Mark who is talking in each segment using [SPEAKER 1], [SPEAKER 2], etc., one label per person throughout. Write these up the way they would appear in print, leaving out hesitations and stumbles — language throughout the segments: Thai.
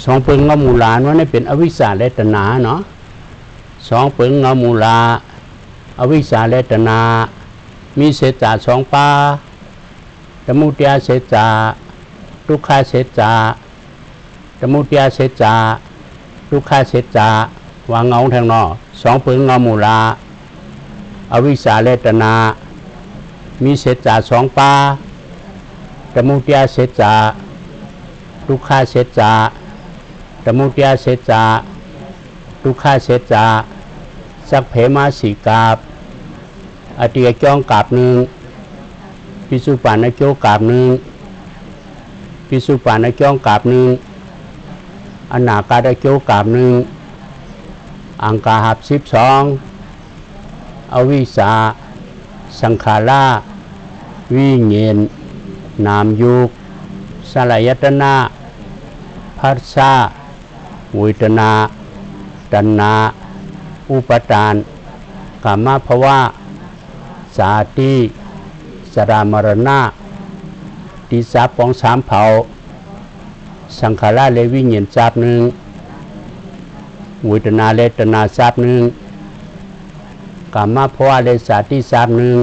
[SPEAKER 1] สองเปิงเงามูลาว่านี่เป็นอวิชชาและตัณหาเนาะสองเปิงเงามูลาอวิชชาและตัณหามีเศษจาสองปาสมุทัยเศษจาทุกขาเศษจาสมุทัยเศษจาทุกขาเศษจาวางเงาทางนอกสองเปิงเงามูลาอวิชชาและตัณหามีเศษจาสองปาสมุทัยเศษจาทุกขาเศษจาสมุทัยเศษจาทุกขาเศษจาสักเพมาสีกาบอติยจองกาบหนึ่งปิสุปานโจกาบหนึ่งปิสุปานจองกาบหนึ่งอนาคาโจกาบหนึ่งอังคาหับ12อวิสาสังขาราวิญญาณนามยุกสลายตนะภัสสะเวทนาตัณหาอุปทานกามภวะสาติสรามรณะติสาปองสามเผาสังขารเลวิญญาณทราบหนึ่งเวทนาเลตนาทราบหนึ่งกามภวะเลสาติทราบหนึ่ง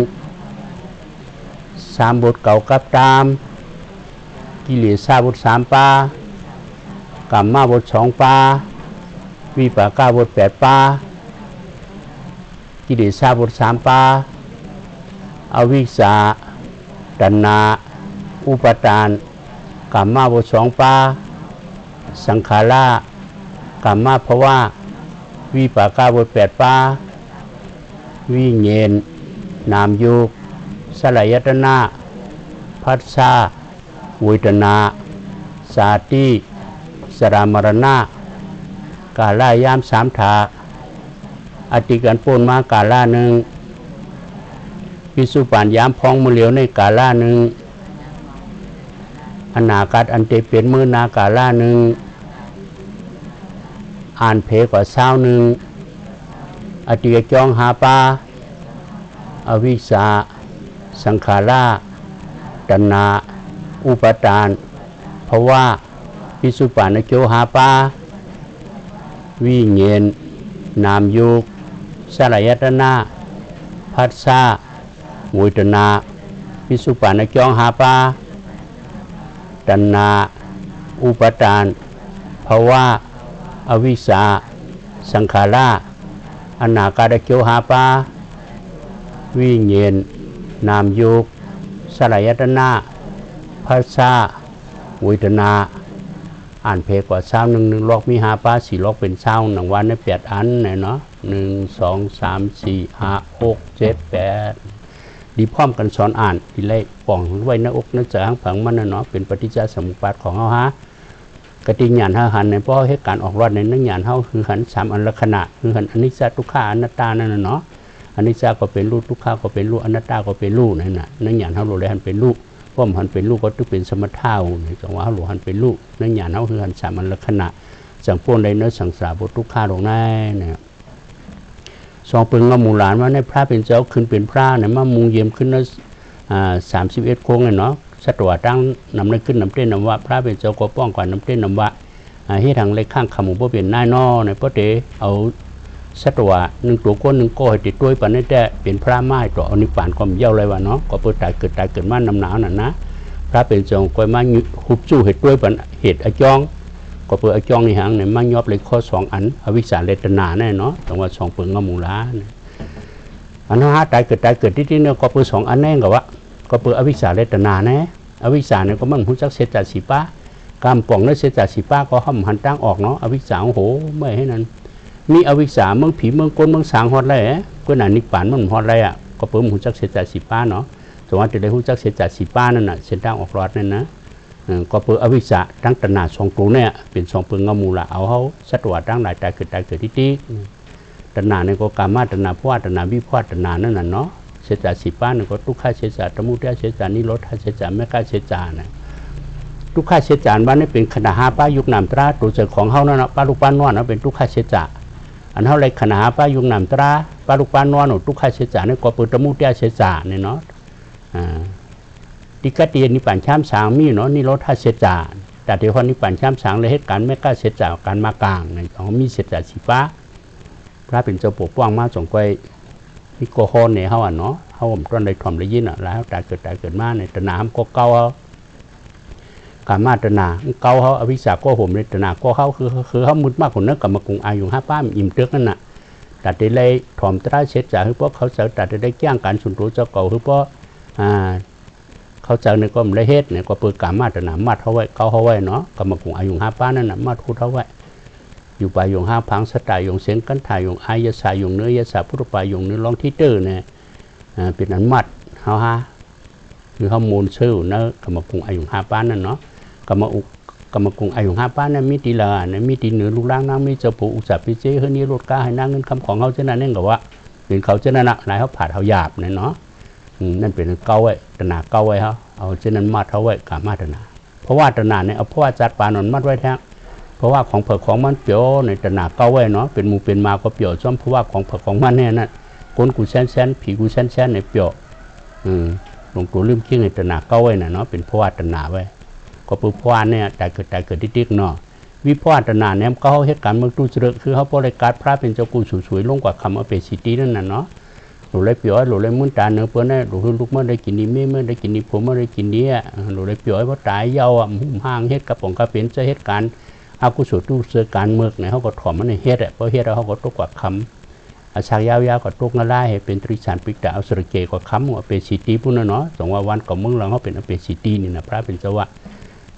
[SPEAKER 1] สามบทเก่ากับตามกิเลสบทสามปากามมาบท2ปาวิปากาบท8ปากิเลสบท3ปาอวิชชาตัณหาอุปทานกามมาบท2ปาสังขารกามมาภวะวิปากาบท8ปาวิญญาณนามยุกสลายตนะภัสสะเวทนาสาติสรามรณะกาลายามสามถาอติกันปูนมากาลาหนึ่งพิสุปานยามพองมือเหลียวในกาลาหนึ่งอนาคตอันเตเป็นมือนากาลาหนึ่งอ่านเพกว่าเศร้าหนึ่งอติกจองหาปาอวิชชาสังขาราตัณหาอุปทานเพราะว่าพิสุปานโจหาปาวิญญาณนามยุกสลายตนะภัสสะเวทนาพิสุปานจองหาปาตัณหาอุปทานเพราะว่าอวิชชาสังขาราอนาคาโจหาปาวิญญาณนามยุกสลายตนะภัสสะเวทนาอ่านเพลกว่าเช้าหนึ่งลอกมี5ปา4ลอกเป็นเช้าหนังวันได้8อันเนี่ยเนาะ1 2 3 4 5 6 7 8ดีพร้อมกันสอนอ่านดีเลขป่องไว้ในอกในใจผังมันเนาะเป็นปฏิจจสมุปบาทของเฮาฮะกติญาณห้าหันในเพราะเหตุการณ์ออกรอดในนักญาณเฮาคือหัน3อันลักษณะคือหันอนิจจทุกขังอนัตตานั่นน่ะเนาะอนิจจก็เป็นรูปทุกขังก็เป็นรูปอนัตตาก็เป็นรูปนั่นน่ะนักญาณเฮารู้เลยหันเป็นรูปเพราะมันเป็นลูกก็ต้องเป็นสมถะนี่จังว่าหลวงหันเป็นลูกนั่นญาณเฮาคือหันสามัญลักษณะสังพวงใดเนื้อสังสารบททุกข้าลงในเนี่ยสองเปิงมาหมู่หลานว่าในพระเป็นเจ้าขึ้นเป็นพระเนี่ยมามุงเยี่ยมขึ้นนะ31โค้งเลยเนาะสัตว์ตั้งนำได้ขึ้นนำเต้นนำว่าพระเป็นเจ้าก็ป้องกันนำเต้นนำว่าให้ทางเล็กข้างขมุบ่เป็นนายนอในเพราะเดเอาสัตว์1ตัวก้น1ก้อยติดด้วยปานนี้แต่เป็นพระไม้ต่ออนิพพานความเย้าเลยว่าเนาะก็เปิดตายเกิดมานำหนาวนั่นนะพระเป็นเจ้าก้อยมาหุบจู่เหตุด้วยปานเหตุอจองก็เปิดอจองในหางเนี่ยมายอบเลยข้อ2อันอวิชชาเลตนาแน่เนาะแต่ว่า2เปิงงมูลาอันนั้นตายเกิดที่เนี่ยก็เปิด2อันแน่ก็ว่าก็เปิดอวิชชาเลตนาแน่อวิชชาเนี่ยก็มันหูจักเสจสีป้ากามป่องนั้นเสจสีป้าก็ห้อมหันตั้งออกเนาะอวิชชาโอ้โหไม่ให้นั้นมีอวิชชาเมืองผีเมืองกลเมืองสางฮอดไรก็น่ะนิพพานมันฮอดไรก็เปิดหูจักเสจสีป้าเนาะแต่ว่าจะได้หูจักเสจสีป้านั่นน่ะเส้นทางออกรอดนั่นนะก็เปิดอวิชชาทั้งตัณหา2ตัวเนี่ยเป็น2เปิงงมูลาเอาเฮาสัตว์ตั้งหลายตายเกิดที่ตัณหาเนี่ยก็กามาตัณหาภวะตัณหาวิภวะตัณหานั่นน่ะเนาะเสจสีป้าเนี่ยก็ทุกขเสจสมุทัยเสจนิโรธเสจมรรคเสจน่ะทุกขเสจวันนี้เป็นขณะ5ป้ายุคนามตราตัวเจ้าของเฮานั่นน่ะป้าลูกป้านวลนะเป็นทุกขเสจอันเท่าไรขณะป้ายุงนำตราป้าลูกป้านวลทุกข้าเสียจ่าเนี่ยก็เปิดตะมุเตียเสียจ่าเนี่ยเนาะติกตินิปันช้ำสางมีเนาะนี่รถท่าเสียจ่า แต่ที่คนนี้ปั่นช้ำสางเลยเหตุการณ์ไม่กล้าเสียจากการมากลางในของมีเสียจากสีฟ้าพระเป็นเจ้าปกป้องมาส่งไปที่โกโฮนเนี่ยเขาเนาะเขาผมต้นได้ถ่อมได้ยินแล้วตายเกิดมาในตนาเขาก็เก่าเขาการมาตนาเก่าเขาอวิชาก็ผมในตนาก็เขาคือเขามุดมากกว่านั้นกับมากรุงอายุ5 ป้าอิ่มเตือกนั่นน่ะแต่ได้เลยถ่อมตราเสียจากคือเพราะเขาจะแต่ได้แก้งการสุนทรเจ้าเก่าคือเพราะเขาเจอในกรมได้เฮ็ดเนี่ยก็เปิดการมาตนามัดเขาไว้เขาไว้เนาะกับมากรุงอายุ5 ป้านั่นน่ะมัดคู่เขาไว้อยู่ไปยง5 พังสไตล์ยงเสียงกันถ่ายยงอายศายยงเนื้อยศาพุทธปายยงเนื้อร้องที่เตอร์เนี่ยเป็นอันมัดเขาคือเขามูลชื่อเนื้อกับมากรุงอายุ5 ป้านั่นเนาะกับมากรุงอายุ5 ป้านั่นมีตีละเนี่ยมีตีเหนือลูกล่างนั่งมีเจ้าปู่อุตสาห์พิเศษเฮ้ยนี่รถก้าให้นั่งเงินคำของเขาเจ้านั่นเองกับว่าเป็นเขาเจ้านั่นน่ะนายเขาผ่าเขาหยาบเนี่ยเนาะนั่นเป็นเก่าไว้ตนาเก่าไว้เขาเอาเจ้านั้นมัดเขาไว้กับมาตนาเพราะว่าตนาเนี่ยเอาเพราะว่าจัดปานนมัดไว้แท้เพราะว่าของเผือกของมันเปียวในตนาเก่าไว้เนาะเป็นมูเป็นมาก็เปียวซ้อมเพราะว่าของเผือกของมันเนี่ยนั่นก้นกูแซนผีกูแซนในเปียวหลวงปู่ลืมคิดในตนาเก่าไว้น่ะเนาะเป็นเพราะว่าตนาไว้ก็ปุ๊บพวานเนี่ยแต่เกิดติ๊กเนาะวิพากษ์ตนาเนี่ยเขาเหตุการณ์เมืองตู้เจริญคือเขาบริการพระเป็นเจ้ากูสวยๆลงกว่าคำเอาเป็นสิทธินั่นน่ะเนาะหลุดเลยเปียวหลุดเลยมุ่นตาเนื้อเพื่อนเนี่ยหลุดลูกเมื่อได้กินดีเมื่อได้กินดีผมเมื่อได้กินดีหลุดเลยเปียวเพราะตายเยาว์หุ่มห่างเหตุกระป๋องกระเป็นจะเหตุการณ์อากุศลตู้เสือการเมืองเนี่ยเขาก็ถอดมันในเหตุเพราะเหตุแล้วเขาก็ตกกว่าคำอาชายาวๆก็ตกง่ายให้เป็นตริฉันปิกะเอาสระเกกว่าคำว่าเป็นสิทธิพุ่นเนาะสองวันก่อนเมืองเราเขาเป็นเอาเป็นสิทธินี่นะพระเป็นเจ้าว่าน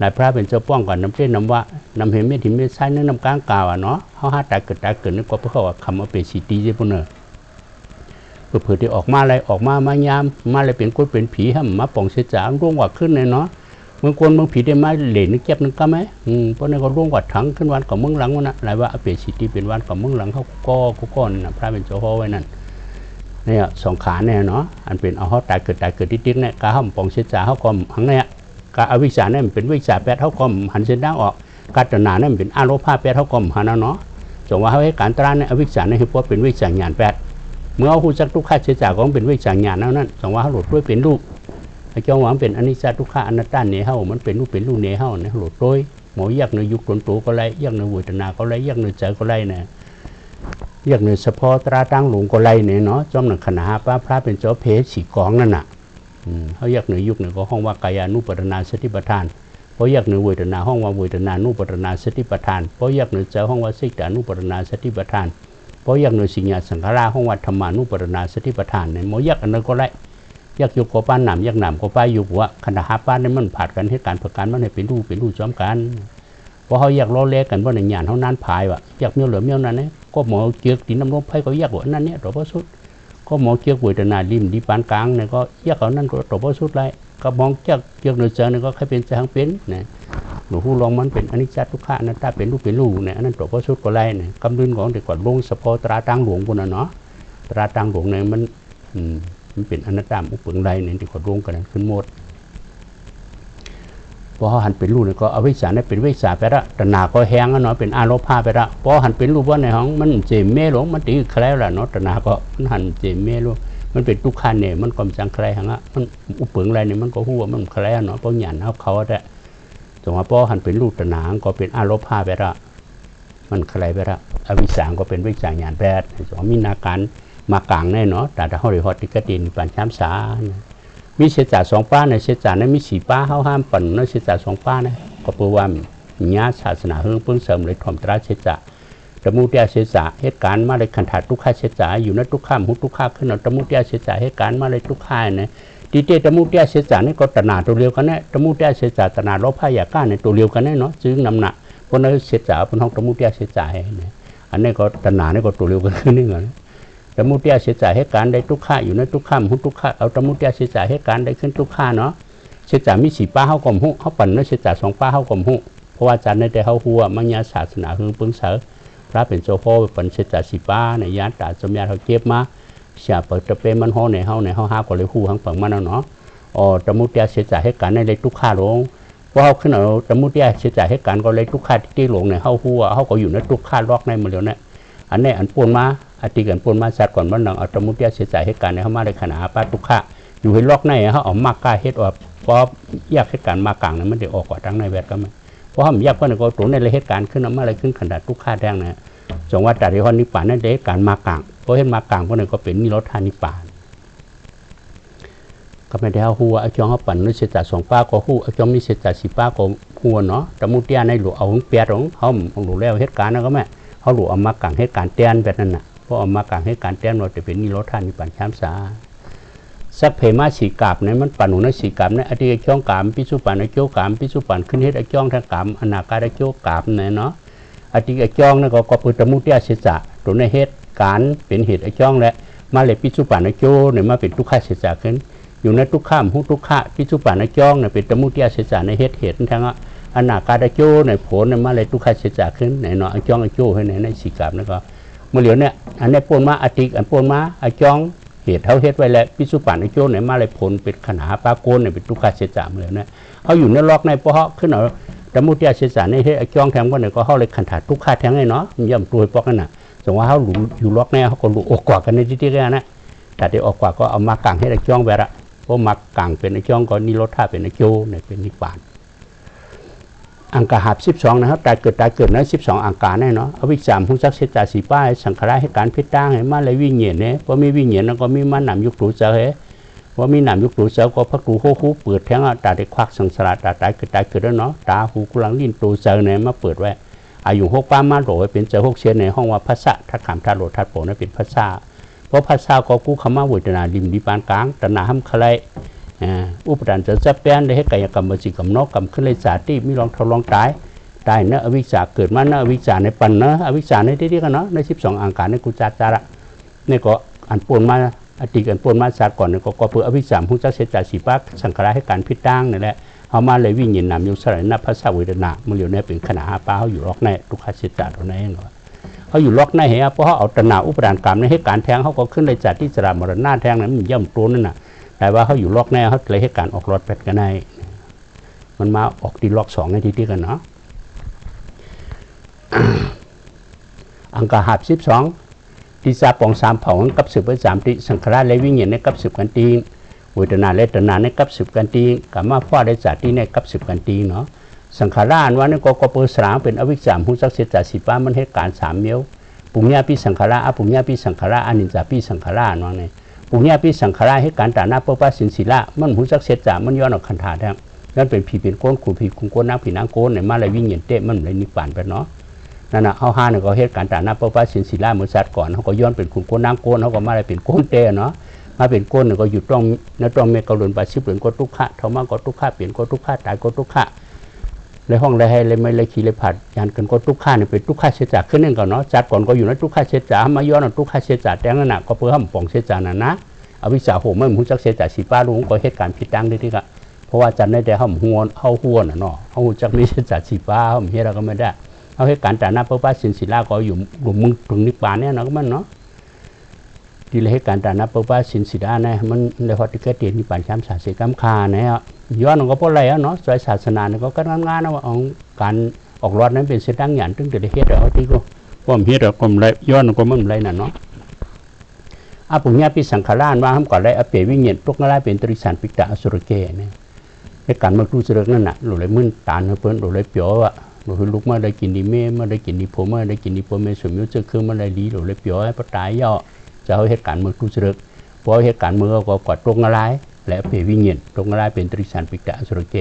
[SPEAKER 1] ายพระเป็นเจ้าป้องกันน้ำเส้นน้ำว่านำเห็นไม่ถิ่นไม่ใช่เนื้อน้ำกลางกาวเนาะเขาหาตายเกิดนึกว่าเพราะว่าคำว่าเป็นสิทธิใช่ปุ่นเนอเผื่อที่ออกมาอะไรออกมายามมาอะไรเป็นคนเป็นผีให้มาป่องเสียจ่าร่วงกว่าขึ้นเลยเนาะเมื่อคนเมื่อผีได้มาเหล่นึกเก็บนึกก็ไหมเพราะนั่นก็ร่วงกว่าถังขึ้นวันกับเมืองหลังวันน่ะหลายว่าเป็นสิทธิเป็นวันกับเมืองหลังเขาก็นะพระเป็นเจ้าพ่อไว้นั่นเนี่ยสองขาเนี่ยเนาะอันเป็นเอาเขาตายเกิดติ๊กเนี่ยกาห้ามป่องเสียจ่าเขาก็หังเนี่ยกาอวิชชาเนี่ยมันเป็นวิชาแปดเท่ากับหันเส้นด้างออกกาตนาเนี่ยมันเป็นอารมณ์ผ้าแปดเท่ากับหันเนาะจงว่าเขาให้การตราเนี่ยอวิชชาเนี่ยคือว่าเป็นวิชาญาณแปดเมื่อหูจักทุกข้าเสียจากของเป็นวิชาญาณนั้นจงว่าเขาหลุดด้วยเป็นรูปไอ้จงว่าเป็นอนิจจทุกข้าอนัตตาเนี่ยเขามันเป็นรูปเนี่ยเขาเนี่ยหลุดด้วยหมอยักษ์ในยุคตนตัวก็ไรยักษ์ในวิตนาก็ไรยักษ์ในใจก็ไรเนี่ยยักษ์ในเฉพาะตราตั้งหลวงก็ไรเนี่ยเนาะจอมหนังขณะพระเป็นเจ้าเพชรสีกองนั่นน่ะเขาอยากเหนือยุคหนึ่งก็ห้องว่ากายานุปัฏฐาสติปัฏฐานเพราะอยากเหนือเวทนาห้องว่าเวทนานุปัฏฐาสติปัฏฐานเพราะอยากเหนือใจห้องว่าสิกขานุปัฏฐาสติปัฏฐานเพราะอยากเหนือสิญญาสังขาราห้องว่าธรรมานุปัฏฐาสติปัฏฐานเนี่ยหมออยากอันนั้นก็ไรอยากยุกก็ป้านหนามอยากหนามก็ป้ายยุกว่าขณะหาป้านนี่มันผ่านกันให้การประกันมันให้เป็นรูจอมกันเพราะเขาอยากล้อเล่กันว่าในหยาดเขานั้นพายว่ะอยากเมียวเหลือเมียวนั้นเนี่ยก็หมอเกี่ยวตีน้ำลมไผ่ก็อยากว่านั่นเนี่ยตัวพระสุดก็มองเกี่ยวกับเวทนาริมดีปานกลางเนี่ยก็แยกเอานั่นก็ตบสุดเลยก็มองเกี่ยวเนื้อเจอเนี่ยก็แค่เป็นใจทั้งเป็นเนี่ยหลวงพ่อลองมันเป็นอนิจจทุกขังอนัตตาเป็นรูปเนี่ยอันนั้นตบสุดก็ไรเนี่ยกำลังของเด็กกว่าลงสะโพตราตั้งหลวงคนน่ะเนาะตราตั้งหลวงเนี่ยมันเป็นอนัตตาอุปงไรเนี่ยเด็กกว่าลงกันขึ้นหมดพอหันเป็นรูปเนี่ยก็อวิชชาเนี่ยเป็นวิชาไปละตนาก็แห้งเนาะเป็นอารมณ์ผ้าไปละพอหันเป็นรูปว่าในห้องมันเจมเม่หลงมันตีแคล้วละเนาะตนาก็หันเจมเม่หลงมันเป็นทุกขันเนี่ยมันก็จังแคลหังมันอุปงไรเนี่ยมันก็หัวมันแคล้วเนาะเพราะหยันเขาแต่จังหวะพอหันเป็นรูปตนาก็เป็นอารมณ์ผ้าไปละมันแคลไปละอวิชชาก็เป็นวิชาญาณแปดจังหวะมีนาการมากลางแน่เนาะแต่ถ้าเขาเรียกฮอติกตินปัญชามสามีเสียจ่า2 ป้าในเสียจ่านั้นมี4 ป้าเขาห้ามปั่นในเสียจ่า2 ป้านะก็เพื่อว่าญาศาสนาเฮืองเพิ่งเสริมเลยถ่อมตราเสียจ่าตมุติยาเสียจ่าเหตุการณ์มาเลยขันถัดทุกข้าเสียจ่าอยู่ในทุกข้ามหุทุกข้าขึ้นตมุติยาเสียจ่าเหตุการณ์มาเลยทุกข้าเนี่ยดีเจตมุติยาเสียจ่านี่ก็ตนาตัวเดียวกันเนี่ยตมุติยาเสียจ่าตนาลบผ้ายาก้าในตัวเดียวกันเนี่ยเนาะจึงนำหนักคนนั้นเสียจ่าเป็นห้องตมุติยาเสียจ่าเนี่ยอันนี้ก็ตนานี่ก็ตัวเดียวกันนี่ไงตมุติยาเสียจ่าเหตุการณ์ได้ทุกข้าอยู่ในทุกข้ามหุทุกข้าเอาตมุติยาเสียจ่าเหตุการณ์ได้ขึ้นทุกข้าเนาะเสียจ่ามี4 ป้าเขากลมหุเขาปั่นในเสียจ่า2 ป้าเขากลมหุเพราะว่าจันในแต่เขาหัวมัญญาศาสนาคือปึ้งเสอพระเป็นโจโคปั่นเสียจ่า4 ป้าในยานตาสมัยเขาเก็บมาเสียเปิดตะเปมันห่อในเขาหาก็เลยหูทั้งฝั่งมันเนาะตมุติยาเสียจ่าเหตุการณ์ในเลยทุกข้าลงเพราะเขาขึ้นเอาตมุติยาเสียจ่าเหตุการณ์ก็เลยทุกข้าที่ลงในเขาหัวเขาก็อยู่ในทุกข้าล็อกในมือเดียวเนี่ยอันนี้อันปนมาอธิกันปนมาสัตว์ก่อนมันหนังอัตมุติยาเสียใจให้การในเขามาในขณะปาตุขะอยู่ให้ล็อกในเขาออกมากกายเฮ็ดออกพอแยกให้การมากลางนั้นมันเดี๋ยวออกกว่าทั้งในแวดก็ เพราะเขาแยกเพื่อนก็ตัวในเหตุการณ์ขึ้นมาอะไรขึ้นขนาดทุกข้าแดงนะจงว่าแต่ที่วันนิพพานนั่นเด็กการมากลางเพราะเห็นมากลางเพื่อนก็เป็นนิโรธานิพพานก็ไม่ได้เอาหัวเอาจองเอาปั่นนึกเสียจากสองป้าก็หัวเอาจองมีเสียจากสี่ป้าก็หัวเนาะแต่มุติยาในหลวงเอาเปียของเขาหลวงแล้วเหตุการณ์นั่นก็แม่เขาหลวงเอามากลางเหตุการณ์เตี้ยนแบบนั้นน่ะเพราะเอามากลางเหตุการณ์เตี้ยนเราจะเป็นนิโรธานิพพานช้ำสาสักเพมาสีกาบเนี่ยมันปั่นหนุนสีกาบเนี่ยอดีตจ้องกามพิสุปันอโจกามพิสุปันขึ้นเหตุจ้องทางกามอนาคาอโจกามเนี่ยเนาะอดีตจ้องเนี่ยก็ปุตตมุติยาเสียจากตัวในเหตุการณ์เป็นเหตุจ้องและมาเลยพิสุปันอโจเนี่ยมาเป็นทุกข์เสียจากขึ้นอยู่ในทุกข้ามหุทุกขะพิสุปันอจ้องเนี่ยเป็นตมุติยาเสียจากในเหตุทางอนาคาอโจเนี่ยผลเนี่ยมาเลยทุกข์เสียจากขึ้นในเนาะอจ้องอโจให้ในสีกาบแล้วก็เมื่อเหลียวเนี่ยอันนี้ปนมาอดีตอันปนมาอจ้องเหตุเขาเหตุไว้แล้วพิสุปันในโจไหนมาเลยผลเป็นขนาปาโกนเนี่ยเป็นทุกขะเสียจากเลยเนี่ยเขาอยู่ในล็อกในเพราะเขาขึ้นเอาแต่มุติยาเสียจากในเหตุจ้องแทงว่าเนี่ยก็เขาเลยขันถาทุกขะแทงเลยเนาะย่ำตัวปอกนั่นน่ะสมมติว่าเขาอยู่ล็อกในเขาก็รู้อกกว่ากันในที่กันนะแต่ที่ออกกว่าก็เอามากางให้ไอ้จ้องไปละเพราะมากางเป็นไอ้จ้องก็นิโรธาเป็นไอ้โจเนี่ยเป็นนิพพานอังกาหับ12นะครับตายเกิดนั้น12อังกาแน่เนาะอวิชชาผู้จักเสจสีป้ายสังขารให้การพิจารณาให้มาเลยวิญญาณเนี่ยพอมีวิญญาณแล้วก็มีมันนำยุคตูเจอเหว่ามีนำยุคตูเจอก็พักตูโคคูเปิดแทงตาได้ควักสังสารตายเกิดแล้วเนาะตาหูกุลังลิ้นตูเจอเนี่ยมาเปิดไว้อายุ6ป้ามาโหลเป็นเจอ6เชียนในห้องว่าภาษาทัดขามทัดโหลทัดโผนั่นเป็นภาษาเพราะภาษาก็กู้คำว่าวิจารณาดิมดิปานกลางตนาห้ำคลายอุปทานจะแปลนได้ให้กายกรรมจิกรรมนกกรรมขึ้นเลยสาที่มีลองทดลองตายได้เนอะอวิชชาเกิดมาเนอะอวิชชาในปันเนอะอวิชชาในที่กันเนาะใน12อังคารในกุจาจาระนี่ก็อันปนมาอดีตอันปนมาศาสตร์ก่อนเนี่ยก็เพื่ออวิชชาผู้จักเสจสีปักสังขารให้การพิจารณานี่แหละเอามาเลยวิ่งยินนำยุสระนับภาษาเวทนาเมื่อเหลียวเนี่ยเป็นขณะหาป้าเขาอยู่ล็อกในทุกขเสจตัวนั้นเองเขาอยู่ล็อกในเหรอเพราะเขาเอาตนาอุปทานกรรมในให้การแทงเขาก็ขึ้นเลยจัดที่สระมรณะแทงนั้นมันย่ำตัวนั่นน่ะแต่ว่าเขาอยู่ล็อกในเขาเลยให้การออกรถแปดกันในมันมาออกที่ล็อก2ในที่กันเนาะอังกาหับ12ที่ซาปอง3เผากับสืบไป3ติสังขารและวิญญาณในกับสืบกันตีเวทนาและตนาในกับสืบกันตีกับมาพ่อได้จัดที่ในกับสืบกันตีเนาะสังขารอันว่านี่ก็เปิดสางเป็นอวิชชาผู้จักเสจสีป้ามันให้การ3เมียวปุญญาปิสังขารอปุญญาปิสังขารอนิจจาปิสังขารว่าไงปุญญาปิสังขารให้การตานาปปะสินศิละมันผู้จักเสจมันย้อนออกขันธาแท้นั่นเป็นผีเป็นก้นขู่ผีคุ้งก้นนักผีนางโกนในมาเลยวิญญาณเตะมันเลยนิพพานไปเนาะนั่นน่ะเอา5เนี่ยก็เหตุการณ์ตานาปปะสินศิละเมื่อชาติก่อนเขาก็ย้อนเป็นคุ้งก้นนางโกนเขาก็มาเลยเป็นก้นเตะเนาะมาเป็นก้นเนี่ยก็อยู่ต้องนั่นต้องเมกะลุนปาชิบเป็นก้นทุกขะเท่ามาก็ทุกขะเปลี่ยนก้นทุกขะตายก้นทุกขะเลยห้องเลยให้เลยไม่เลยขี่เลยผัดยันกันก็ทุกข้าเนี่ยเป็นทุกข้าเสียจากขึ้นนั่นก่อนเนาะจัดก่อนก็อยู่ในทุกข้าเสียจากมาย้อนทุกข้าเสียจากแต่นั่นน่ะก็เพื่อห้ามป่องเสียจากนั่นนะอวิชชาโหไม่หุ่นจักเสียจากสีป้าลุงก็เหตุการณ์ผิดตั้งได้ที่กะเพราะว่าจันได้แต่ห้ามหัวเข้าหัวน่ะเนาะเขาจักมีเสียจากสีป้าห้ามเฮียเราก็ไม่ได้เอาเหตุการณ์แต่หน้าป้าป้าสินศิลาก็อยู่หลุมมึงถึงนิพพานเนี่ยเนาะก็มันเนาะที่เหตุการณ์แต่หน้าป้าป้าสินศิลาเนี่ยมันในพอที่เกิดเหตุนิพพานช้ำสาเสกำคาเนี่ยย้อนก็เพราะอะไรเนาะสายศาสนาเนี่ยก็การงานนะว่าการออกรอดนั้นเป็นเส้นทางหยันตึงแต่เหตุเราที่ก็ว่าเหตุเราก็ไม่ย้อนก็ไม่อะไรน่ะเนาะอาปุญญาปิสังขารานว่าทำก่อนได้อเปวิญญาณทุกนั่นแหละเป็นตริสันปิตะอสุรเกเนี่ยในการมาดูเสด็จนั่นน่ะหลุดเลยมึนตาเนื้อเปิ้ลหลุดเลยเปียวอ่ะหลุดลุกมาได้กินดีเม่มาได้กินดีผมมาได้กินดีผมเมสมิวจะคือมาได้ดีหลุดเลยเปียวให้ปตายย่อจะเอาเหตุการณ์มาดูเสด็จเพราะเหตุการณ์เมื่อก็กอดตรงอะไรและเปวิญญาณตรงอะไรเป็นตริสันปิตะอสุรเก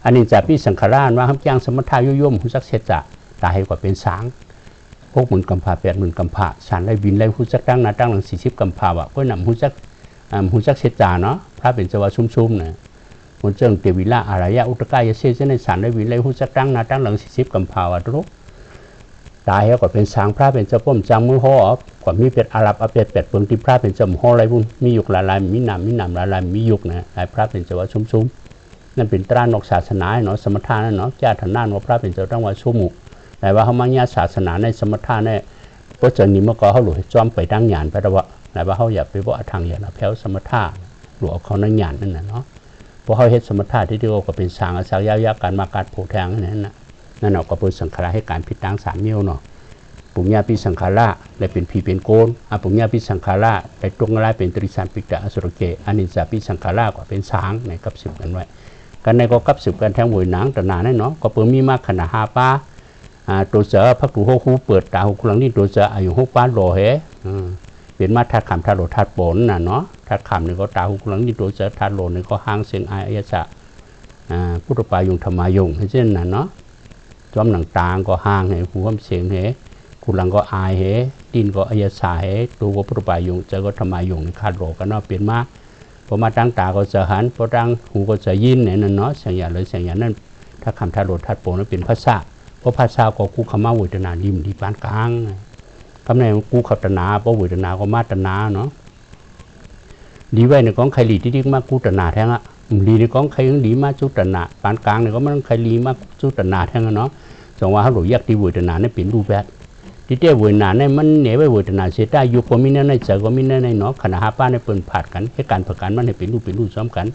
[SPEAKER 1] อันนี้จะพิสังขารานว่าทำจ้างสมถะยุ่มหุ่นสักเสจจะตายกว่าเป็นสางพวกหมื่นกำพา80,000กำพาสารได้บินได้หุ่นสักตั้งนาตั้งหลัง40กำพาว่ะก็นำหุ่นสักเสจเนาะพระเป็นเจ้าชุ่มๆเนี่ยหุ่นเจิงเทวิลาอารยะอุตกายเสจในสารได้บินได้หุ่นสักตั้งนาตั้งหลัง40กำพาว่ะทุกตายกว่าเป็นสางพระเป็นเจ้าป้อมจังมือห่อกว่ามีเป็ดอาหรับอาเป็ด8เปิงที่พระเป็นเจ้าห่ออะไรบุญมียุกลายมีหนามลายมียุกนะไอ้พระเป็นเจ้าชุ่มๆนั่นเป็นตรานอกศาสนาเนาะสมถะนั่นเนาะญาติท่านนั่นว่าพระเป็นเจ้าตั้งว่าชุ่มแต่ว่าเขามาญาติศาสนาในสมถะเนี่ยเพราะเจนนี้เมื่อก่อนเขาหลุดจอมไปดังหยานไปแล้วว่าแต่ว่าเขาอยากไปว่าทางอย่างนะแพ้วสมถะหลุดเขานั่งหยานนั่นน่ะเนาะเพราะเขาเฮ็ดสมถะที่เรียกว่าเป็นสางอาศัยยาการมาการโผแทงนั่นน่ะนั่นเนาะก็เป็นสังขารให้การพิจารณา3นิ้วเนาะปุญญาปิสังขาระและเป็นผีเป็นโกนอปุญญาปิสังขาระแต่ตรงอะไรเป็นตริสันปิตะอสุรเกอนิจจาปิสังขาระก็เป็นสางในกับ10กันไว้ กันในก็กับสืบกันแทงหวยหนังตนาเนี่ยเนาะก็เปิดมีมากขนาด5ป้าตัวเสือพักตูโฮคูเปิดตาหกครั้งนี่ตัวเสืออายุ6ป้าโลเฮเป็นมาทัดขำทัดโลทัดปนน่ะเนาะทัดขำนี่ก็ตาหกครั้งนี่ตัวเสือทัดโลนี่ก็ห้างเสียงอายะจะพุทธปายงธรรมายงให้เช่นน่ะเนาะจอมหนังตางก็ห้างให้หูคำเสียงเฮคุณหลังก็อายเฮดินก็อายะสาเฮตัวก็พุทธปายงเจอก็ธรรมายงนี่ขาดโลกันเนาะเปลี่ยนมาพอมาตั้งตาก็จะหันพอตั้งหูก็จะยินเนี่ยนั่นเนาะเสียงอย่างเลยเสียงอย่างนั้นถ้าคำทัดโลทัดปนนั้นเป็นภาษาเพราะภาษาก็กูขมาวิตนาดิมที่ปานกลางคำไหนกูขับตนาเพราะวิตนาก็มาตนาเนาะดีไว้ในกองใครหลีที่ดีมากกูตนาแท้งอ่ะดีในกองใครยังดีมากจุตนาปานกลางเนี่ยก็มันใครลีมากจุตนาแท้งเนาะจังว่าเขาหลุดยักที่วิตนาเนี่ยเป็นรูปแบบที่เจ้าวิตนาเนี่ยมันเหนียวไว้วิตนาเสียได้อยู่ก็มีนั่นในใจก็มีนั่นในเนาะขณะหาป้าในเปิ่นผาดกันให้การประกันมันให้เป็นรูปซ้อมกัน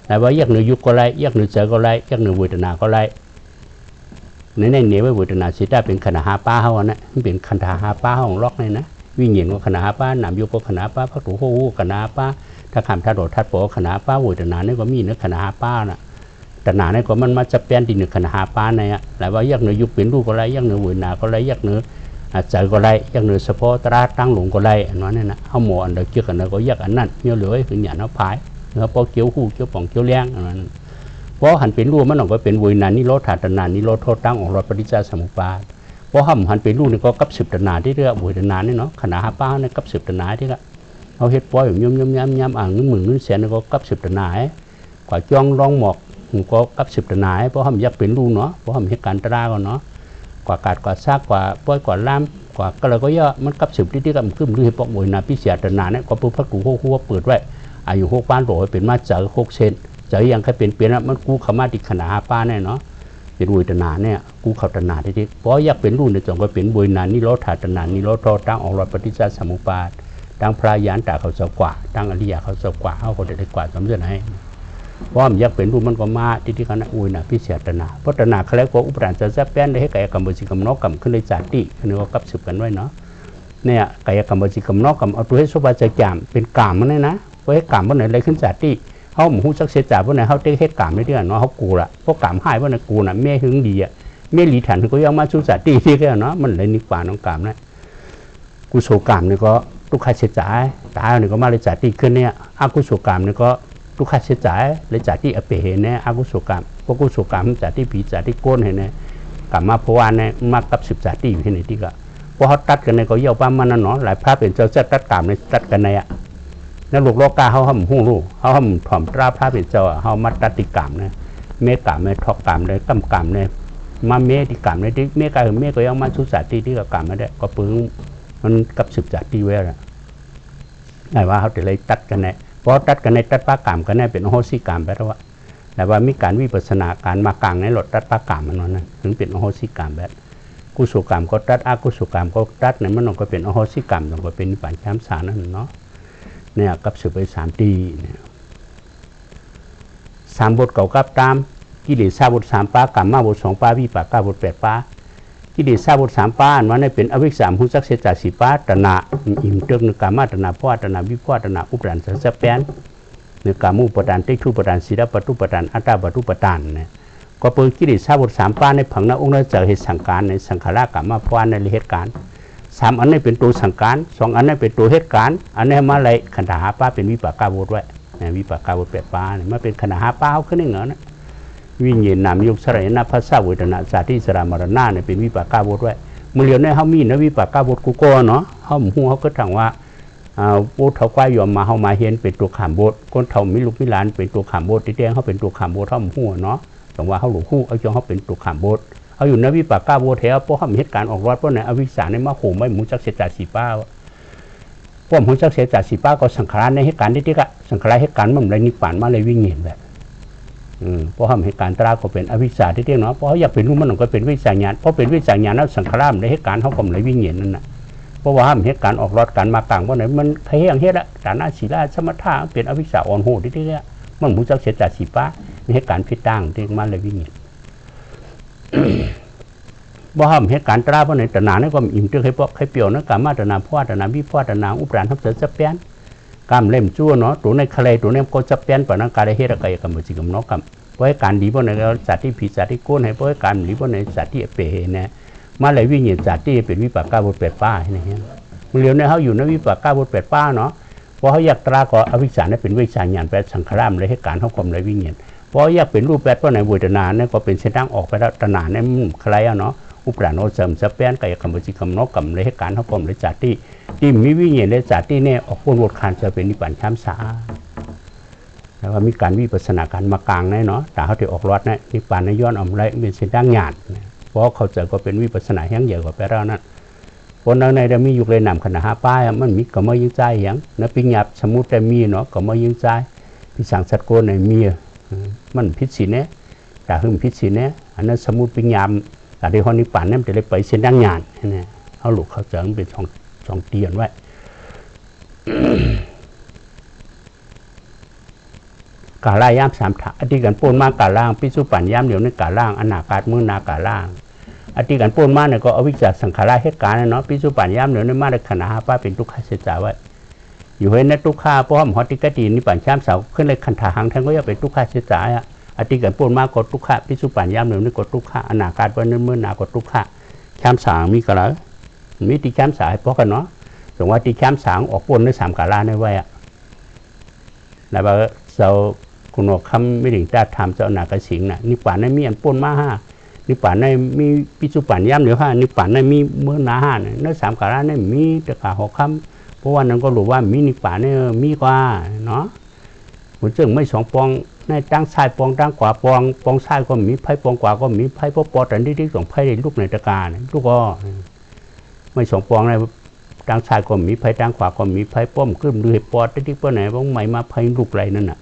[SPEAKER 1] แต่ว่ายักเหนือยุก็ไรยักเหนือใจก็ไรยักเหนือวิตนาก็ไรในเหนียวไว้วิตนาเสียได้เป็นขณะหาป้าเขาเนี่ยเป็นขณะหาป้าของล็อกเลยนะวิ่งเห็นว่าขณะหาป้าหนามยุก็ขณะป้าพักถูโหขณะป้าถ้าคำทัดโดดทัดโปขณะป้าวิตนาเนี่ยก็มีเนื้อขณะหาป้าน่ะแต่หนาเนี่ยก็มันมาจะเปลี่ยนที่หนึ่งขณะหาป้าเนี่ยหลายว่ายักเหนือยุเป็นรูปก็ไรยักเหนือวิตนาก็ไรยักเหนือใจก็ไรยักเหนือเฉพาะตราตั้งหลงก็ไรอันนั้นเนี่ยนะเอาหมออันเดียวเกี่ยวกันแล้วก็ยักอันนั้นเนื้อเหลือคือหยาดน้ำพายเนื้อปอเกี่ยวหูเกี่ยวป่องเกี่ยวแรงอันนั้นเพราะหันเป็นรูปมันออกไปเป็นวิญญาณนิโรธาตนานิโรธโทษตั้งออกรถปฏิจจสมุปบาทเพราะหันเป็นรูปนี่ก็กับสืบตนาที่เรียกวิญญาณนี่เนาะขณะหาป้าเนี่ยกับสืบตนาที่ก็เอาเฮ็ดปล่อยย่อมย้ำอ่างเงินหมื่นเงินแสนก็กับสืบตนากว่าจ้องร้องหมอกก็กับสืบตนาเพราะหันอยากเป็นรูเนาะเพราะหันเหตุการณ์ตราก่อนเนาะกว่ากาดกว่าซากกว่าปล่อยกว่าล่ามกว่าก็เลยก็เยอะมันกับสืบที่ก็มันขึ้นด้วยเหตุปกวิญญาณพิเศษตนาเนี่ยก็ปุ๊บพักกูหัวเปิดไว้อายุ6 ป้านโหลเป็นมาเจอ6 เซนเจอยังแค่เป็นแล้วมันกูเขามาติดขนาดป้าเนี่ยเนาะเป็นวิญญาณเนี่ยกูเขาตนาที่เพราะอยากเป็นรูในจงก็เป็นวิญญาณนิโรธาตนานิโรธโทษตั้งออกรถปฏิจจสมุปบาทตั้งพระยานตาเขาเจ้ากว่าตั้งอริยะเขาเจ้ากว่าเขาคนได้กว่าสมเด็จให้เพราะมันอยากเป็นรูปมันก็มาที่คณะอุยนะพิเศษตนาเพราะตนาเขาเรียกว่าอุปราชจะแป้นได้ให้กายกรรมจิกรรมนอกกรรมขึ้นในจัตติอันนี้ก็กับสืบกันไว้เนาะเนี่ยกายกรรมจิกรรมนอกกรรมเอาตัวให้สบายใจจามเป็นกามมันเลยนะเพราะให้กามวันไหนอะไรขึ้นจัตติเขาหมู่จักเสียจ่าวันไหนเขาได้ให้กามได้ด้วยเนาะเขากูละเพราะกามหายวันไหนกูน่ะแม่หึงดีอ่ะแม่หลีถันก็ยังมาชูจัตติที่ก็เนาะมันเลยนิพพานของกามนะกุศลกามนี่ก็ทุกข์เสียใจตายนี่ก็มาเลยจัตติขึ้นเนี่ยอกุศลกามนี่ก็ทุกข์เสียใจเลยจัตติอเปเหเนี่ยอกุศลกามพวกกุศลกามจัตติผีจัตติโกนเห็นเนี่ยกามมาพวานเนี่ยมากับสืบจัตติอยู่ที่ไหนที่ก็เพราะเขาตัดกันในก็เยี่ยวป้ามันนั่นเนาะหลายพระเป็นเจ้าตัดกามในตัดกันในอ่ะนั่นลูกโลกาเขาห้ามหู้ลูกเขาห้ามถ่อมตราพระเป็นเจ้าเขามาตัดติกามเนี่ยเมฆกามเนี่ยทอกกามเลยตั้มกามเนี่ยมาเมฆติกามเนี่ยที่เมฆกามเมฆก็ยังมาชุจัตติที่ก็กามไม่ได้ก็ปึ้งมันกับสืบจัตติไว้ละไงว่าเขาจะเลยตัดกันในเพราะตัดกันในตัดป้ากามกันในเป็นโหสิกามไปแล้วว่าแต่ว่ามีการวิปัสสนาการมากลางในหลดตัดป้ากามมันนั่นถึงเป็นโหสิกามแบบกุศลกามก็ตัดอกุศลกามก็ตัดเนี่ยมันก็เป็นโหสิกามมันก็เป็นนิพพานชั้นสารนั่นเนาะเนี่ยกับสืบไป3 ปีเนี่ย3 บทเก่ากับตามกิเลสบท3 ป้ากามมาบท2 ป้าวิปากบท8 ป้ากิเลสบท3 ป้าอันว่าในเป็นอวิชสามหุจักเสจาก4 ป้าตนะอิ่มเติมนึกกามาตนะพ่อตนะวิพ่อตนะอุปราณสัจแปนนึกกามุปทานเตชุปทานศีลปตุปทานอัตตาปตุปทานเนี่ยก็เปิดกิเลสบท3 ป้าในผังนั้นองค์นั้นเจอเหตุสังการในสังขารกามาพ่อในเหตุการณ์3 อันนี้เป็นตัวสังการ2 อันนี้เป็นตัวเหตุการณ์อันนี้มาเลยขันธหาป้าเป็นวิปากบทไว้วิปากบท8 ป้าเนี่ยมาเป็นขันธหาป้าเขาขึ้นเงานะวิญญาณนามยุคสลายนาภาษาเวทนาสาธิสรามรณะเนี่ยเป็นวิปากบทไว้เมื่อเรียนในเขามีนะวิปากบทกูโก้เนาะเขาหมู่เขาก็ถามว่าโบเท่าก้ายอมมาเขามาเห็นเป็นตัวขามบทคนเท่ามิลุกมิลานเป็นตัวขามบทที่แดงเขาเป็นตัวขามบทเขาหมู่เนาะแต่ว่าเขาหลงคู่เอาจงเขาเป็นตัวขามบทเขาอยู่ในวิปากบทแถวเพราะเขาเหตุการณ์ออกรอดเพราะในอวิชชาในมาโหไม่หมู่จักเสจาก4 ป้าเพราะหมู่จักเสจาก4 ป้าก็สังขารในเหตุการณ์ที่ก็สังขารเหตุการณ์มันเลยนิพพานมาเลยวิ่งเห็นแบบเพราะทำให้การตราก็เป็นอวิชชาที่เรียกเนาะเพราะอยากเป็นรูปมันก็เป็นวิชาญาณเพราะเป็นวิชาญาณแล้วสังขารในเหตุการณ์เขาก็เลยวิ่งเห็นนั่นนะเพราะว่าทำเหตุการณ์ออกรอดการมากลางว่าไหนมันใครอย่างเหตุละฐานะศีลาสมถะเป็นอวิชชาอ่อนโหดที่เรียกมันมุจักเสจาก4 ป้าในเหตุการณ์พิตั้งที่มันเลยวิ่งเห็นว่าทำเหตุการณ์ตราเพราะในตนาเนี่ยก็อิ่มเตื้อให้พวกให้เปี่ยวนะกามาตนาพ่อตนาวิพ่อตนาอุปราณทับเสจะเปลี่ยนกามเล่มชั่วเนาะตัวในทะเลตัวในก็จะเปลี่ยนปนังการเหตุกายกรรมจิกรรมนอกกรรมเพ ราะให้การดีเพราะไหนก็จัดที่ผีจัดที่โกนให้เพราะให้การดีเพราะไหนจัดที่เปย์เนี่ยมาเลยวิญญาณจัดที่เป็นวิปากกาบทแปดป้าเนี่ยมันเลี้ยวในเขาอยู่ในวิปากกาบทแปดป้าเนาะเพราะเขาอยากตราก็อวิชชาเนี่ยเป็นวิชาญาณแปดสังขารามเลยให้การเขาความเลยวิญญาณเพราะอยากเป็นรูปแปดเพราะไหนเวทนาเนี่ยก็เป็นเส้นทางออกไปแล้วตนาเนี่ยใครอะเนาะอุปราโนเสริมสเปียนกับคำวิจิกรรมนกกับเลยให้การเขาความเลยจัดที่มีวิญญาณเลยจัดที่เนี่ยออกพ้นบทคานจะเป็นนิพพานช้ำสาแล้วก็มีการวิปัสสนาการมากลางเนาะแต่เขาที่ออกรอดเนี่ยนิพพานในย้อนอมไรเป็นเส้นทางญาณเพราะเขาเจอก็เป็นวิปัสสนาแห่งใหญ่กว่าไปแล้วนั่นคนในเรามีอยู่เลยนำขณะหาป้ายมันมีก็ไม่ยืงใจอย่างนับปิญญาสมุติแต่มีเนาะก็ไม่ยืงใจพิสังสัตโกในมีมันพิษสีเนี่ยแต่หึ่งพิษสีเนี่ยอันนั้นสมุติปิญญาแต่ที่เขานิพพานเนี่ยจะได้ไปเส้นทางญาณเนี่ยเขาหลุดเขาเจอเป็นสองเตียนไว้กาล่ายามสามถาอธิกันปูนมากาล่างพิสุปัญญามเดี๋ยวนี้กาล่างอนาคามือนากาล่างอธิกันปูนมาเนี่ยก็อวิชชาสังขารเหตุการณ์เนาะพิสุปัญญามเดี๋ยวนี้มาในขณะหาป้าเป็นทุกข์เสียใจไว้อยู่เห็นในทุกข์เพราะหอติกตีนิปัญชามเสาขึ้นในคันถาหังแทงก็จะเป็นทุกข์เสียใจอ่ะอธิกันปูนมากดทุกข์พิสุปัญญามเดี๋ยวนี้กดทุกข์อนาคาวันนี้มือนากดทุกข์ชามสางมีก็แล้วมีติชามสายเพราะกันเนาะสมมติว่าติชามสางออกปูนในสามกาล่าในไว้อ่ะแล้วเราคุณบอกคำไม่ถึงจะทำเจ้าหน้ากระสิงน่ะนิพพานในมีอันปนมาห้านิพพานในมีปิจุปัญญามเดี๋ยวห้านิพพานในมีเมื่อนาห้าเนี่ยในสามกาลในมีแต่ขาหกคำเพราะว่านั้นก็รู้ว่ามีนิพพานในมีกว่าเนาะผมจึงไม่สองปองในตั้งซ้ายปองตั้งขวาปองซ้ายก็มีไพ่ปองขวาก็มีไพ่พวกปอแต่ที่สองไพ่ในลูกในตะการลูกก็ไม่สองปองในตั้งซ้ายก็มีไพ่ตั้งขวาก็มีไพ่ป้อมขึ้นดูปอที่เพื่อไหนบ้างไม่มาไพ่ลูกไรนั่นน่ะ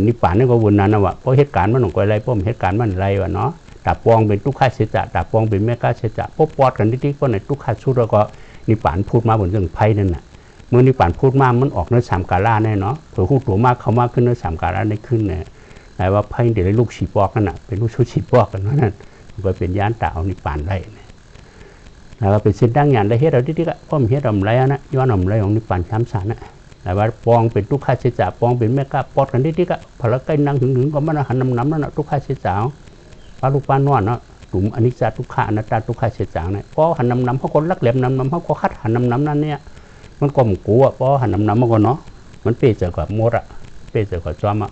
[SPEAKER 1] นิพพานนี่ก็วนนั้นนะวะเพราะเหตุการณ์มันหนุ่มก้อยไรป้อมเหตุการณ์มันไรวะเนาะตาปองเป็นทุกข์เสียจะตาปองเป็นแม่ก้าเสียจะพบปอดกันที่ก็ในทุกข์ชุดแล้วก็นิพพานพูดมาบนเรื่องไพ่นั่นน่ะเมื่อนิพพานพูดมามันออกเนื้อสามกาล่าแน่เนาะเผื่อคู่ตัวมากเขามากขึ้นเนื้อสามกาล่าได้ขึ้นเนี่ยแต่ว่าไพ่เดี๋ยวลูกฉีปอกนั่นน่ะเป็นลูกชุดฉีปอกกันนั่นมันก็เป็นย่านตาเอานิพพานไรแล้วก็เป็นสิ่งดังอย่างได้เหตุเราที่ก็ป้อมเหตุอมไรนะย้อนอมไรของนิพพานช้ำสารนะแต่ว่าปองเป็นทุกข์เสียจ่าปองเป็นแม่ก้าปอดกันที่ก็พลังใกล้นั่งถึงก็มันหันน้ำนั่นทุกข์เสียจ่าปลาลูกปลานวลเนาะกลุ่มอนิจจทุกข์อนัตตาทุกข์เสียจ่าเนี่ยพอหันน้ำเขาคนรักเหลี่ยมน้ำเขาก็คัดหันน้ำนั่นเนี่ยมันก็มกูอ่ะพอหันน้ำมันก็เนาะมันเปรี้ยเจอกับโมระเปรี้ยเจอกับจอมอ่ะ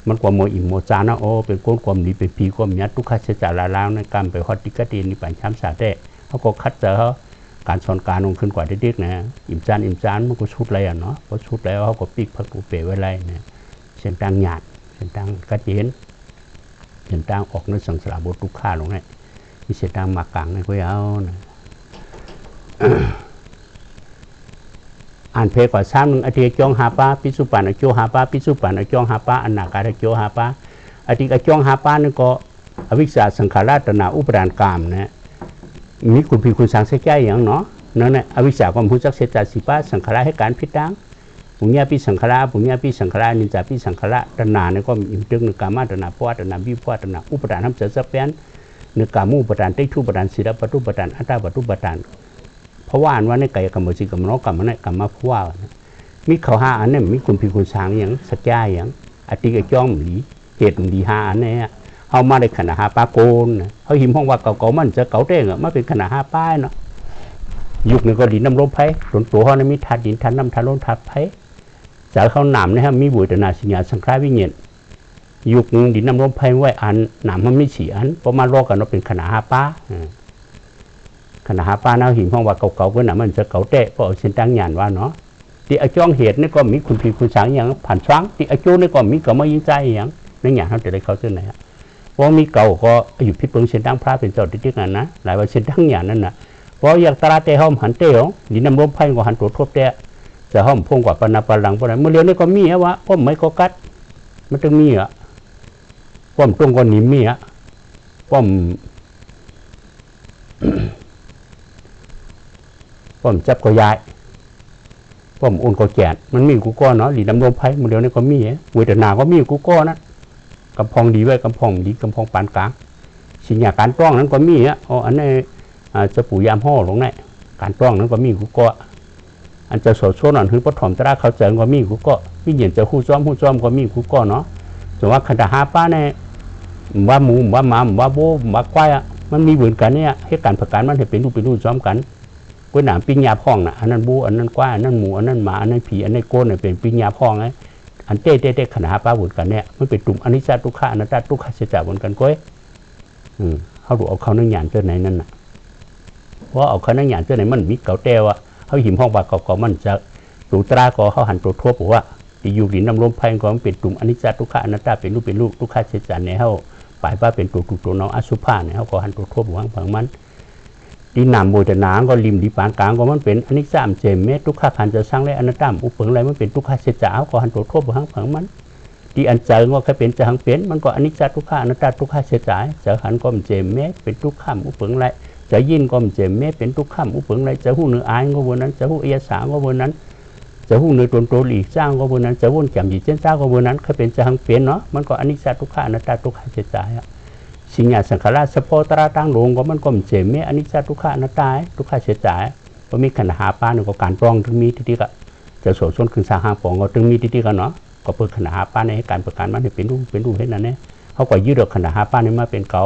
[SPEAKER 1] มันก็โมอิ่มโมจานะโอ้เป็นก้นความดีเป็นผีความยัดทุกข์เสียจ่าล้างในการไปฮอตติกตีนี่ปัญชามสาเต้เขาก็คัดเจอเขาการสอนการลงขึ้นกว่าเด็กๆนะอิ่มจานมันก็ชุดอะไรอ่ะเนาะพอชุดแล้วเขาก็ปีกพักกูเป๋ไว้ไรเนี่ยเส้นทางหยาดเส้นทางกระเจนเส้นทางออกในสังสารบททุกข้าลงเนี่ยมีเส้นทางมากลางในก็เอานะอ่านเพลงก่อนซ้ำหนึ่งอธิจงหาป้าพิสุปันอโจหาป้าพิสุปันอจงหาป้าอนาคาอโจหาป้าอธิอจงหาป้านั่นก็อวิชชาสังขารตนาอุปทานกามนะมีคุณพี่คุณสังเสียใจอย่างเนาะนั่นแหละอวิชชาความผู้จักเสียใจสิป้าสังขารให้การพิจารณาปุญญาพิสังขารปุญญาพิสังขารนิจจาพิสังขารตนาเนี่ยก็มีเรื่องหนึ่งกามาตนาภวตนาวิภวตนาอุปทานทำเสร็จเป็นหนึ่งกามูอุปทานได้ทุปทานศิลปะทุปทานอัตตาปทุปทานเพราะว่าอันว่าในกายกรรมจิกรรมนกกรรมนั่นกรรมภวามีเขาห้าอันเนี่ยมีคุณพี่คุณสังอย่างสัจจาอย่างอติกจ้อมหลีเหตุดีห้าอันเนี่ยเขามาในขณะหาปาโกนเขาหิมห้องว่าเก่ามันจะเก่าเด้งอ่ะมาเป็นขณะหาป้ายเนาะยุคนี้ก็ดินน้ำลมไผ่ส่วนตัวเขาเนี่ยมีธาตุดินธาตุน้ำธาตุลมธาตุไผ่จากเขาหนามเนี่ยมีบุตรนาสิญญาสังขารวิญญาณยุคดินน้ำลมไผ่ไว้อันหนามมันไม่ฉีอันพอมาโลกันเราเป็นขณะหาป้าขณะหาป้าเนาหิมห้องว่าเก่าก็หนามันจะเก่าเตะเพราะเส้นทางหยานว่าเนาะที่อจ้องเหตุนี่ก็มีคุณพี่คุณสังอย่างผ่านช้างที่อจูนี่ก็มีก็ไม่ยิ่งใจอย่างนั่นอย่างเขาจะได้เขาเส้นไหนเพราะมีเก่าก็อยู่พิพงเส้นทางพระเป็นเจ้าที่นั่นนะหลายว่าเส้นทางหยานั่นนะเพราะอยากตราเตะห้อมหันเตะของดินน้ำลมไผ่ก็หันตัวทบเตะจะห้อมพงกว่าปนาปลังปนเมื่อเรียนนี่ก็มีอะวะพ่อไม่ก็กัดมันต้องมีอะพ่อตรงก็หนีมีอะพ่อจับก็ย้ายพ่ออุ่นก็แจกมันมีกูก้อนเนาะดินน้ำลมไผ่เมื่อเรียนนี่ก็มีเวทนาก็มีกูก้อนนะกำพองดีไว้กำพองดีกำพองปานกลางสิญญาการป้องนั้นก็มีอันนี้จะปู่ยามห่อลงในการป้องนั้นก็มีกูก็อันจะสดโซนอันคือปฐมตราเขาเจอก็มีกูก็วิญญาณจะหู้ซ้อมก็มีกูก็เนาะแต่ว่าขณะหาป้าใน ว่าหมูว่าหมาว่าโบว่าควายมันมีเหมือนกันเนี่ยให้การประกันมันให้เป็นรูปซ้อมกันกล้วยหนามปิ้งยาพองน่ะอันนั้นบูอันนั้นควายอันนั้นหมูอันนั้นหมาอันนั้นผีอันนั้นโกนเนี่ยเป็นปิ้งยาพองไงอันเต้ขนาดป้าเหมือนกันเนี่ยมันเป็นตุ่มอนิจจทุกขาอนัตตาทุกขาเสียจากเหมือนกันก้อยเขาดูเอาเขานั่งหยานเจอไหนนั่นน่ะเพราะเอาเขานั่งหยานเจอไหนมันมีเก่าเต้วะเขาหิมห้องบาเก่ามันจะตูตราก็เขาหันตัวทั่วบอกว่าที่อยู่ดินน้ำลมไฟก็มันเป็นตุ่มอนิจจทุกขาอนัตตาเป็นรูปทุกขาเสียจากเนี่ยเขาปลายว่าเป็นตัวน้องอสุภาเนี่ยเขาก็หันตัวทั่วบอกว่าผังมันดีหนามโบจะหนางก็ริมดีปานกลางก็มันเป็นอนิจจามเจมเมทุกขาพันจะสร้างและอนัตตามอุปเปิงอะไรมันเป็นทุกขาเสียจากเขาก็หันตัวทั่วบอกว่าผังมันที่อันเจริญว่าแค่เป็นจะหังเป็นมันก็อนิจจทุกขาอนัตตาทุกขาเสียจากจะหันก็มันเจมเมเป็นทุกขามอุปเปิงอะไรจะยินก็มันเจมเมเป็นทุกขามอุปเปิงอะไรจะหูเนื้ออายก็วันนั้นจะหูเอียสาก็วันนั้นจะหูเนื้อตัวหลีกสร้างก็วันนั้นจะวนแก้มหยีเจ้าเจ้าก็วันนั้นแค่เป็นจะหังเป็นเนาะมันก็อนิจจทุกขาอนัตตาทุกขาเสียจากสิ่งอย่างสังขารสปอตราตั้งหลงก็มันก็เจมเมอนิจจทุกขาอนัตตาทุกขาเสียจากพอมีขันหาปาหนึ่งก็การปรองถึงมีที่ก็จะโสดขึ้นสร้างหางปองก็ถึงมีที่ก็เนาะก็เปิดขนาดหาป้าในการประกันมันเป็นรูปเห็นนั่นเนี่ยเขาก็ยืดขนาดหาป้าในมาเป็นเก่า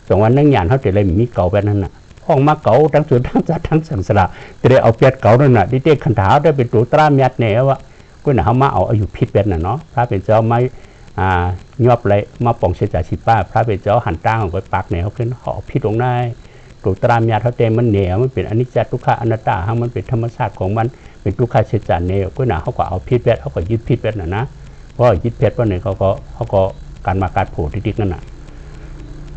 [SPEAKER 1] สองวันนั่งหยานเขาจะเลยมีเก่าแบบนั้นน่ะห้องมาเก่าทั้งสุดทั้งจัดทั้งสังสระจะได้เอาเปียดเก่านั่นน่ะที่เด็กขันถาได้เป็นตัวตราเมียดเนี่ยว่าก็หนาเขามาเอาอายุพิษแบบนั้นเนาะพระเป็นเจ้าไม่ยอบเลยมาป่องเสียจากชิป้าพระเป็นเจ้าหันตั้งออกไปปักเนี่ยเขาขึ้นเขาพิษตรงได้ตัวตราเมียดเขาเต็มมันเหนียวมันเป็นอนิจจทุกขาอนัตตาทั้งมันเป็นธรรมชาติของมันเป็นทุกขาเสียจากเนี่ยก็หนาเขาก็เอาพิษแบบเขาก็ยึดพิษแบบนั้นนะเพราะยึดเพชรว่าเนี่ยเขาก็การมาการโผล่ที่ดิกนั่นน่ะ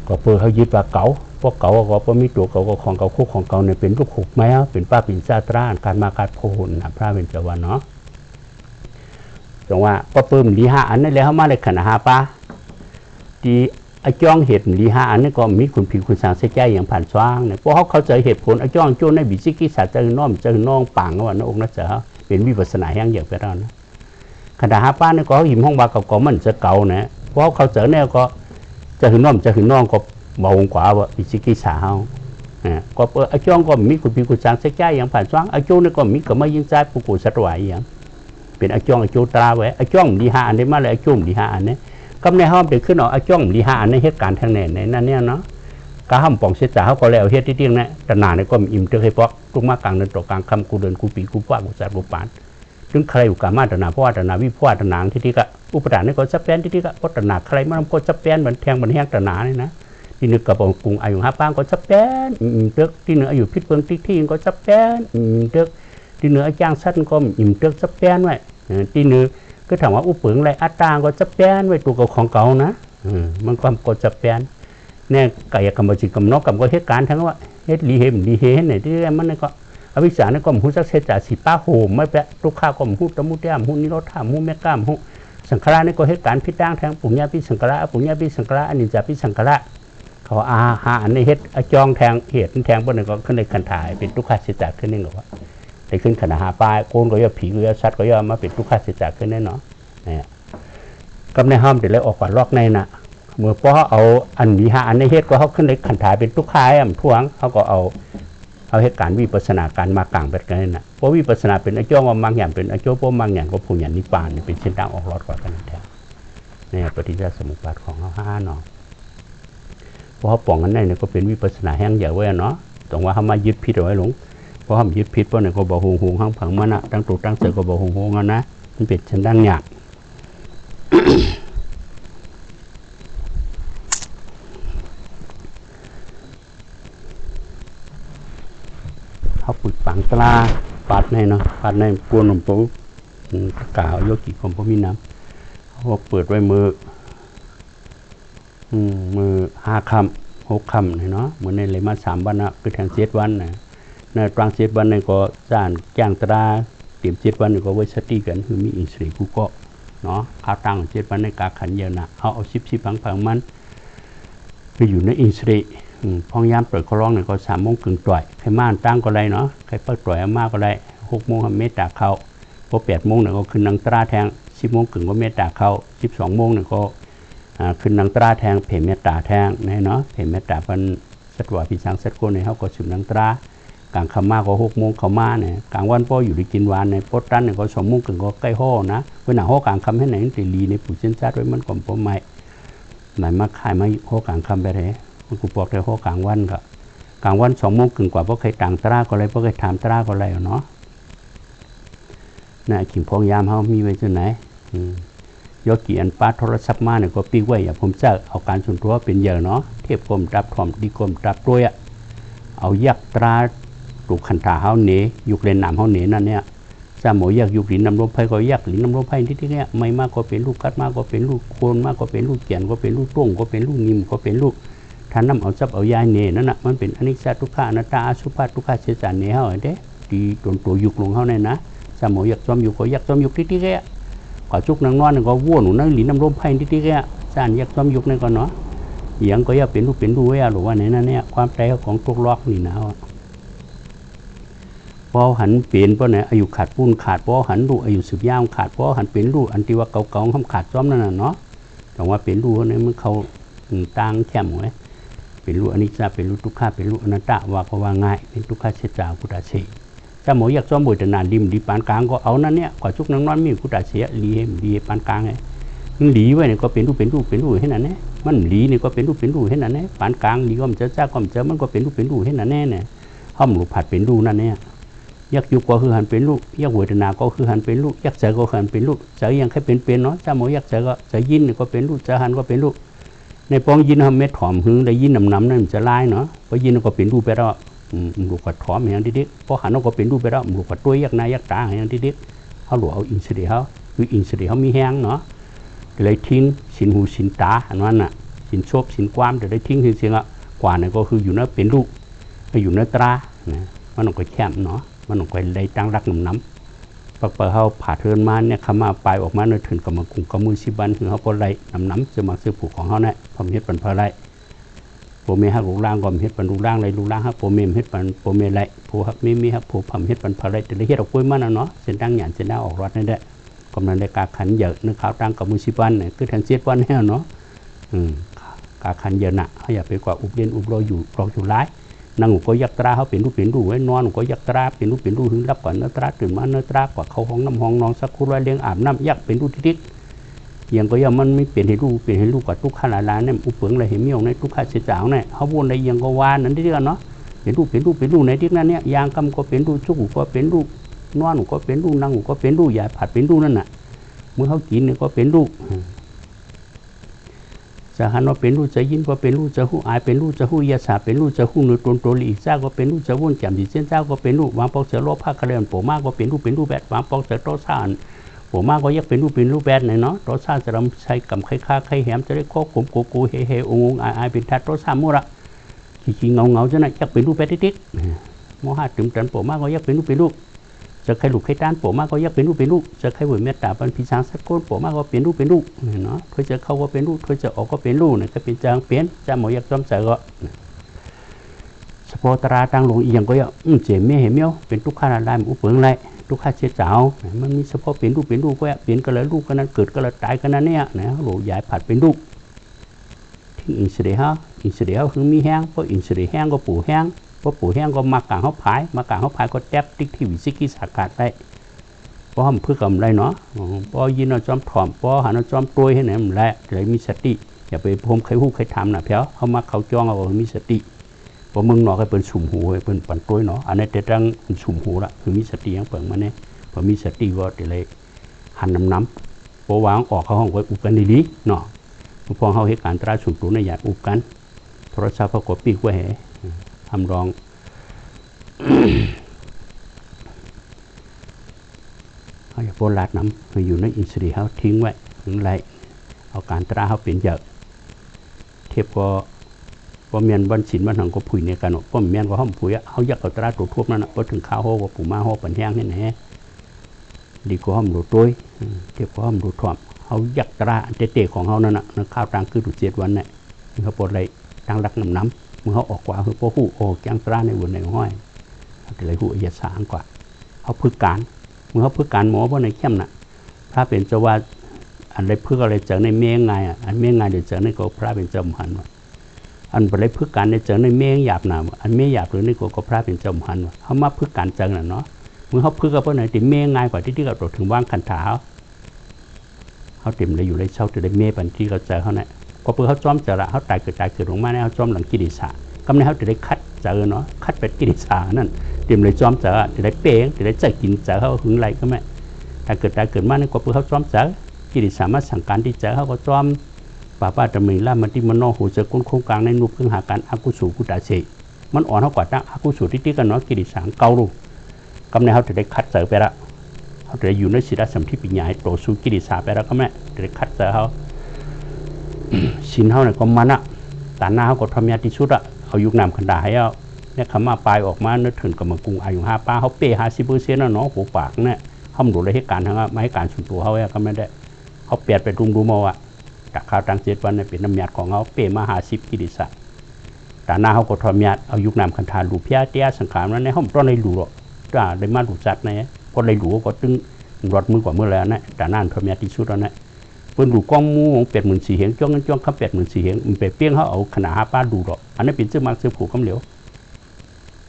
[SPEAKER 1] ก็เพื่อเขายึดว่าเก่าพวกเก่าก็พอมีตัวเก่าก็ของเก่าคู่ของเก่าเนี่ยเป็นรูปหุบไหมเป็นป้าเป็นซาตราการมาการโผล่นะพระเป็นเจ้าวันเนาะจังว่าก็เพิ่มดีห้าอันนั่นแล้วเขามาเลยขนาดหาป้าที่ไอ้จ้องเหตุดีห้าอันนี่ก็มีคุณผิวคุณสางเสียใจอย่างผ่านช่างเนี่ยเพราะเขาเข้าใจเหตุผลไอ้จ้องโจ้ในบิซิกิสัตเจอน้อมเจอน้องป่างว่าน้องนั่นจะเป็นวิปัสสนาแห่งอย่างไปแล้วนะขณะหาป้าเนี่ยก็หิมห้องบาเก่ามันจะเก่าเนี่ยเพราะเขาเจอเนี่ยก็จะหืนน้องก็เบากว่าว่าวิจิกิสาเขาก็ไอ้จ้องก็มีคุณพี่คุณสางเสียใจอย่างผ่านช่างไอ้โจ้เนี่ยก็มีกับไม่ยิงใจผู้กุศลไหวอย่างเป็นไอ้จ้องไอ้โจ้ตราไว้ไอ้จ้องดีห้าอันได้มาเลยไอ้โจ้ดีห้าอันเนี่ยก็ในห้องเด็กขึ้นเอาไอ้จ้องดีห้าอันในเหตุการณ์ทางไหนในนั่นเนี่ยเนาะก็ห้ามป่องเสียจ่าเขาก็แล้วเหตุที่เที่ยงเนี่ยแต่หนาเนี่ยก็อิ่มเจอให้ปอกทุกมากลางเดินตกกลางคำกูเดินกูปีกูว่ากูจัดกูปานถึงใครอยู่กับมาตนาเพราะว่าตนาวิพวาตนาที่ก็อุปทานนี่ก็จะแปลนที่ก็เพราะตนาใครมันก็จะแปลนเหมือนแทงเหมือนแห้งตนาเนี่ยนะที่นึกกับกรุงอายุ5 ปางก็จะแปลนเด็กที่เหนืออายุพิษเปิงที่ก็จะแปลนเด็กที่เหนือจ้างสั้นก็อิ่มเด็กจะแปลนไว้ที่เหนือก็ถามว่าอุปเปิงไรอัตตาก็จะแปลนไว้ตัวของเก่านะมันก็จะแปลนเนี่ยกายกรรมจิตกรรมนกกรรมก็เหตุการณ์ทั้งว่าเหตุลีเหมลีเหตุไหนที่มันก็อวิชชาเนี่ยก็หูจักเสจ่าสีป้าโหมไม่แปะทุกข้าก็หูตะมุเตียมหูนิโรธาหูแม่ก้ามหูสังขารเนี่ยก็เหตุการณ์พิจ้างแทงปุญญาพิสังขารปุญญาพิสังขารอนิจจาพิสังขารเขาหาอันในเหตุจองแทงเหตุแทงบนนั้นก็ขึ้นในขันถ่ายเป็นทุกขเสจ่าขึ้นนี่หรอวะแต่ขึ้นขันหาปลายโกนก็ย่อผีก็ย่อชัดก็ย่อมาเป็นทุกขเสจ่าขึ้นแน่เนาะเนี่ยก็ในห้องเดี๋ยวเลยออกก่อนลอกในน่ะเมื่อพอเอาอันวิหาอันในเหตุก็เขาขึ้นในขันถ่ายเป็นทุกขายท่วงเขาก็เอาเหตุการณ์วิปัสสนาการมากลางเป็นกันน่ะเพราะวิปัสสนาเป็นอจ้องว่ามังอย่างเป็นอโจโปมังอย่างก็ผู้อย่างนิพพานเป็นเส้นทางออกรอดกว่ากันแท้เนี่ยปฏิจจสมุปบาทของเขา5เนาะเพราะเขาป่องกันได้เนี่ยก็เป็นวิปัสสนาแห้งใหญ่ไว้เนาะตรงว่าเขามายึดพิษเอาไว้หลงเพราะเขายึดพิษเพราะเนี่ยก็บอกหงห้างผังมันนะตั้งตัวตั้งเสือก็บอกหงกันนะมันเป็นชั้นดังหยาบเขาปึกปังตราปัดในเนาะปัดในกวนหนุ่มปุ๊บกล่าวโยกิของพระมีน้ำเขาเปิดไว้มือ5 ค่ำ 6 ค่ำเนาะเหมือนในเลยมา3 วันนะคือแทง7 วันนะในกลาง7 วันในก็จ้างตราเตรียม7 วันก็ไว้สติกันคือมีอินทรีย์กูก็เนาะข้าวตั้ง7 วันในกาขันเยอะนะเอา10พังมันไปอยู่ในอินทรีย์พองยามเปิดเขาร้องเนี่ยก็3 โมงครึ่งต่อยใครม่านตั้งก็ได้เนาะใครเปิดต่อยมากก็ได้6 โมงเมตตาเข้าพอ8 โมงเนี่ยก็ขึ้นนังตราแทง10 โมงครึ่งก็เมตตาเข้า12 โมงเนี่ยก็ขึ้นนังตราแทงเพ่เมตตาแทงเนาะเพ่เมตตาเป็นสัตว์ว่าพิชังสัตว์โกในเขาก็สืบนังตรากลางขม่าก็6 โมงเขามาเนี่ยกลางวันพ่ออยู่ได้กินวานในปดตันเนี่ยก็2 โมงครึ่งก็ใกล้ห่อนะเวลาห่อกลางคำให้ไหนตีลีในผู้เส้นชาติไว้มันก่อนพ่อใหม่ หมายมาขายมาโคกลางคำไปเลยมันกูบอกได้โคกลางวันก็กลางวัน2 โมงครึ่งกว่าเพราะเคยต่างตราก็เลยเพราะเคยถามตราก็เลยเนาะน่ะขิงพองยามเขามีไว้ที่ไหนยกกี่อันป้าโทรศัพท์มาเนี่ยก็ปีไว้อย่าผมจะเอาการส่วนตัวเป็นเยอะเนาะเทียบกลมดับถ่อมดีกลมดับด้วยเอายักตราถูกขันถาเขาเหนยุกเลนหนามเขาเหนนั่นเนี่ยจะหมอยักยุกหลินน้ำลมไผ่ก็ยักหลินน้ำลมไผ่ที่เนี่ยไม่มากก็เป็นลูกกัดมากก็เป็นลูกโคนมากก็เป็นลูกเกียนก็เป็นลูกต้งก็เป็นลูกนิมก็เป็นลูกท่านน้ำเอาจับเอายายเหนนั่นน่ะมันเป็นอนิจจทุกขาอนัตตาอสุภะทุกขาเสียจานเหนเขาเด้ดีตัวยุกลงเขาเนี่ยนะจะหมอยักจอมยุกก็ยักจอมยุกที่เนี่ยก็จุกนางนอนก็วัวหนูนั่งหลินน้ำลมไผ่ที่เนี่ยจานยักจอมยุกนี่ก็เนาะอย่างก็ยักเป็นลูกเป็นดูไว้หรือว่าไหนนั่นเนี่ยความใจของตุกล็อกนี่นะพอหันเปลี่ยนเพราะไหนอายุขาดปูนขาดพอหันลูกอายุสืบยาวขาดพอหันเป็นลูกอันที่ว่าเก่าๆทำขาดจอมนั่นน่ะเนาะแต่ว่าเป็นลูกเนี่ยมันเขาต่างแค่หมดเป็นลูกอนิจจาเป็นลูกทุกข้าเป็นลูกอนัตตาว่าก็ว่าง่ายเป็นทุกข้าเสียจ่ากุฏาเสียถ้าหมออยากซ้อมบ่อยแต่นานดิมดีปานกลางก็เอานั่นเนี่ยกว่าชุกนางนอนมีกุฏาเสียลีปานกลางไงมันหลีไว้เนี่ยก็เป็นลูกให้นั่นเนี่ยมันหลีนี่ก็เป็นลูกให้นั่นเนี่ยปานกลางดีก็มันจะจ้าก็มันจะมันก็เป็นลูกให้นั่นแน่เนี่ยห้อมหลุดผัดเป็นลูกนั่นเนี่ยยักยุกก็คือหันเป็นลูกยักเวทนาก็คือหันเป็นลูกยักเจอก็หันเป็นลูกเจอยังแค่เป็นเนาะถ้าหมอยักเจอก็จะยินก็เป็นลูกจะหันก็เป็นลูกในปองยินทำเม็ดถอมหึงได้ยินน้ำนั่นจะลายเนาะพอยินก็เป็นลูกไปแล้วลูกก็ถอมอย่างดิ๊กพอหันก็เป็นลูกไปแล้วลูกก็ตัวยักหน้ายักตาอย่างดิ๊กเขาหลวเอาอินเสดีเขาคืออินเสดีเขามีแห้งเนาะเลยทิ้งสินหูสินตาอันนั้นน่ะสินโชบสินความจะได้ทิ้งเสียงกว่าเนี่ยก็คืออยู่นั่นเป็นลูกอยู่นั่นตรามันก็แคบเนาะมันก็เลยตั้งรักน้ำปักเปิดเขาผ่าเทินมาเนี่ยเขามาปลายออกมาเนื้อถึงกับมากุ่งกับมือสิบันถึงเขาก็ไล่น้ำจะมาซื้อผูกของเขาเนี่ยพอมเฮ็ดปันเพลไล่โปเมฮักลูกล่างก็เฮ็ดปันลูกล่างไล่ลูกล่างฮักโปเมเฮ็ดปันโปเมไล่ผูฮักมีฮักผูพัมเฮ็ดปันเพลไล่แต่ละเฮ็ดเอากล้วยมันเนาะเส้นดังหยาดเส้นดังออกรถนี่แหละกำลังในการขันเยอะนึกข่าวตั้งกับมือสิบันเนี่ยคือแทนเสียวันแน่เนาะการขันเยอะน่ะเขาอย่าไปกว่าอุบเรียนอุบรออยู่รออยู่ร้ายนั่งก็ยักตราเขาเป็นรูไว้นอนก็ยักตราเป็นรูถึงรับก่อนเนื้อตราตื่นมาเนื้อตรากว่าเขาห้องน้ำห้องนอนสักคู่ร้อยเลี้ยงอาบน้ำยักเป็นรูทิศยังก็ยังมันไม่เปลี่ยนให้ลูกกว่าทุกขลาลาเนี่ยอุปเปิงอะไรเห็นมีองในทุกข้าเสียจ่าเนี่ยเขาวนในยังก็วานนั่นที่เดียวเนาะเป็นรูในที่นั้นเนี่ยยางกำก็เป็นรูชุกก็เป็นรูนอนก็เป็นรูนั่งก็เป็นรูใหญ่ผัดเป็นรูนั่นน่ะเมื่อเขากินเนี่ยก็เป็นรูจะหันว่าเป็นรูจะยินก็เป็นรูจะหูอายเป็นรูจะหูยาสาเป็นรูจะหูเนื้อตัวลีกเจ้าก็เป็นรูจะวุ่นแจ่มดีเส้นเจ้าก็เป็นรูวางปอกเสือโลภะกระเรียนโผมากก็เป็นรูแบดวางปอกเสือโตซ่านโผมากก็ยักเป็นรูแบดเนี่ยเนาะโตซ่าจะรำใช้กำไข่ข้าไข่แหมจะได้โคกขมกูเฮองอายเป็นทัดโตซ่ามุระขี้เงาจะน่ะยักเป็นรูแบดติ๊กมหาถึงจันโผมากก็ยักเป็นรูจะใครหลุดใครต้านโผมากก็ยักเป็นรูจะใครหุ่นเมตตาเป็นพิชางสักคนโผมากก็เป็นรูเนาะเคยจะเข้าก็เป็นรูเคยจะออกก็เป็นรูเนี่ยก็เป็นจางเปลี่ยนจะหมอยักจอมเสือก็สปอตราตั้งลงอีกอย่างก็ยังเจ็บเมียเห็นเมียวเป็นทุกข้าลายมันอุปเปิงไรทุกข้าเสียเจ้ามันมีเฉพาะเป็นรูก็เปลี่ยนก็เลยลูกก็นั้นเกิดก็เลยตายก็นั้นเนี่ยนะหลูใหญ่ผัดเป็นรูที่อินเสดีฮะคือมีแห้งเพราะอินเสดีแห้งก็ปูแห้งพอปู่แห้งก็มากางเขาพายก็แทบติ๊กที่วิสิกิสากัดได้เพราะมันเพื่อกำไรเนาะเพราะยินเอาจอมถ่อมเพราะหันเอาจอมตัวให้ไหนมันแหละเลยมีสติอย่าไปพมใครหู้ใครทำนะเพี้ยเขามาเขาจ้องเอามีสติพอมึงเนาะก็เป็นสุ่มหูเป็นปั่นตัวเนาะอันนี้จะตั้งสุ่มหูละคือมีสติยังเปิดมาเนี่ยพอมีสติก็จะเลยหันน้ำพอวางออกเขาห้องไว้อุบกันดีๆเนาะพอเขาเหตุการณ์ตราสุ่มตัวในอยากอุบกันโทรศัพท์เขากดปีกไว้ทำรองเขาจะโปรลาดน้ำไปอยู่ในอินทรีย์เขาทิ้งไว้ถึงไรเอาการตราเขาเป็นเยอะเทียบก็ป้อมเมียนวันศิลป์วันหังก็ผุยในกันป้อมเมียนก็ห้อมผุยเขาอยากเอาตราตัวทั่วนั่นนะพอถึงข้าวโฮก็ปู่มาโฮปันแห้งนี่แน่ดีกว่าห้อมดูตัวเทียบก็ห้อมดูถ่อมเขาอยากตราเตะของเขานั่นนะข้าวตังคือดู7 วันเนี่ยเขาปวดอะไรตั้งรักน้ำเมื่อเขาออกกว่าคือพวกหูโอ้แกงตราในวันในห้อยเขาเลยหูอยาสางกว่าเขาพึกการเมื่อเขาพึกการหมอเพราะในเข้มน่ะพระเป็นเจ้าว่าอันไรพึกอะไรเจอในเมงไงอันเมงไงเดี๋ยวเจอในก็พระเป็นเจ้าหันว่าอันอะไรพึกการในเจอในเมงหยาบหนาอันเมงหยาบหรือในก็พระเป็นเจ้าหันว่าเขามาพึกการเจอน่ะเนาะเมื่อเขาพึกกับเพราะไหนติเมงไงกว่าที่เราถึงว่างขันถาเขาเต็มเลยอยู่ในเช่าถึงได้เมปันที่เขาเจอเขาเนี่ย ก็เพื่อเขาจอมจะละเขาตายเกิดลงมาเนี่ยเขาจอมหลังกิริสากำเนิดเขาจะได้คัดเจอเนาะคัดเป็ดกิริสานั่นเตรียมเลยจอมเจอจะได้เป้งจะได้ใจกินเจอเขาหึงไรก็ไม่ตายเกิดมาเนี่ยก็เพื่อเขาจอมเจอกิริสามาสั่งการที่เจอเขาก็จอมป้าจะมีล่ามันที่มันนอหูเจอก้นโครงกลางในนุบเพิ่งหาการอากุศลกุตาเสมันอ่อนเขากว่าตั้งอากุศลที่กันเนาะกิริสาเกาลูกำเนิดเขาจะได้คัดเจอไปละเขาจะอยู่ในศิลธรรมที่ปัญญาโตสู่กิริสาไปแล้วก็แม่จะได้คัดเจอเขาสินเขาเนี่ยก็มันอะตาหน้าเขาก็ทำยาที่สุดอะเอายุคนำขันดาให้เอาเนี่ยคำมาปลายออกมาเนื้อถึงกับมังกรอายุ5 ป้าเขาเป้50%นะเนาะหัวปากเนี่ยเขาดูเลยให้การทั้งไม่ให้การส่วนตัวเขาก็ไม่ได้เขาเปลี่ยนไปดูมาว่าจากข่าวต่าง7 วันเนี่ยเป็นน้ำยาของเขาเป้มา50 กิริสะตาหน้าเขาก็ทำยาเอายุคนำขันธาลูพิอาเตียสังขารนั้นในห้องต้นในหลูหรอกก็ได้มาดูจัดเนี่ยพอในหลูก็ตึงรถมือกว่าเมื่อแล้วนะตาหน้าทำยาที่สุดแล้วนะเปิ้นดูกล้องมูของ80,000 เห็นจ้องเขา80,000 เห็นมันไปเปี้ยงเขาเอาขนาด5 ป้าดูหรอกอันนี้เป็นซื้อมาซื้อผูกคำเหลียว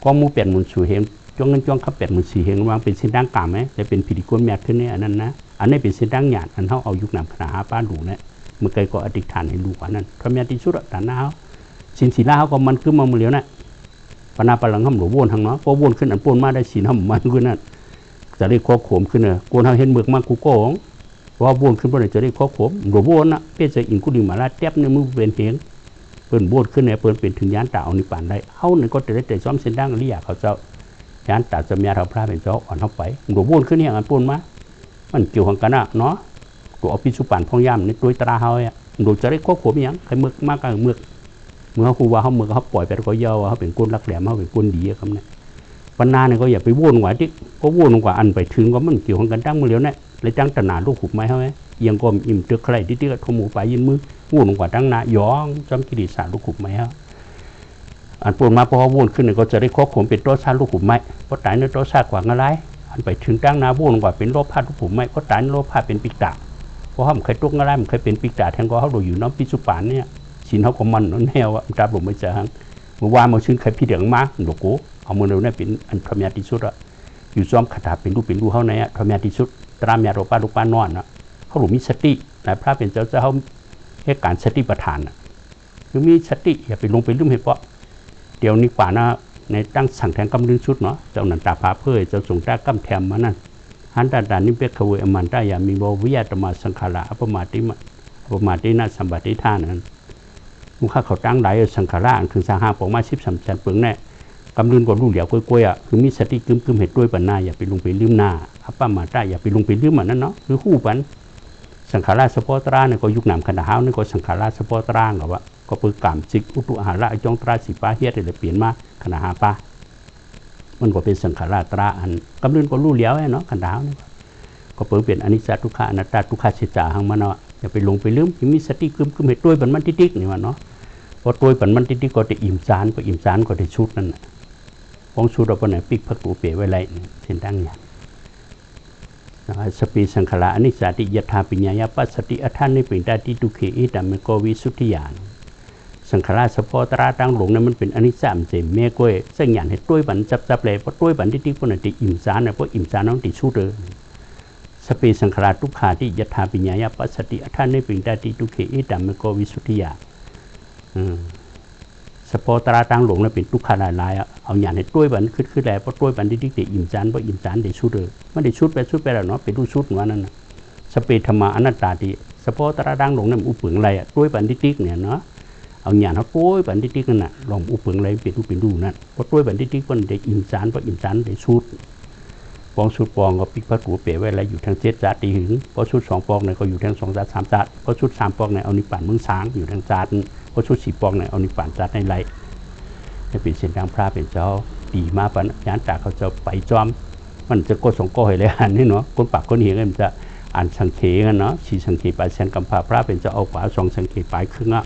[SPEAKER 1] กล้องมู80,000 เห็นจ้องเขา80,000 เห็นวางเป็นเส้นดังกลางไหมแต่เป็นพิธีกรแมทขึ้นเนี่ยอันนั้นนะอันนี้เป็นเส้นดังหยาดอันเขาเอายุคนำขนาด5 ป้าดูเนี่ยมันเคยก็อธิษฐานให้ดูกว่านั้นทำยาที่สุดแต่หน้าเขาสินศีลาเขาก็มันขึ้นมาเหลียวนะปนาปลังห้ามหลวงวนทางเนาะพอวนขึ้นอันปนมาได้ศีลห้ามมันขึ้นนั่นจะได้ข้อโขมขึ้นเนี่ยกวนเขาเห็นเมือกมากกูโก้ว่าวนขึ้นบนจะได้ข้อขมหลววนนะเพื่อจะอินกุฎิมาลาเทียบในมือเป็นเพียงเปิ่นวนขึ้นเนี่ยเปิ่นเป็นถึงยานตาเอานิปานได้เขาเนี่ยก็จะได้แต่ซ้อมเส้นดังหรืออยากเขาเจ้ายานตาจะมีเราพระเป็นเจ้าอ่อนเข้าไปหลววนขึ้นเนี่ยอันปนมามันเกี่ยวกันนะเนาะตัวอภิสุปันพองย่ำในตัวตราเขาเนี่ยหลวจะได้ข้อขมอย่างใครเมือกมากกันเมือกเมื่อครูว่าเขาเมือกเขาปล่อยไปก็เยาเขาเป็นก้นรักแหลมเขาเป็นก้นดีคำนี้ปัญนาเนี่ยก็อย่าไปวนกว่าที่ก็วนกว่าอันไปถึงก็มันเกี่ยวกันตั้งมือเลี้ยวเนี่ยเลยตั้งตนาลูกขุบไม้เขาไหมยังก็อิ่มตึกใครที่ก็ทมูไปยินมือวนกว่าตั้งนาย้องจำกิริสาลูกขุบไม้เขาอันปนมาพอวนขึ้นเนี่ยก็จะได้ข้อขมเป็นโต๊ะซาลูกขุบไม้เพราะตายในโต๊ะซากว่าอะไรอันไปถึงตั้งนาวนกว่าเป็นโลภะลูกขุบไม้เพราะตายโลภะเป็นปิกาเพราะเขาเคยตุกอะไรมันเคยเป็นปิกาแทนก็เขาดูอยู่น้องปิสุปานเนี่ยสินเขาก็มันนั่นแนวจับหลุมไม่เจอหังเมื่อวานมาชื่นใครพี่เดือดมากหลวงกูเอามือเราเนี่ยเป็นอันพระเมียที่สุดอะอยู่ซ้อมคาถาเป็นรูเขาในพระเมียที่สุดตราเมียโรปาลูกป้านอนนะเขาหลุมมีสติแต่พระเป็นเจ้าเขาให้การสติประทานนะคือมีสติอย่าไปลงไปลืมให้เพราะเดี๋ยวนี้กว่านะในตั้งสั่งแทงกำลึงชุดเนาะเจ้าหนันตาพาเพื่อเจ้าส่งตากำแถมมานั่นหันดานนี่เป็นขวยอมันได้อย่ามีบวิยาตมาสังขารอปมาตินาสัมบัติท่านั้นมุขเขาตั้งหลายสังขารคือสาหาปองมา13 ชั้นเปิงแน่กำลืนก็รู้เหลียวกล้วยอ่ะคือมีสติกึมเห็ดด้วยปัญญาอย่าไปลงไปลืมหน้าอัปปมาได้อย่าไปลงไปลืมมันนั่นเนาะคือคู่ปันสังขารสปอตราเนี่ยก็ยุคหนามขนาดเฮานี่ก็สังขารสปอตรากับว่าก็เปิดกามจิกอุตุอาหารจงตราสีป้าเฮียดเลยเปลี่ยนมาขนาด5 ป้ามันก็เป็นสังขารตราอันกำลืนก็รู้เหลียวเนาะขนาดเฮานี่ก็เปิดเปลี่ยนอนิจจทุกขาอนัตตาทุกขาเฉจาหังมันเนาะอย่าไปลงไปลืมมีสติกึมเห็ดด้วยปันมันติ๊กนี่มันเนาะพอตัวปันมันติ๊กก็จะอิ่มจานพออิ่มจานก็จะชุดนั่นของชุดเราเป็นไหนปิกพักตูเป๋ไว้ไรเส้นดังอย่างสปีสังขารอนิจจติยถาปิญญาปัสสติอัฏฐานิปิดาติตุเขอิตัมเมโกวิสุทธิยานสังขารสปอตราตั้งหลงนั้นมันเป็นอนิจจามเจเมโกยเส้นหยานให้ตัวปันจับเลยเพราะตัวปันติ๊กพวกนั้นติอิ่มจานนะเพราะอิ่มจานน้องติชุดเลยสปีสังขารทุกขาที่ยถาปิญญาปัสสติอัฏฐานิปิดาติตุเขอิตัมเมโกวิสุทธิยานสปอตราตั้งหลงนั้นเป็นทุกขาลายเอาอย่างในตัวบันขึ้นแล้วเพราะตัวบันที่อิ่มจานเพราะอิ่มจานได้ชุดเลยไม่ได้ชุดไปแล้วเนาะเป็นรูชุดว่านั่นสเปธรรมะอนัตตาที่สปอตราตั้งหลงนั้นอุปึงอะไรตัวบันที่เนี่ยเนาะเอาอย่างเขาตัวบันที่นั่นน่ะลองอุปึงอะไรเป็นรูนั่นเพราะตัวบันที่มันได้อิ่มจานเพราะอิ่มจานได้ชุดปองชุดปองก็ปิกพระตูเป๋ไว้อะไรอยู่ทาง7 จาตีหึงเพราะชุด2 ปองเนี่ยก็อยู่ทาง2 จา3 จาเพราะชุด3 ปองเนี่ยเอานิพพานมึงสางอยู่ทางจาเพราะชุด4 ปองเนี่ยเอานิพพานจัดในไรให้เป็นเส้นทางพระเป็นเจ้าดีมาปัญญาตาเขาจะไปจอมมันจะก็2 ก้อยเลยอันนี้เนาะคนปากคนเหี่ยมันจะอ่านสังเขกันเนาะ4 สังเขปายแสนกำพาพระเป็นเจ้าเอาขวา2 สังเขปายครึ่งอ่ะ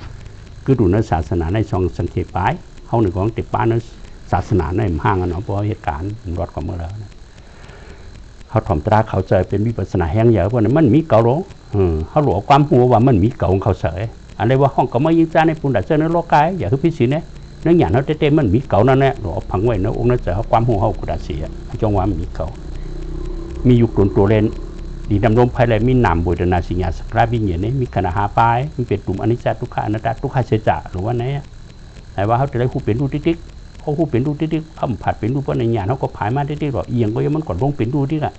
[SPEAKER 1] คือดูนักศาสนาใน2 สังเขปายเขาหนึ่งของติดป้านั้นศาสนาในห้างกันเนาะเพราะเหตุการณ์รอดของเมื่อแล้วเขาถ่อมตราเขาใจเป็นวิปัสสนาแห้งใหญ่เพราะนั้นมันมีเก่าหรอเขาหลวความหัวว่ามันมีเก่าของเขาเสยอะไรว่าห้องก็ไม่ยิ่งจ้าในปุ่นดัชเจนโลกายอย่าคือพิสิทธิ์เนี่ยเนื้อหยาดเขาเต้มันมีเก่านั่นแหละหลวพังไว้เนื้อองค์นั้นจะเขาความหัวเขากุดาเสียจงว่ามีเก่ามีอยู่ตัวเล่น ดีดำรงภายในมีนามบุตรนาสิญาสกราบิญญาเนี่ยมีขณะหาปลายมันเป็นกลุ่มอนิจจทุกขาอนัตตาทุกขาเสจหรือว่าไหนแต่ว่าเขาจะได้คู่เป็นรูติ๊กเขาคู่เป็นรูติ๊กเขาผัดเป็นรูปในญาณเขาก็ผายมาติ๊กหรอกเอียงก็ยังมันก่อนลงเป็นรูติ๊กอ่ะ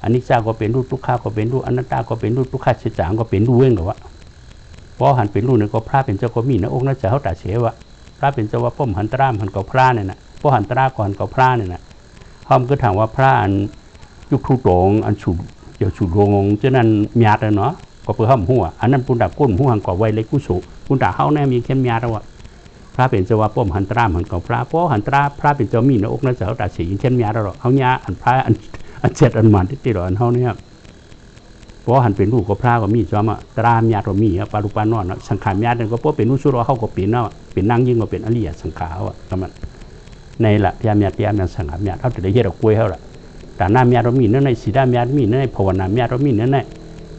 [SPEAKER 1] อนิจจก็เป็นรูทุกขาก็เป็นรูอนัตตาก็เป็นรูทุกขาเสจก็เป็นรูเองหรอวะเพราะหันเป็นรูเนี่ยก็พระเป็นเจ้าก็มีนะองค์นั้นจะเขาตัดเสียวะพระเป็นเจ้าว่าป้อมหันตรามหันเก่าพระเนี่ยนะเพราะหันตราก่อนเก่าพระเนี่ยนะเขาก็ถามว่าพระอันยุคทุตงอันฉุดเดี๋ยวฉุดงงเจ้านั้นมีอะไรเนาะก็เพื่อห้ามหัวอันนั้นปุ่นดาก้นหัวหันก่อไว้เล็กกุศลปุ่นดาเขาเนี่ยมีเข้มมีอะไรวะพระเป็นเจ้าว่าป้อมหันตรามหันเก่าพระเพราะหันตราพระเป็นเจ้ามีนะองค์นั้นจะเขาตัดเสียเข้มมีอะไรหรอกเขาเนี่ยอันพระอันเจ็ดอันมันที่ติดหรออันเขาเนี่ยเพราะหันเป็นลูกก็พระก็มีจอมตรามญาติก็มีปารุปานอนสังขารญาติก็เพราะเป็นลูกสุรเขาก็เป็นเนาะเป็นนั่งยิ่งก็เป็นอริยสังขารอ่ะก็มันในละยามญาติสังขารญาติเขาจะได้เยอะกล้วยเขาละแต่หน้าญาติมีนั่นในสีดาญาติมีนั่นในภาวนาญาติมีนั่นใน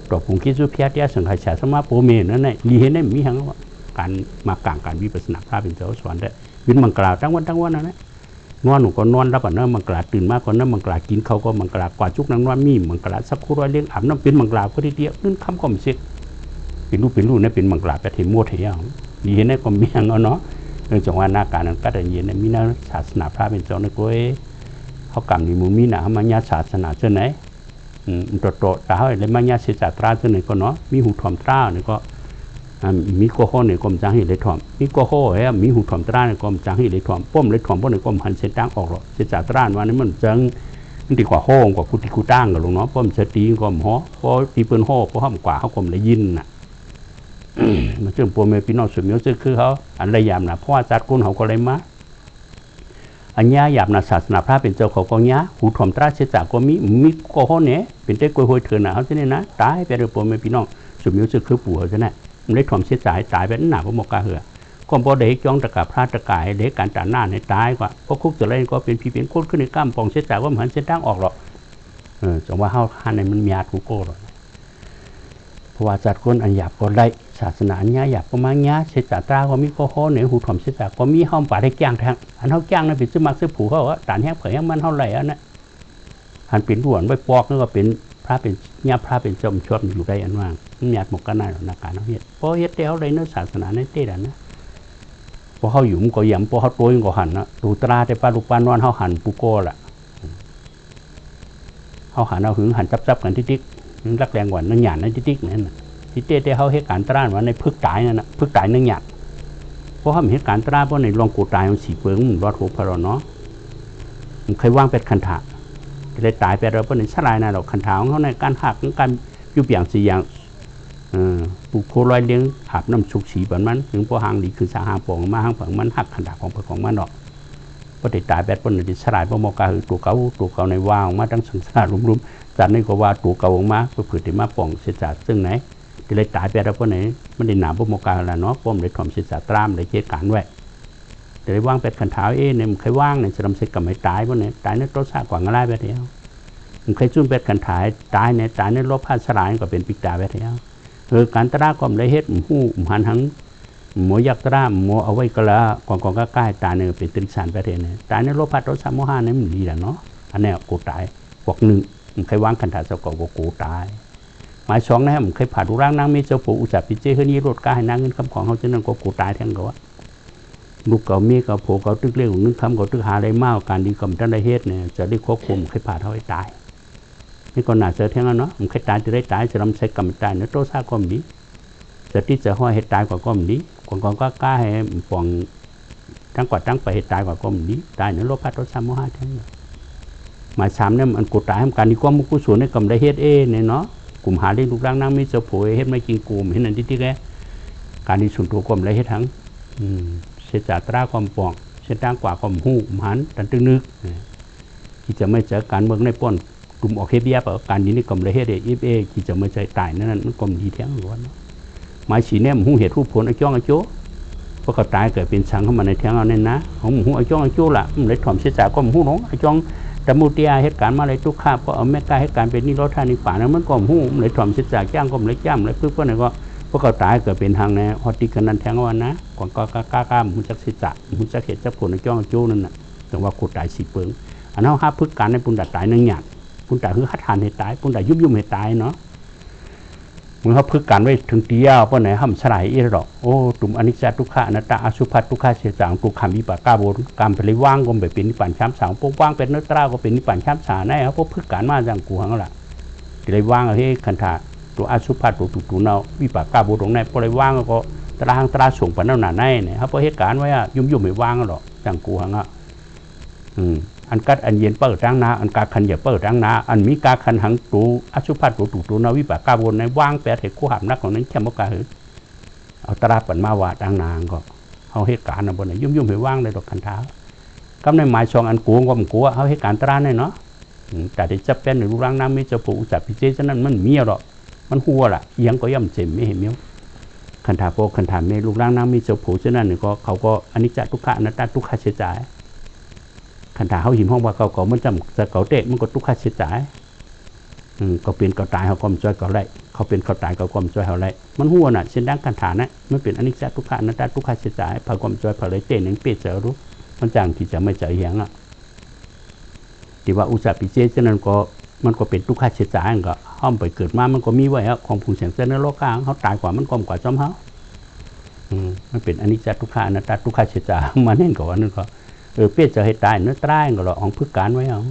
[SPEAKER 1] ตัวผงคิดสุเพียรสังขารชาสมาโปเมนั่นในลีเห็นได้มีทั้งการมากลางการวิปัสสนาพระเป็นเจ้าสอนได้วินมังกรทั้งวันนั่นนะนอนหนูก็นอนรับอ่ะเนาะมังกรตื่นมากกว่านั้นมังกรกินเขาก็มังกรกว่าจุกนั่งนอนมีมังกรสักคู่ร้อยเลี้ยงอาบน้ำเป็นมังกรก็ทีเดียวนั่นคำก็ไม่เสร็จเป็นรูปนั่นเป็นมังกรแต่เทมัวเทียงลีเห็นได้ก็มีอย่างเนาะเรื่องจังหวะหน้าการนั้นก็ได้ยินมีนักศาสนาพระเป็นเจ้าในกล้วยเขากำนิมุมีนะเขามาญาศาสนาเจ้าไหนโตแต่เขาเลยมาญาเสจตราเจ้าไหนก็เนาะมีหูถอมตราเนี่ยก็มีโกโฮเนี่ยก็มจังให้เลยถอมมีโกโฮมีหูถอมตราเนี่ยก็มจังให้เลยถอมป้อมเลยถอมป้อมเนี่ยก็มหันเส้นตั้งออกหรอกเสจตราวันนี้มันจังดีกว่าโฮกว่าพุทธิคูตั้งกับหลวงเนาะป้อมเสตีก็มฮอเพราะตีเปิ้นโฮเพราะห้ามกว่าเขาก็มเลยยินน่ะมันจึงปัวเมพี่น้องสุมิโยซึ่งคือเขาอันระยำนะเพราะว่าจัดกุนเขาก็เลยมาอันนี้หยาบนะศาสนาพระเป็นเจ้าเขาก็เนี้ยหูถอมตราเสจก็มีโกโฮเนี่ยเป็นเต้กวยหอยเถื่อนนะเขาจะเนี่ยนะตายไปเลยปัวเมพี่น้องสุมิโยซึ่งคือปู่เขาจะเนี่ยมันได้ถอมเสียใจตายไปนั่นหนาพระโมกขเหือก็พอเด็กจ้องตะกับพระตะกายเด็กการจ่าหน้าให้ตายกว่าเพราะคุกจะเล่นก็เป็นผีเป็นโคตรขึ้นในกล้ามปองเสียใจว่าเหมือนเส้นตั้งออกหรอกจังว่าเขาหันในมันมีอาทุกโก้หรอกเพราะว่าจัดคนอันหยาบก็ได้ศาสนาเนี้ยหยาบก็มาเนี้ยเสียใจตาก็มีโกโฮเหนือหูถอมเสียใจก็มีห้องป่าได้แก้งแทงอันเขาแก้งนั่นเป็นซื้อมักซื้อผูเขาว่าด่านแห้งเผยมันเท่าไหร่อันนั้นหันเป็นด่วนไว้ปอกนั่นก็เป็นพระเป็นเนี้ยพระเป็นจมชดอยู่ได้อันว่างมีอาหมกกันได้หรอกนักการเฮ็ดเพราะเฮ็ดเดียวเลยเนื้อศาสนาในเต้ดันนะพอเขาอยู่มันก็ย่ำพอเขาโตยก็หันนะตูตราแต่ปลาลูกปลานอนเขาหันปูโก้ละเขาหันเอาหึงหันจับกันติ๊กรักแรงกว่านั่งหยาดนั่นติ๊กนั่นน่ะที่เต้เขาเหตุการณ์ตราว่าในพึกตายนั่นนะพึกตายนั่งหยาดเพราะเขาเหตุการณ์ตราเพราะในลองกูตายมันสีเปิงมันรอดหัวพรเนาะมันเคยว่างเป็ดคันถาเลยตายไปแล้วเพราะในสลายน่ะเราคันถาของเขาในการหักการยุบอย่างสี่อย่างปุกโคลอยเลี้ยงอาบน้ำสุกสีแบบนั้นถึงพอหางดีคือสาหางปองมาหางผังมันหักขันดาของมันหรอกพอติดตายแบบปนดิสลายพอมอกาคือตัวเก่าในว่างมาตั้งสังสารรุมๆจากนี้ก็ว่าตัวเก่าออกมาเพื่อผืนที่มาป่องเสียจากซึ่งไหนที่เลยตายไปแล้วเพราะไหนมันได้หนาพอมอกาแล้วเนาะป้อมเลยถ่อมเสียจากตรามเลยเจตการไว้แต่ได้ว่างเป็ดขันเท้าเนี่ยมันเคยว่างเนี่ยจะทำเสร็จกับไม่ตายเพราะไหนตายในรสชาติกว่างอะไรไปเดียวมันเคยจุ่มเป็ดขันถ่ายตายในลบผ้าสลายก็เป็นปิดตาไปเดียวการตราก็ไม่ได้เฮ็ดหูหันทั้งหมอยักษ์ตราหมอเอาไว้ก็ละกองก็ใกล้ตาเนี่ยเป็นตริสารไปเรื่อยตายในโลภะโทสะโมหะนี่มันดีแหละเนาะอันนี้กูตายบอกหนึ่งมันเคยวางขันธาสกก็กูตายหมายสองนะมันเคยผ่าดูร่างนางมีเจ้าปู่อุจจาปิเจเฮนี่รถกายนางเงินคำของเขาจะนั่งก็กูตายทั้งก็ว่าลูกเก่ามีเก่าโผเก่าตึกเลี้ยงนึกคำเก่าตึกหาอะไรมากการดีกำจัดได้เฮ็ดเนี่ยจะได้ควบคุมเคยผ่าเท่าให้ตายนี่ก็น่าเสียเท่านั้นเนาะมันเคยตายจะได้ตายจะทำใช้กรรมตายเนื้อโตซาก็มีจะที่จะห้อยให้ตายกว่าก็มีกองก็กล้าให้ปองทั้งกว่าทั้งไปให้ตายกว่าก็มีตายเนื้อโลภะโทสะโมหะทั้งหมายสามเนี่ยมันกูตายทำการดีความมุกุศลในกรรมได้เฮ็ดเนี่ยเนาะกลุ่มหาเรื่องลูกร่างนั่งมีเจ้าผัวเฮ็ดไม่กินกูเห็นนั่นที่แกการดีส่วนตัวกรรมได้เฮ็ดทั้งเสียจากตราความปองเสียตั้งกว่าความหูหันตันตึงนึกที่จะไม่เจอการเมืองในป้นกลุ่มออกเฮเบียแบบการนี้นี่กรมเลยเฮเดอีเอที่จะไม่ใช่ตายนั่นมันกรมดีแท้งล้วนหมายสีเนี่ยหูเหตุรูปผลไอ้จ้องไอ้โจ้เพราะเขาตายเกิดเป็นสังเข้ามาในแท้งเอาเนี่ยนะของหูไอ้จ้องไอ้โจ้ละมันเลยถ่อมเสียจากก็หูน้องไอ้จ้องแต่มูเตียเหตุการณ์มาเลยทุกข้าก็เอาแม่กายเหตุการณ์เป็นนิโรธานิป่านั้นมันก็หูมันเลยถ่อมเสียจากจ้างก็เลยจ้ำเลยเพื่อเนี่ยก็เพราะเขาตายเกิดเป็นทางในฮอติกันนั้นแท้งวันนะก่อนก็กล้ามุจักเสียจากมุจักเหตุจักผลไอ้จ้องไอ้โจ้นั่นน่ะแต่ว่าขุดตายสีเปิงอันนั้นห้าพึกการในปุ่นดัดตายนั่งหยาด ปุ่นตาคือหัดทานให้ตายปุ่นตายุ่มให้ตายเนาะมึงเขาพึกกันไว้ถึงเตี้ยเพราะไหนห้ามสลายอีหรอกโอ้ตุ่มอนิจจทุกขะอนัตตาอสุภัตทุกขะเสียจางตุคำวิปากาโบนกรรมไปเลยว่างก็ไปเป็นนิพพานช้ำสางพวกว่างเป็นนัตราก็เป็นนิพพานช้ำสางแน่เขาพวกพึกกันมาจังกูหังละเลยว่างเฮ้คันธาตัวอสุภัตตัวตุเนาวิปากาโบตรงไหนพอเลยว่างก็ตราส่งปนนั่นหนาแน่เนี่ยเขาพอเหตุการณ์ไว้ยุ่มไม่ว่างหรอกจังกูหังอ่ะอันกัดอันเย็นเปิดร่างนาอันกาคันอย่าเปิดร่างนาอันมีกาคันหังตูอสุภัตตูนาวิปากาโบนในว่างแปดเหตุคู่หับนักของนั้นแค่มกาหือเอาตราปันมาวาดร่างนางก็เอาเหตุการณ์บนไหนยุ่มไม่ว่างเลยดอกคันเท้ากำในหมายช่องอันกูก็มันกูเอาเหตุการณ์ตราเนี่ยเนาะแต่ที่จะเป็นหรือร่างน้ำไม่จะปูจับพิเศษฉะนั้นมันเมียหรอกมันหัวล่ะยังก็ย่ำเจ็บไม่เห็นมิ้วคันธาโปคันธาเมลูกร่างน้ำมีจะปูฉะนั้นก็เขาก็อนิจจทุกขะอนัตตาทุกขะเสียใจคันธาเขาหิมห้องว่าเขามันจำจะเขาเตะมันก็ทุกขะเสียใจก็เป็นเขาตายเขาความจอยเขาไรเขาเป็นเขาตายเขาความจอยเขาไรมันหัวน่ะเช่นดังคันธานะมันเป็นอนิจจทุกขะอนัตตาทุกขะเสียใจพาความจอยพาเลยเตะหนึ่งเปียเจอรู้มันจังที่จะไม่เจอเหี้ยงอ่ะที่ว่าอุตสาหปิเจฉะนั้นก็มันก็เป็นทุกขะเสียใจก็ห้อมไปเกิดมามันก็มีไว้ของผู้เสียงเส้นในโลกกลางเขาตายกว่ามันกลมกว่าจอมเขามันเป็นอนิจจทุกขะอนัตตาทุกขะเสียใจมาเน้นกว่านั่นก็เปียเจอให้ตายเนื้อตายก็หรอกของพึกการไว้เอา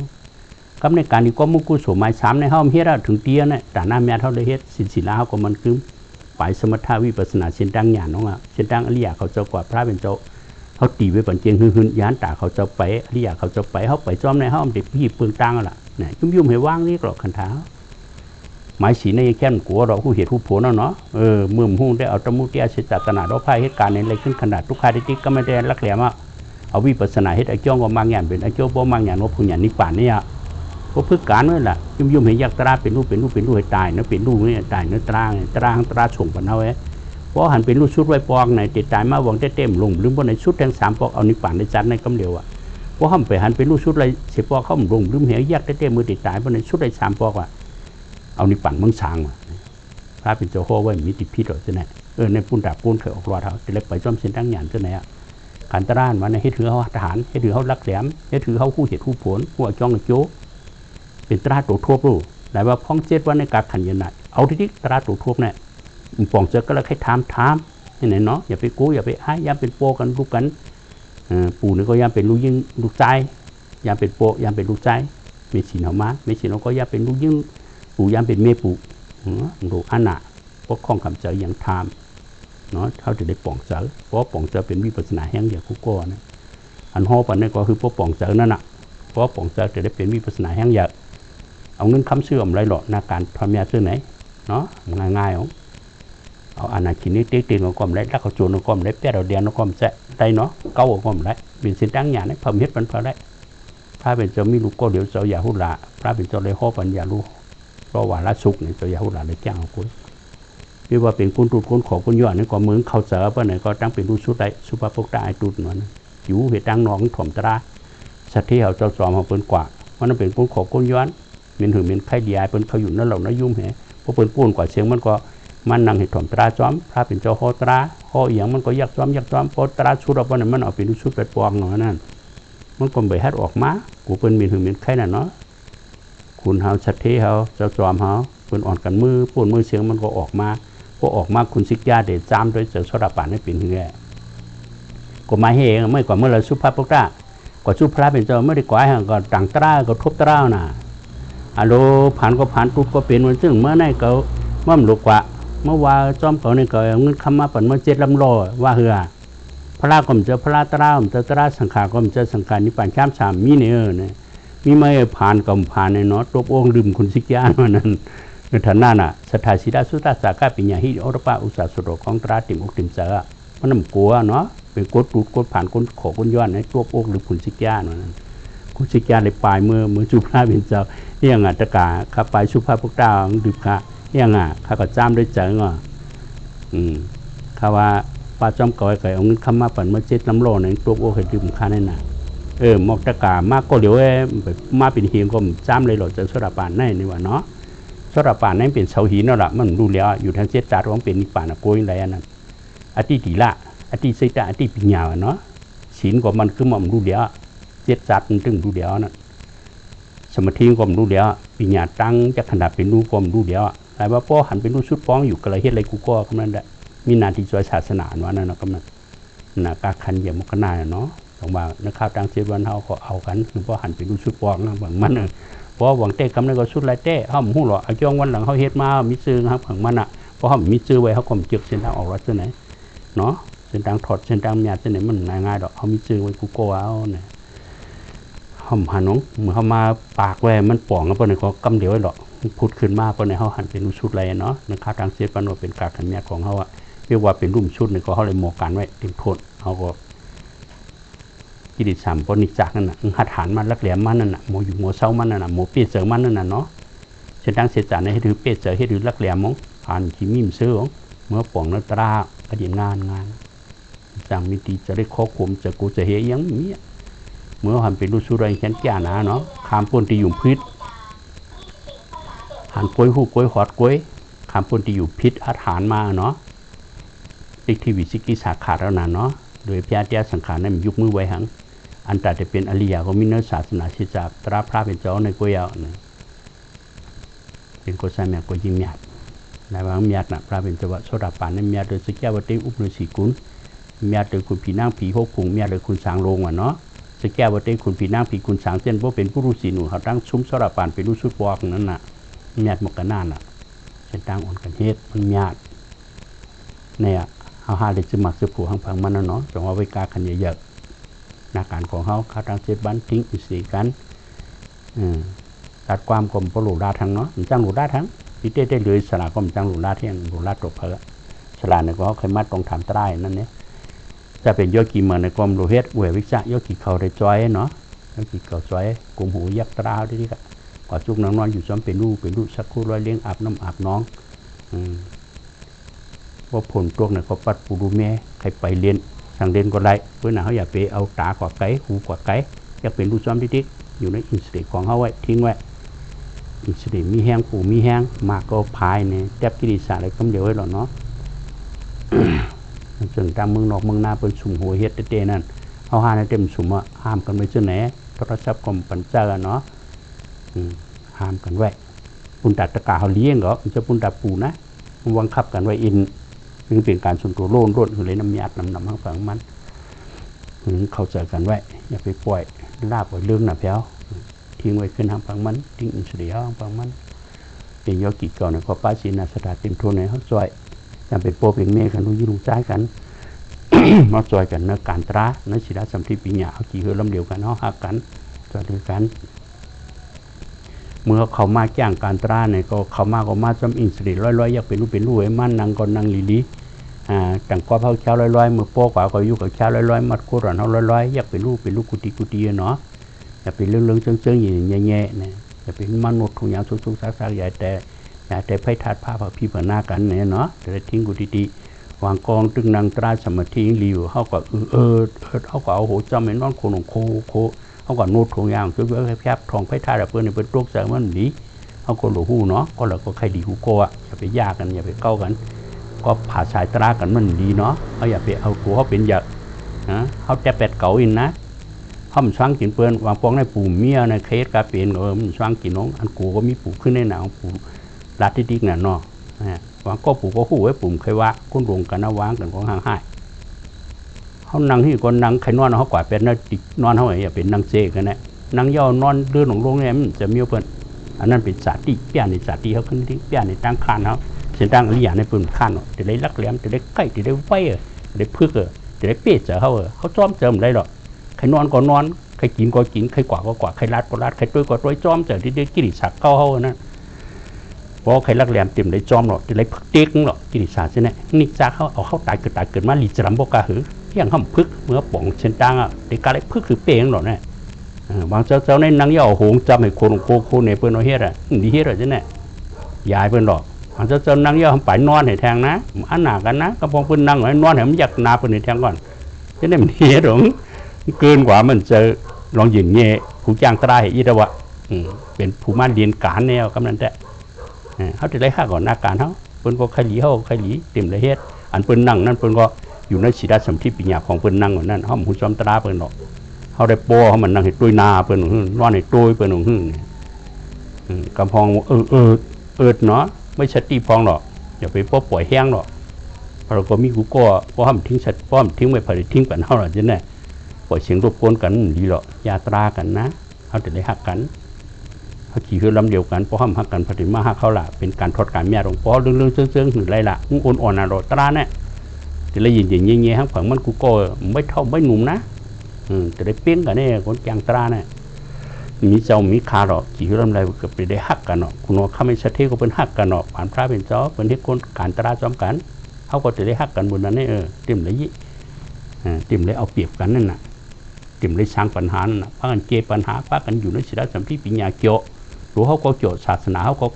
[SPEAKER 1] กำในการที่ก็มุกุศลหมายสามในห้องเฮ็ดถึงเตี้ยเนี่ยแต่หน้าแม่เท่าได้เฮ็ดสินแล้วก็มันคือไปสมถะวิปัสสนาเช่นดังหยาน้องเช่นดังอริยะเขาเจ้ากว่าพระเป็นเจ้าเขาตีไว้ปันเจียงหึ่นยานตาเขาเจ้าไปอริยะเขาเจ้าไปเขาไปจอมในห้องเด็กพี่ปืนตังล่ะเนี่ยยุ่มให้ว่างนี่กรอกคันท้าหมายสีในแค่นกัวเราผู้เหตุผู้ผลเนาะเมื่อมุ่งได้เอาตมุติอาเสจตนาเราพายเหตุการณ์ในอะไรขึ้นขนาดทุกขาดิก็ไม่ได้รักแหลมเอาวิปัสสนาเฮ็ดไอ้จ้องก็มังหยานเป็นไอ้เจ้าบ่มังหยานว่าผู้หยานนิพพานเนี่ยก็พึกการนั่นแหละยุ่มให้ยักษ์ตราเป็นรูปให้ตายนะเป็นรูปนี่ตายเนื้อตราส่งปนเอาไว้เพราะหันเป็นรูปชุดไว้ปองไหนติดตายมาวังเต็มลงหรือบนในชุดทั้ง3ปอกเอานิพพานในจันในกำเดียวเพราะห้ามไปหันเป็นรูปชุดอะไรเสียปอกเข้าลงหรือเหยียกเต็มมือติดตายบนในชุดใน3ปอกเอานิพพานมังสางพระเป็นเจ้าโคไว้มีติดพิษหรอจะไหนในปุ่นดาบปุ่นเคยออกรอเท้าจะเล็กไปจอมเส้นตั้งหยานจะไหนขันตร้านมาในให้ถือเขาทหารให้ถือเขารักแหลมให้ถือเขาคู่เหตุคู่ผลหัวจ้องโจเป็นตราตัวทบรู้แต่ว่าพ้องเจ็ดว่าในการขันยันไหนเอาที่ตราตัวทบเนี่ยปองเจอก็แล้วให้ถามนี่ไหนเนาะอย่าไปกู้อย่าไปอ้ายย่าเป็นโปกันลูกกันปู่นี่ก็ย่าเป็นลูกยิ่งลูกใจย่าเป็นโปย่าเป็นลูกใจไม่ฉีนเขามาไม่ฉีนเขาก็ย่าเป็นลูกยิ่งปู่ย่าเป็นเมปู่ดูอันน่ะพวกข้องคำเจออย่างทามเนาะเขาจะได้ป่องเจอเพราะป่องเจอเป็นวิปัสสนาแห้งอย่างคู่ก้อนอันห่อปันนี่ก็คือพวกป่องเจอนั่นน่ะเพราะป่องเจอจะได้เป็นวิปัสสนาแห้งอย่างเอาเงินคำเสื่อมไรหรอกนาการทำยาซื้อไหนเนาะง่ายๆเอาอันนั้นกินนี้ตีของกอมไรแล้วเขาโจนของกอมไรแป้เราเดียนของกอมจะได้เนาะเก้าของกอมไรเป็นสินตั้งหยาเนี่ยเพิ่มเฮ็ดมันพอได้พระเป็นเจ้ามีลูกก็เดี๋ยวเจ้าอย่าหุ่นละพระเป็นเจ้าเลยห่อปัญญาลูกเพราะว่าละสุกเนี่ยเจ้าอย่าหุ่นละเลยแจ้งของคุณไม่ว่าเป็นคุณตูดคุณขอคุณย้อนนี่ก็เหมือนเขาเจอเพื่อนไหนก็ตั้งเป็นรูชุดได้สุภาพกตาไอตูดเหมือนอยู่เหตุตั้งน้องถ่อมตราสัตย์ที่เขาเจ้าจอมเขาเป็นกว่าเพราะนั่นเป็นคุณขอคุณย้อนเป็นหือเป็นไข่ดีไอเป็นเขาอยู่นั่นเรานะยุ่มเหรอเพราะเป็นปูนกว่าเชียงมันก็มันนั่งให้ถ่อมตราจอมพระเป็นเจ้าห่อตราห่อเอียงมันก็ยักจอมเพราะตราชุดเราเพื่อนมันเอาเป็นชุดเป็นปองหน่อยนั่นมันก็ไปฮัดออกมากูเป็นมีหือเป็นไข่น่ะเนาะคุณเขาสัตย์ที่เขาเจ้าจอมเขาเป็นอ่อนกันมือปูนมือเชียงมันก็ออกมาพอออกมาคุณสิกยาเดชจามโดยเจอสระป่านให้เป็นเหือก็มาเฮงไม่กว่าเมื่อเราสุภาพพกตากว่าสุภาพเป็นเจ้าไม่ได้ก่อยห่างก็ต่างตราก็ทบตราน่ะฮัลโหลผ่านก็ผ่านตุ๊กก็เป็นวันซึ่งเมื่อไหร่ก็มั่มลูกกว่าเมื่อว่าจอมเขาเนี่ยก็เงินคำมาปั่นมา7 ลำโลว่าเหือพระก็มเจอพระตราผมเจอตราสังขารก็มเจอสังขารนิพพานข้าม3มีเนี่ยมีไม่ผ่านก็ผ่านในเนาะตบองค์ดื่มคุณสิกยานั้นในฐานะน่ะสถาสิดาสุตาสาขาปิญญาหิโอรปะอุตสาสุโรของตราติมอกติมเจอมันน้ำกลัวเนาะเป็นกดตูดกดผ่านกดขอกดย้อนในตัวอกหรือคุณสิกยานั้นคุณสิกยาเลยปลายเมื่อสุภาพเป็นเจ้าอย่างตะกาข้าไปสุภาพพวกดาวดื่มข้าอย่างข้าก็จ้ามด้วยเจอข้าว่าป้าจอมก่อยเอาเงินคำมาปั่นมา7 ลำโลในตัวอกให้ดื่มข้าในน่ะหมอกตะกามากก็เดี๋ยวมาเป็นเฮียงก็จ้ามเลยหรอจะสระปานในนี่ว่าเนาะสระป่านนั้นเป็นเสาหินนั่นแหละมันดูแล้วอยู่ทางเจตตาของเป็นนิพพานโกยอะไรนั่นอธิติละอธิสิตาอธิปัญญาเนาะศีลกว่ามันคือมันดูแล้วเจตจัดตึงดูแล้วนั่น สมาธิก็รู้เดียวปีญาตั้งจะขนาดเป็นรู้ก็รู้เดียวแต่ว่าพ่อหันเป็นรู้ชุดฟ้องอยู่กระเฮ็ดอะไรกูก็กำนันได้มีนาทีจอยศาสนาว่านั่นนะกำนันนาการคันเยี่ยมกันนายเนาะตรงว่านักข่าวต่างเชื้อวันเขาก็เอากันคือพ่อหันเป็นรู้ชุดฟ้องนะบางมันเพราะหวังเต้กำนันก็ชุดไรเต้เขาหูหล่อไอ้จ้องวันหลังเขาเฮ็ดมามีซื้อครับบางมันอ่ะเพราะเขามีซื้อไว้เขาก็มีจึกเส้นทางออกรถเส้นไหนเนาะเส้นทางถอดเส้นทางมีเส้นไหนมันง่ายๆดอกเขามีซื้อไว้กูก็เอาเนี่ยเขาหันน้องเหมือนเขามาปากแหวมันป่องแล้วเปิ้ลเขากำเดียวไว้หรอกพูดขึ้นมาเปิ้ลเขาหันเป็นรูปชุดอะไรเนาะนักข่าวต่างเชื้อปนเป็นการขันแม่ของเขาอะเรียกว่าเป็นรูปชุดเนี่ยเขาเลยโมกันไว้เต็มโทษเขาก็กิริสามปนิจักนั่นน่ะหัดฐานมันลักแหลมมันนั่นน่ะโมอยู่โมเศร้ามันนั่นน่ะโมเปียเสือมันนั่นน่ะเนาะเช่นดังเสียจานให้ถือเปียเสือให้ถือลักแหลมมงผ่านขีมิมเสือเมื่อป่องนัตราอดีตงานจังมีตีจะได้ข้อข่มจะกูจะเฮียยังมีเมื่อหันเป็นรูปชุดอะไรแค่แก่นะเนาะขามปนที่อยู่พิษหันกล้วยหูกล้วยหอดกล้วยขามปนที่อยู่พิษหัดฐานมาเนาะอีกที่วิสิกิสาขาแล้วนะเนาะโดยพระเจ้าสังขารนั้นยุคมือไว้หังอันแต่จะเป็นอริยะก็มีเนื้อศาสนาที่จะตราพระเป็นเจ้าในกล้วยเอาเป็นกุศลแม่ก็ยิ่งหยาดในบางหยาดนะพระเป็นเจ้าโสดาปันในหยาดโดยสกิยวัตถุอุปนิสีกุลหยาดโดยคุณผีนางผีหกขุงหยาดโดยคุณสางโลงเนาะสกิยวัตถุคุณผีนางผีคุณสางเส้นเพราะเป็นผู้รู้สีหนูเขาตั้งซุ้มโสดาปันเป็นรู้ชุดวอกนั้นน่ะหยาดหมกกันน่าน่ะเส้นตั้งอ่อนกันเฮ็ดมันหยาดเนี่ยเอาหาเลยจะหมักสืบผูกหังพังมันเนาะจงเอาไว้กาขันเยอะๆนาการของเขาข้าทางเจ็บบ้านทิ้งอิสีกันตัดความกลมพอหลูดาทั้งเนาะจังหลูดาทั้งที่ได้เลยสลากก็จังหลูดาเที่ยงหลูดาตกเพลสลาเนี่ยก็เคยมัดตรงถามใต้นั่นเนี่ยจะเป็นโยกีเมืองในกรมโลหิตเววิจาโยกีเขาได้จอยเนาะโยกีเขาจอยกลุ่มหูยักษ์ตราที่นี่ก็กว่าจุกนอนอยู่ซ้อมเป็นลูกสักคู่ร้อยเลี้ยงอาบน้ำอาบน้องว่าผลตัวเนี่ยเขาปัดปูดูแม่ใครไปเรียนสั่งเรียนก็ไรเพื่อนเขาอยากไปเอาตากว่าไก่หูกว่าไก่อยากเป็นลูกซ้อมที่อยู่ในอินสติของเขาไว้ทิ้งไว้อินสติมีแห้งปูมีแห้งมากก็พายเนี่ยแทบกิริสาอะไรก็เดียวไว้หรอเนาะจนตามเมืองนอกเมืองนาเป็นสุ่มหัวเฮ็ดเต้นั่นเขาหาในเต็มสุ่มว่าห้ามกันไว้เจ้าไหนโทรศัพท์กรมปัญจาเนาะห้ามกันไว้ปุ่นตัดตะกาเขาเลี้ยงเหรอมันจะปุ่นตัดปูนะวังคับกันไว้อินคือเป็นการส่วนตัวโล่นร่นคือเลยน้ำยาดน้ำข้างฝั่งมันเข้าใจกันไว้อย่าไปปล่อยลาบไว้เรื่องหนาแพ้วทิ้งไว้ขึ้นทางฝั่งมันทิ้งอินทรีย์ทางฝั่งมันเป็นยอกิจก่อนในข้อป้าศีนาสถาติมทุนในเขาซอยจำเป็นโปรเป็นเมฆกันรู้ยิ่งใจกันมาซอยกันเนื้อการตราเนื้อศิลาสัมผัสปัญญาเอากี่เฮือลำเดียวกันเขาหักกันซอยด้วยกันเมื่อเขามาจ้างการตราเนี่ยก็เขามาจำอินทรีย์ร้อยอยากเป็นรูปไอ้มันนางก็นางลีต่างก็เขาเช้าร้อยเมื่อโป๊กว่าก็อยู่กับเช้าร้อยมัดโคตรเขาร้อยอยากเป็นรูปกุฏิเนาะอยากเป็นเรื่องเชิงอย่างแย่ๆเนี่ยอยากเป็นมนุษย์ทุกอย่างสุกๆซักๆใหญ่แต่ไพ่ถาดผ้าผักพี่เผื่อหน้ากันเนี่ยเนาะแต่ทิ้งกุฏิวางกองตึงนางตราสมาธิรีวเขาก็เขาก็เอาโหจำเป็นนอนโคเขาก็โน้ตทุกอย่างเยอะๆแคบทองไพ่ถาดเพื่อนในเป็นโรคแสงมันดีเขาก็หลูหูเนาะก็เราก็ใครดีหูโกะอย่าไปยากกันอย่าไปเก้ากันก็ผ่าสายตรากันมันดีเนาะเขาอย่าไปเอาตัวเขาเป็นหยักนะเขาจะเป็ดเก่าอินนะเขามันช่างกินเปื้อนวางปองในปู่เมียในเคสกาเป็นมันช่างกินน้องอันกูก็มีปู่ขึ้นในหนาวปู่รัดที่ดิกน่ะเนาะวางก็ปู่ก็หูไว้ปู่เคยว่าคุ้นรวงกันนะวางกันของห่างหายเขานั่งที่คนนั่งใครนอนเขากวาดเป็นนั่งติดนอนเขาอย่าเป็นนั่งเจกันนะนั่งย่อนอนเลื่อนของโรงแรมจะมีเพื่อนอันนั้นเป็นสาติเปี้ยในสาติเขาขึ้นที่เปี้ยในตั้งคานเขาเส้นตั้งอริยาในปืนข้านจะได้ลักแหลมจะได้ใกล้จะได้ไฟจะได้พึกจะได้เปี้ยเจอเขาจ้อมเจอมได้หรอกใครนอนก็นอนใครกินก็กินใครกวาดก็กวาดใครรัดก็รัดใครด้วยก็ด้วยจ้อมเจอที่ได้กิริสักเข้านะเพราะใครลักแหลมเต็มได้จ้อมหรอกจะได้พึกเต็กหรอกกิริสักใช่ไหมนี่จ้าเขาเอาเข้าตายเกิดมาหลีจรำบกกาหือยังห้ามพึกเมื่อป่องเส้นตั้งเด็กการได้พึกคือเปี้ยงหรอกเนี่ยบางเจ้าในนังย่อหงจำให้โคเนี่ยเปิ้นเอาเฮ็ดดีเฮ็ดใช่ไหมยายเปิ้นหรอกบางเจ้านังย่อไปนอนให้แทงนะอันหนากันนะก็พองเปิ้นนั่งไว้นอนให้มันอยากนาเปิ้นให้แทงก่อนจะได้มันเฮ็ดหรอกเกินกว่ามันจะลองหยิงเงี้ยผู้จ้างตราให้อีดวะเป็นผู้มาเรียนการแนวกำนันแต่เขาจะได้ค่าก่อนหน้าการเขาเปิ้นก็ใครหลีเต็มเลยเฮ็ดอันเปิ้นนั่งนั่นเปิ้นก็อยู่ในศีลสัมผัสปัญญาของเปิ้นนั่งนั่นเขาผู้จอมตราเปิ้นหรอกเขาได้โป้เขามันนั่งให้ตุ้ยนาเปิ้นนอนให้ตุ้ยเปิ้น กำพองเนาะไม่ชัดตีพองหรอกอย่าไปป้อป่วยแห้งหรอกเราก็มีกูก็ป้อมทิ้งชัดป้อมทิ้งไว้ผลิตทิ้งกันเท่าไหร่จะเนี่ยปล่อยเสียงรบกวนกันดีหรอกยาตรากันนะเขาจะได้หักกันเขาขี่คือลำเดียวกันป้อมหักกันผลิตมาหักเขาละเป็นการทอดการแม่หลวงป้อเรื่องเสื่องหรือไรล่ะอ่อนๆนะเราตราเนี่ยแต่ละยินอย่างเงี้ยทั้งฝั่งมันกูก็ไม่เท่าไม่หนุ่มนะแต่ได้เปี้ยงกันเนี่ยคนแกงตราเนี่ยมีเจ้ามีคาหรอกขี่คือลำไรก็ไปได้หักกันเนาะคุณว่าข้าไม่ชัดเทก็เป็นหักกันเนาะผ่านพระเป็นเจ้าเป็นที่คนการตราจอมกันเขาก็จะได้หักกันบนนั้นเนี่ยเต็มเลยเต็มเลยเอาเปรียบกันนั่นน่ะเต็มเลยสร้างปัญหานั่นน่ะพากันเกปัญหาพากันอยู่ในศีลสัมผัสปัญญาเกี่ยวรู้เขาก็เกี่ยวศาสนาเขาก็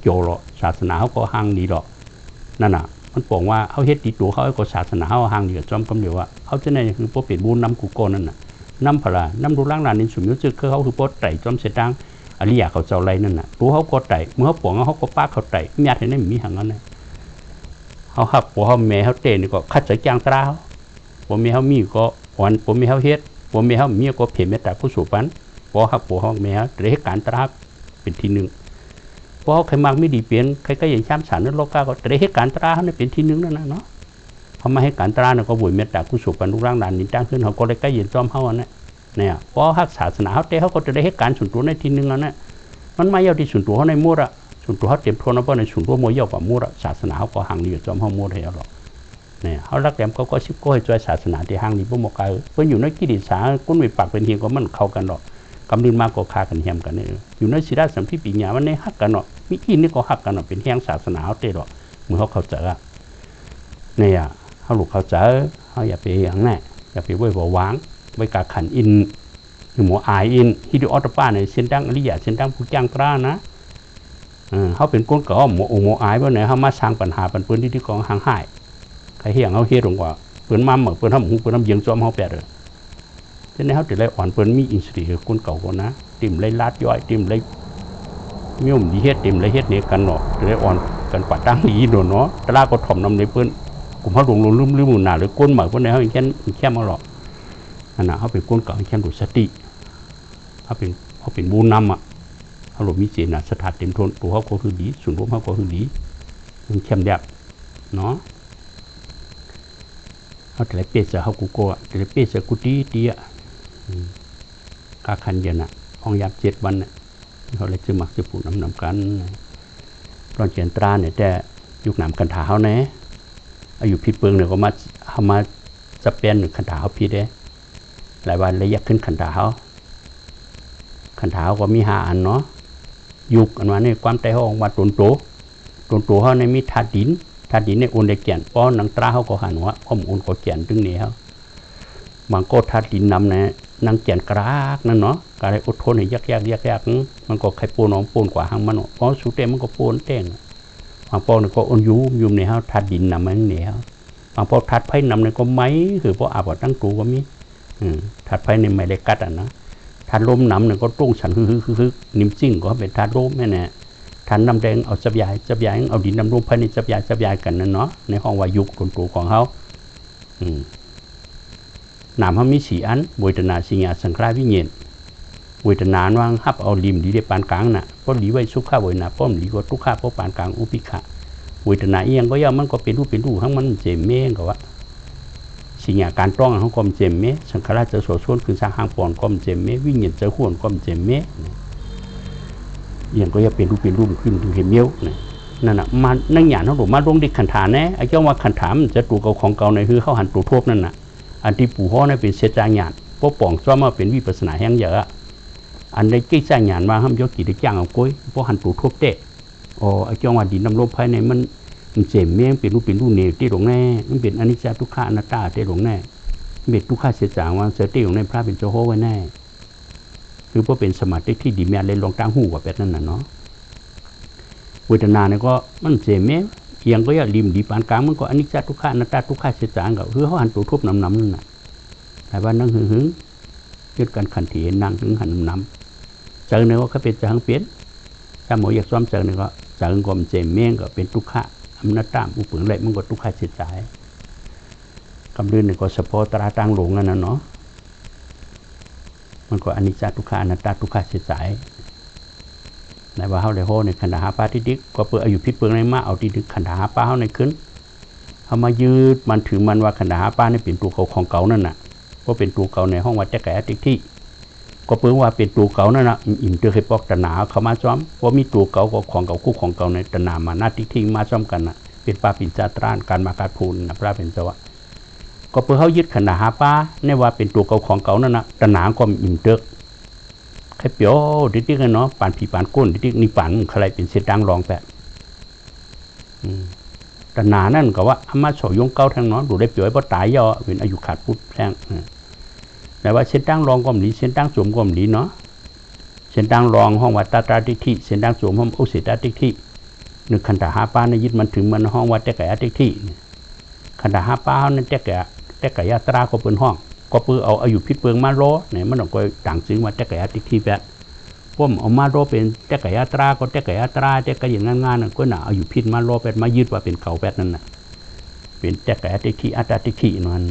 [SPEAKER 1] เกี่ยวหรอกศาสนาเขาก็ห่างดีหรอกนั่นน่ะมันบอกว่าเขาเฮ็ดดีตัวเขาก็ศาสนาเขาห่างดีกับจอมกำเดียวว่าเขาจะในคือพวกเปลี่ยนบุญน้ำกูโกนั่นน่ะน้ำพลาน้ำดูล่างลานนิสุมิวจึกคือเขาคือพวกไต่จอมเสดังอริยาเขาเจ้าไรนั่นน่ะรู้เขาก็ไต่เมื่อเขาปวงเขาก็ป้าเขาไต่ญาติในมีห่างนั้นเลยเขาหักปวเขาแม่เขาเตะนี่ก็ขัดใจจางตราเขาปวแม่เขามีก็วันปวแม่เขาเฮ็ดปวแม่เขามีก็เพียรเมตตาผู้สูบปันปวหักปวเขาแม่เขาเรื่องการตราเป็นที่หนึ่งปวเขาใครมากไม่ดีเปลี่ยนใครก็อย่างช้ำฉันนั่นโลกาก็เรื่องการตราเขาเนี่ยเป็นที่หนึ่งนั่นนะเนาะเขามาให้การตราเนี่ยก็บุญเมตตาผู้สูบปันรูปร่างด่านนินจ้างขึ้นเขาก็เลยใกล้ยืนจอมเขาเนี่ยปวหักศาสนาเขาเตะเขาก็จะได้ให้การส่วนตัวในที่หนึ่งแล้วเนี่ยมันไม่ยาวที่ส่วนตัวเขาในมั่วละส่วนตัวเขาเต็มทนนะเพราะในส่วนตัวมั่วยาวกว่ามั่วละศาสนาเขาก็ห่างดีกับจอมเขามั่วเลยหรอกเนี่ยเขารักแหลมเขาก็ชิบก็ให้ใจศาสนาที่ห่างดีพวกหมอกายเพื่ออยู่ในกิเลสากุ้นไปปากเป็นเฮียงก็มันเข้ากันหรอกกำลังมากก็คากันเฮียมกันเนี่ยอยู่ในศีลสัมผัสปัญญามันในหักกันหรอกมีอินนี่ก็หักกันหรอกเป็นแห่งศาสนาเขาเตะหรอกเมื่อเขาเข้าใจเนี่ยเขาหลุดเข้าใจเขาอย่าไปอย่างนั้นอย่าไปไว้บ่วางไว้กาขันอินหมูอายอินฮิดิออตป้าเนี่ยเส้นดังอริยะเส้นดังผู้จ้างตรานะเขาเป็นก้นเก่าหมูอายว่าไหนเขามาสร้างปัญหาปัญปืนที่กองห่างหายใครเหี้ยงเขาเฮ็ดลงกว่าปืนมั่มปืนทำหูปืนทำเยียงจอมเขาแปดเลยฉะนั้นเขาจะเลยอ่อนปืนมีอินทรีย์ก้นเก่าคนนะติ่มเลยลาดย่อยติ่มเลยมิ่มดีเฮ็ดติ่มเลยเฮ็ดเนี่ยกันเนาะจะเลยอ่อนกันปัดตั้งดีเนาะตลาก็ถ่อมนำในปืนกลุ่มเขาลงลืมหมุนหนาหรือก้นหมายพวกนี้เขาแค่มาหรอกอันนั้นเขาเป็นก้นเก่าแค่ดูสติเขาเป็นบูนำเขาหลบมีเจนะสถานเต็มทนตัวเขาก็คือดีส่วนรวมเขาก็คือดีมันเข้มแดบเนาะเขาแต่ละเปเสเขากูโก้แต่ละเปเสกูตีกาคันเย็นห้องยาม7 วันเขาเลยจะมักจะปูน้ำกันตอนเจียนตราเนี่ยแต่ยุคน้ำกันถาเขาเนี่ยอายุพิษเปิงเนี่ยก็มาเขามาจะเป็นคันถาเขาพิษหลายวันเลยยักขึ้นคันถาเขาก็มี5 อันเนาะยุคอันว่าในความใจเขาออกมาตนโตเขาในมีธาตุดินในอุ่นในแก่นป้อนนังตราเขาก็หันว่าอ้อมอุ่นก็แก่นตึงนี้เขาบางก็ธาตุดินนำนะนังแก่นกรากนั่นเนาะการอดทนให้ยากมันก็ใครปูนองปูนกว่าหางมันเพราะสุดเต็มมันก็ปูนเต้งบางป้อนก็อ่อนยุ่มในเขาธาตุดินนำมันเนี่ยบางป้อนธาตุไฟนำในก็ไม้คือเพราะอาบตั้งตูก็มีธาตุไฟในไม่ได้กัดนะธาตุลมน้ำเนี่ยก็ตุ้งฉันคือนิ่มซิ่งก็เป็นธาตุลมแม่เนี่ยธาตุน้ำแดงเอาจับยายเอาดินน้ำลมภายในจับยายกันนั่นเนาะในห้องวายุตนตูของเขาน้ำเขามี4 อันเวทนาสิญญาสังขารวิญญาณเวทนาวางฮับเอาลิมดีในปานกลางน่ะเพราะหลีไว้สุขะเวทนาป้อมหลีก็ทุกขะเพราะปานกลางอุปิขะเวทนาเอียงก็ย่อมมันก็เป็นรูปทั้งมันเจมเม้งก็ว่าสิญญาการต้องของความเจมเม้สังขารจะโสส่วนคือสร้างหางปอนความเจมเม้วิญญาณจะห่วนความเจมเม้เอียงก็ย่อมเป็นรูปขึ้นดูเห็นเมี้ยวนั่นน่ะมานั่งหยาดเขาบอกมาลงดิขันฐานไอ้เจ้าว่าขันฐานจะตูเก่าของเก่าในคือเขาหันตูทบนั่นน่ะอันที่ปู่ฮ้อเนี่ยเป็นเสจางหยาดพวกป่องซ้อมมาเป็นวิปัสสนาแห้งเยอะอันใดกี่สร้างหยาดมาห้ามยกกี่ได้จ้างเอาก้อยพวกหันตูทบเตะไอ้เจ้าว่าดินน้ำลมภายในมันเจ็บเมี่ยงเป็นรูปเนี่ยที่หลงแน่มันเป็นอนิจจทุกขาอนัตตาที่หลงแน่เป็นทุกขาเสียจางว่าเสติของในพระเป็นเจ้าโฮไว้แน่คือพวกเป็นสมาธิที่ดีแม่เลยลองตั้งหูกับแบบนั้นน่ะเนาะเวทนาเนี่ยก็มันเจ็บเมี่ยงเอียงก็อย่าริมดีปานกลางมันก็อนิจจทุกขาอนัตตาทุกขาเสียจางก็คือเขาหันตูทบน้ำนั่นน่ะแต่ว่านั่งหึงยึดกันขันถีนั่งหึงหันน้ำเจอเนี่ยก็เป็นจะหังเปลี่ยนถ้าหมออยากซ้อมเจอเนี่ยก็เจอก็มันเจ็บเมี่ยงก็เป็นทุกขะอนัตตาอุปึงไรมันก็ทุกขะเสียใจกำเนิดเนี่ยก็เฉพาะตราตั้งหลงนั่นน่ะเนาะมันก็อนิจจทุกขาอนัตตาทุกขะเสียใจ ในว่าเขาได้โหในขันธหาป้าที่ดิกก็เปิดอายุพิษเปิงในมาเอาที่ดิกขันธหาป้าเขาในขึ้นเขามายืดมันถือมันว่าขันธหาป้าในเป็นตัวเขาของเก่านั่นน่ะก็เป็นตัวเก่าในห้องวัดแจกแก่ติ๊กที่ก็เปิดว่าเป็นตัวเก่านั่นน่ะอิ่มเตือเคยปอกตนาเขามาซ้อมว่ามีตัวเก่าก็ของเก่าคู่ของเก่าในตนามาหน้าติ๊กที่มาซ้อมกันน่ะเป็นป้าปิ่นจาตรานการมาการพูนนะพระเป็นเจ้าก็เปิดเขายึดขันธหาป้าในว่าเป็นตัวเก่าของเก่านั่นน่ะตนาก็อิ่มเตือแค่เปียวดิ๊กๆเนาะปานผีปานก้นดิ๊กๆนี่ปานใครเป็นเสียดังรองแบบแต่หนานั่นก็ว่าอามาโฉยงเก้าทางเนาะดูได้เปียวเพราะตายย่อเป็นอายุขาดพุทธแท่งแต่ว่าเสียดังรองก็มดีเสียดังสวมก็มดีเนาะเสียดังรองห้องวัดตาตาติ๊กที่เสียดังสวมห้องอุสิตาติ๊กที่นึกขันธหาป้าในยึดมันถึงมันห้องวัดแต่แก่ติ๊กที่ขันธหาป้านั่นแต่แก่ยาตราก็เป็นห้องก็เปื่อเอาอายุพิษเปิงมาโลเนี่ยมันต้องก็ต่างซึ้งว่าแต่แก่ติ๊กที่แบบผมเอามาโลเป็นแต่แก่ยาตราก็แต่แก่ยาตราแต่ก็อย่างงานๆก็หนาอายุพิษมาโลเป็นมายึดว่าเป็นเก่าแบบนั้นน่ะเป็นแต่แก่ติ๊กที่อัตติ๊กที่นั่น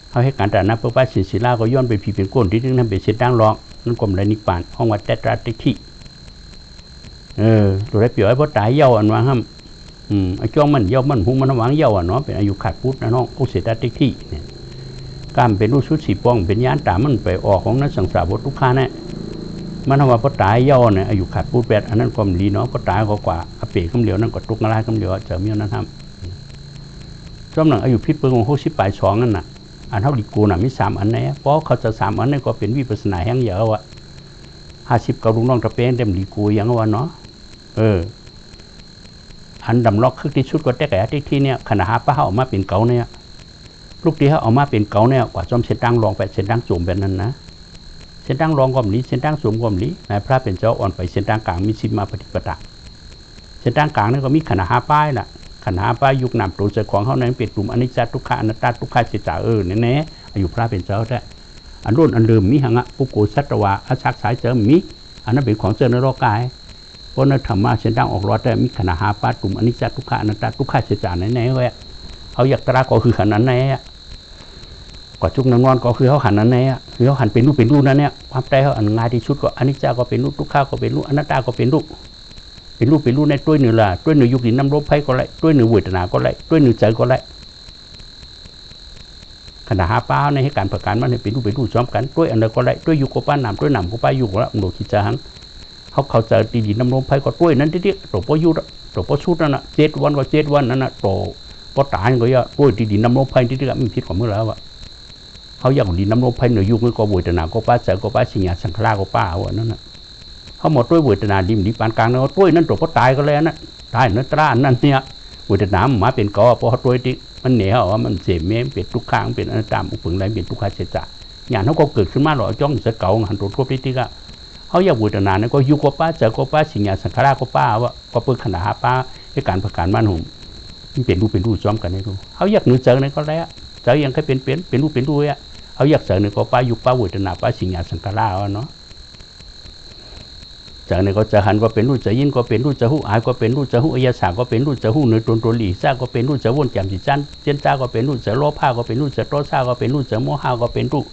[SPEAKER 1] เขาให้การแต่นับเพื่อว่าศิลาก็ย้อนเป็นผีเป็นก้นที่นึงนั่นเป็นเส้นดังรองนั่นกลมไรนิปานห้องวัดแต่ตราติ๊กที่ตัวได้เปรียบไอ้พ่อตายเย้าอันว่าห้ามไอ้จ้องมันเย้ามันหูมันหวังเย้าอ่ะเนาะเป็นอายุขาดพุทธนะน้องอุเสตติ๊กที่เนี่ยกล้ามเป็นรูชุดสีป้องเป็นยานตามันไปออกของนั้นสังสารวัตถุค้าเนี่ยมันว่าพ่อตายเย้าเนี่ยอายุขาดพุทธแบบอันนั้นความดีเนาะพ่อตายกว่าอเปรคำเหลียวนั่นก็ตุกอะไรคำเหลียวเจอเมียนั่นทำจอมหนังอายุพิษเปิงของ60 ปลาย2นั่นน่ะอันเท่าดิกูน่ะมี3อันไหนเพราะเขาจะ3อันนี้ก็เป็นวิปัสสนาแห่งเยอะวะ50 กับลุงน้องตะเป้งเต็มดิกูอย่างว่าเนาะอันดำล็อกคือที่ชุดก็แต่แก่ที่เนี่ยขณะหาป้าเขาออกมาเป็นเก่าเนี่ยลูกที่เขาออกมาเป็นเก่าเนี่ยกว่าจอมเส้นตั้งรองไปเส้นตั้งสูงแบบนั้นนะเส้นตั้งรองก็มีเส้นตั้งสูงก็มีนายพระเป็นเจ้าอ่อนไปเส้นตั้งกลางมีสิมาปฏิปทาเส้นตั้งกลางนี่ก็มีขณะหาป้ายน่ะขณะหาป้ายยุคนำตัวเจ้าของเขานั้นเป็นกลุ่มอนิจจทุกขาอนัตตาทุกขาจิตจ่าแน่อายุพระเป็นเจ้าแท้อันรุ่นอันเดิมมีหังะปุโกสัตวะอาชักสายเจอมีอันนั้นเป็นของเจริญโลกายเพราะนั่นธรรมะเส้นตั้งออกรอดได้มีขณะหาป้ากลุ่มอนิจจทุกขาอนัตตาทุกขาจิตจ่าแน่เว้ยเขาอยากตราก็คือขนาดไหนก็จุกนอนก็คือเขาหันนั้นไงคือเขาหันเป็นรูปนั่นเนี่ยความใจเขาอันง่ายที่สุดก็อนิจจาก็เป็นรูปทุกข้าก็เป็นรูปอนัตตาก็เป็นรูปในตัวหนึ่งละตัวหนึ่งยุคดินน้ำลมไฟก็ไล่ตัวหนึ่งเวทนาก็ไล่ตัวหนึ่งใจก็ไล่ขณะหาป้าในให้การประกันมันให้เป็นรูปซ้อมกันตัวอันใดก็ไล่ตัวยุคก็ป้าหนำตัวหนำก็ป้ายุคละโดคิดจะหังเขาเจอดินน้ำลมไฟก็ตัวนั้นที่ตัวป้ายุตัวป้าชุดนั่นน่ะ7 วันก็7 วันนั่นน่ะตัวป้าตายก็เยอะตัวดินน้ำลมไฟที่มันผิดของเมื่อแล้วอะเขาอยากดินน้ำลมไฟเหนือยุคก็เวทนาก็ป้าเจอก็ป้าสิงห์สังขารก็ป้าเอานั่นน่ะเขาหมดด้วยเวทนาดิมปานกลางแล้วด้วยนั่นตัวก็ตายก็แล้วนะตายนั่นตรานั่นเนี่ยเวทนามาเป็นกอเพราะด้วยที่มันเหนียวมันเสียเมมเป็นทุกข้างเป็นอนัตตาอุปึงไรเป็นทุกขาเสียจ่าอย่างเขาก็เกิดขึ้นมาหรอจ้องเสือเก่าหันตัวทั่วไปที่ก็เขาอยากเวทนาเนี่ยก็ยุก็ป้าเจอก็ป้าสิงห์สังขารก็ป้าว่าก็เปิดขนาดป้าให้การประกันมันหุ่มมันเป็นรูปซ้อมกันให้ดูเขาอยากหนูเจอเนี่ยก็แล้วเจอยังแค่เป็นรูปอ่ะเขาอยากเจอเนี่ยก็ป้ายุป้าเวทนาป้าสิงห์สังขารเนาะจากนั้นก็จะหันก็เป็นรูปจะยินก็เป็นรูปจะหูอายก็เป็นรูปจะหูอายาสาก็เป็นรูปจะหูเนื้อตัวหลีซ่าก็เป็นรูปจะวนแจ่มจิตจันเจนจ้าก็เป็นรูปจะโลภะก็เป็นรูปจะโทสะก็เป็นรูปจะโมหะก็เป็นรูป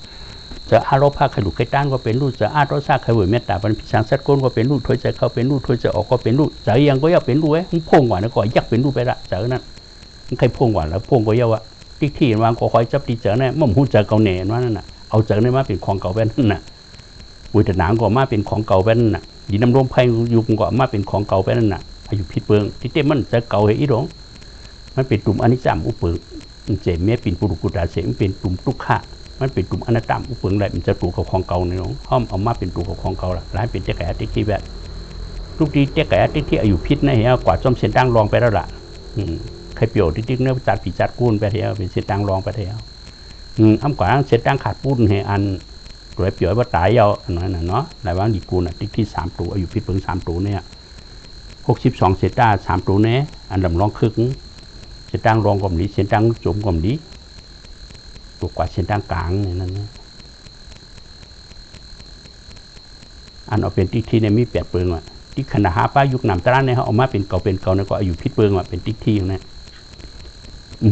[SPEAKER 1] จะอาโลภะขลุกไก่ต้านก็เป็นรูปจะอาโทสะขลุ่ยเมตตาเป็นพิชังสัตว์ก้นก็เป็นรูปถอยใจเขาเป็นรูปถอยใจออกก็เป็นรูปจะยังก็อยากเป็นรูปมันพ่งกว่านะก็อยากเป็นรูปไปละจากนั้นมันใครพ่งกว่าแล้วพ่งก็เยอะวะที่วางก็คอยจับตีเจอเนี่ยมั่มหูเจอเก่าเหน่ว่านั่นน่ะเอาเจอเนี่ยมาเป็นของเก่าแบบนั้นน่ะวิถีหนังก็มาเป็นของเก่าแบบนั้นน่ะดินน้ำลมไฟยุคก็มาเป็นของเก่าไปนั่นน่ะอายุพิษเปิงที่เต็มมันจะเก่าเหอีหลงมันเป็นตุ่มอนิจจามอุปเปิงมันเจ็บเมียเป็นปุรุกุตาเสมันเป็นตุ่มทุกขะมันเป็นตุ่มอนัตตามอุปเปิงอะไรมันจะตู่กับของเก่าในหลงห้อมเอามาเป็นตู่กับของเก่าละร้ายเป็นเจ๊แก่ติ๊กที่แบบทุกทีเจ๊แก่ติ๊กที่อายุพิษนะเหี้ยกว่าจอมเส้นตั้งรองไปแล้วล่ะใครเปี่ยวติ๊กเนื้อจัดปีจัดกูนไปเหี้ยเป็นเส้นตั้งรองไปเหี้ยอ้ำกว่าเส้นตั้งขาดปูนเหี้ยอันตัวเปรียบว่าตายยาวนั่นน่ะเนาะหลายวันดีกูน่ะติ๊กที่3 ตัวอายุพิษเปิง3 ตัวเนี่ย62เซต้า3 ตัวเนี่ยอันลำรองคึกเส้นตั้งรองกลมดีเส้นตั้งจุ่มกลมดีตัวกว่าเส้นตั้งกลางเนี่ยนั่นอันเอาเป็นติ๊กที่เนี่ยมี8 เปิงว่ะติ๊กขนาดหาป้ายุคนำตราเนี่ยเขาเอามาเป็นเก่าเนี่ยก็อายุพิษเปิงว่ะเป็นติ๊กที่เนี่ย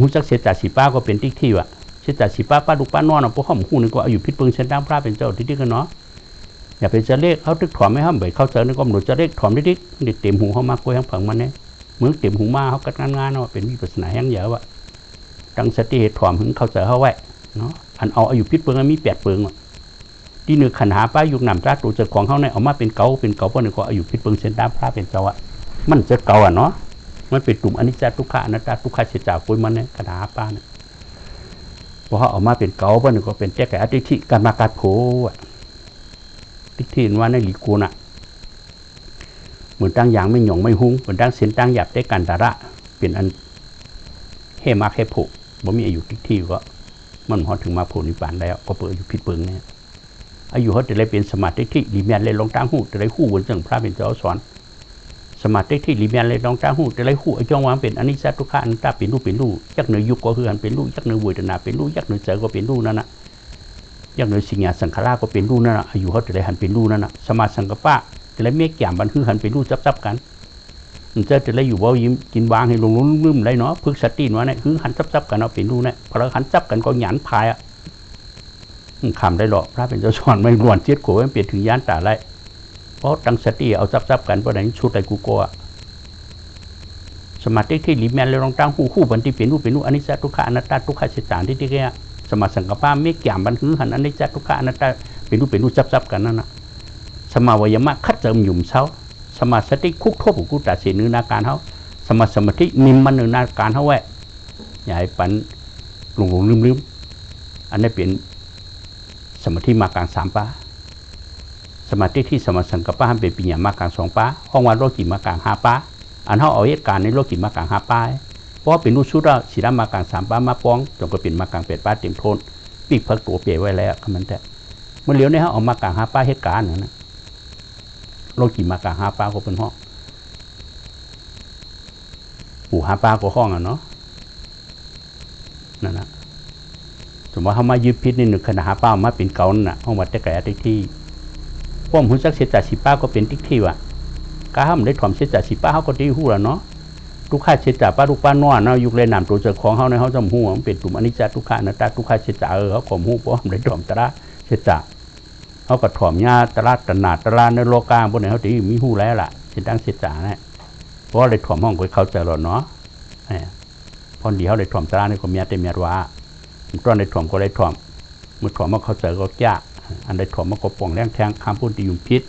[SPEAKER 1] หูจักเสียจ่าสีป้าก็เป็นติ๊กที่ว่ะเช่นแต่สีป้าลูกป้านอนพวกข้อมหูนึงก็อายุพิษเปิงเส้นตั้งพระเป็นเจ้าที่กันเนาะ อย่าไปจะเลขเขาตึกถอมไม่ห้ามไปเขาเจอในกรมหนูจะเลขถอมดิ๊กดิเต็มหูเขามากกว่าทั้งผังมันเนี่ยเหมือนเต็มหูมาเขากัดงานเนาะเป็นวิปัสสนาแห้งเยอะวะตั้งสติถอมถึงเขาเจอเขาไว้เนาะอันเอาอายุพิษเปิงมี8 เปิงที่หนึ่งขันหาป้ายุคหนำจ้าตัวเจ้าของเขาเนี่ยเอามาเป็นเก่าเพราะหนึ่งก็อายุพิษเปิงเส้นด้ามพระเป็นเจ้าอะมันจะเก่าเนาะมันเป็นตุ่มอนิจจทุกขะอนัตตาทุกขะเฉจ่าคุยมันเนี่ยขันหาป้าเนี่ยพอเขาเอามาเป็นเก่าเพราะหนึ่งก็เป็นแจ้แก่อธิธิการมาการโผทิฏฐิว่าในหลีกูน่ะเหมือนตั้งอย่างไม่หย่องไม่หุ้งเหมือนตั้งเส้นตั้งหยาบได้กันตาระเป็นอันเฮมาเฮโผบ่มีอายุทิฏฐิก็มันพอถึงมาโผนิพพานแล้วก็เปิดอายุพิษเปิงเนี่ยอายุเขาจะได้เป็นสมาธิที่ลิเมียนเลยลงตั้งหูจะได้คู่บนจังพระเป็นเจ้าสอนสมาธิที่ลิเมียนเลยลงตั้งหูจะได้คู่ไอ้จ้องวางเป็นอนิจจทุกขะอนัตตาเป็นรูปยักษ์เหนือยุคก็คือหันเป็นรูปยักษ์เหนือเวทนาเป็นรูปยักษ์เหนือเจอก็เป็นรูปนั่นน่ะยักษ์เหนือสิงห์สังขารก็เป็นรูปนั่นน่ะอายุเขาจะได้หันเป็นรูปนั่นน่ะสมาสังกัปปะจะได้เมฆแก่มบันคือหันเป็นรูปจับกันมันจะได้อยู่ว่ายิ้มกินวางให้ลงลืมได้เนาะพึกสติว่าเนี่ยคือหันจับกันเอาเป็นรูปเนี่ยพอเราหันจับกันก็หยันพายอ่ะคำได้หรอกพระเป็นเจ้าสอนไม่ล้วนเจี๊ยบโกไม่เปลี่ยนถึงยานตาไรเพราะตั้งสติเอาจับกันเพราะไหนชุดอะไรกูโกะสมาธิที่ลิแมนเลยลองตั้งคู่บันที่เป็นรูปอนิจจทุกขะอนัตตาทุกขะเฉจานที่แก่สมาสังกัปปะไม่แก่บันคือหันอนิจจทุกขะอนัตตาเป็นรูปจับกันนั่นน่ะสมาวิยมะคัดเจิมหยุ่มเช้าสมาสติคุกโทษกูตัดสินเนื้อนาการเขาสมาธินิมมันเนื้อนาการเขาแหวะอย่าให้ปันหลงลืมอันนี้เป็นสมาธิมากลาง3 ป้าสมาธิที่สมาสังกัปปะเป็นปัญญามากลาง2 ป้าห้องวันโลกิมากลาง5 ป้าอันเขาเอาเหตุการณ์ในโลกิมากลาง5 ป้าเพราะเป็นรูปชุดเราสีดำมากลาง3 ป้ามาป้องจนก็เป็นมากลาง8 ป้าเต็มโทนปีกพักตัวเปียไว้แล้วคำนั้นแต่เมื่อเลี้ยวเนี่ยเขาเอามากลาง5 ป้าเหตุการณ์นะโลกิมากลาง5 ป้าก็เป็นห้องปู่5 ป้าก็ห้องเนาะนั่นนะสมมติเขามายึดพิษใน1 ขณะ5 ป้ามาเป็นเก่าน่ะห้องวัดแต่ไกลทิฏฐิพวกหุ่นจักเสียจ่า10 ป้าก็เป็นทิฏฐิว่ะก้ามได้ถ่อมเสียจ่า10 ป้าเขาก็ตีหู้แล้วเนาะทุกข้าเสียจ่าป้าทุกป้าน้อเนาะยุคเลยนามตัวเจ้าของเขาในเขาจำหูมันเป็นตุ่มอนิจจทุกขะอนัตตาทุกข้าเสียจ่าเขาข่มหูเพราะได้ถ่อมตระเสียจ่าเขาก็ถ่อมญาตระตนาตระในโลกาพวกนี้เขาตีมีหู้แล้วล่ะเสียตั้งเสียจ่าเนี่ยเพราะได้ถ่อมห้องไปเขาเจอหรอเนาะพอดีเขาได้ถ่อมตระในความเมียเต็มเมียว่าตอนได้ถ่อมก็ได้ถ่อมเมื่อถ่อมมาเขาเจอก็แก่อันได้ถ่อมมาก็ป่องแรงแทงคำพูดที่ยุ่งพิษ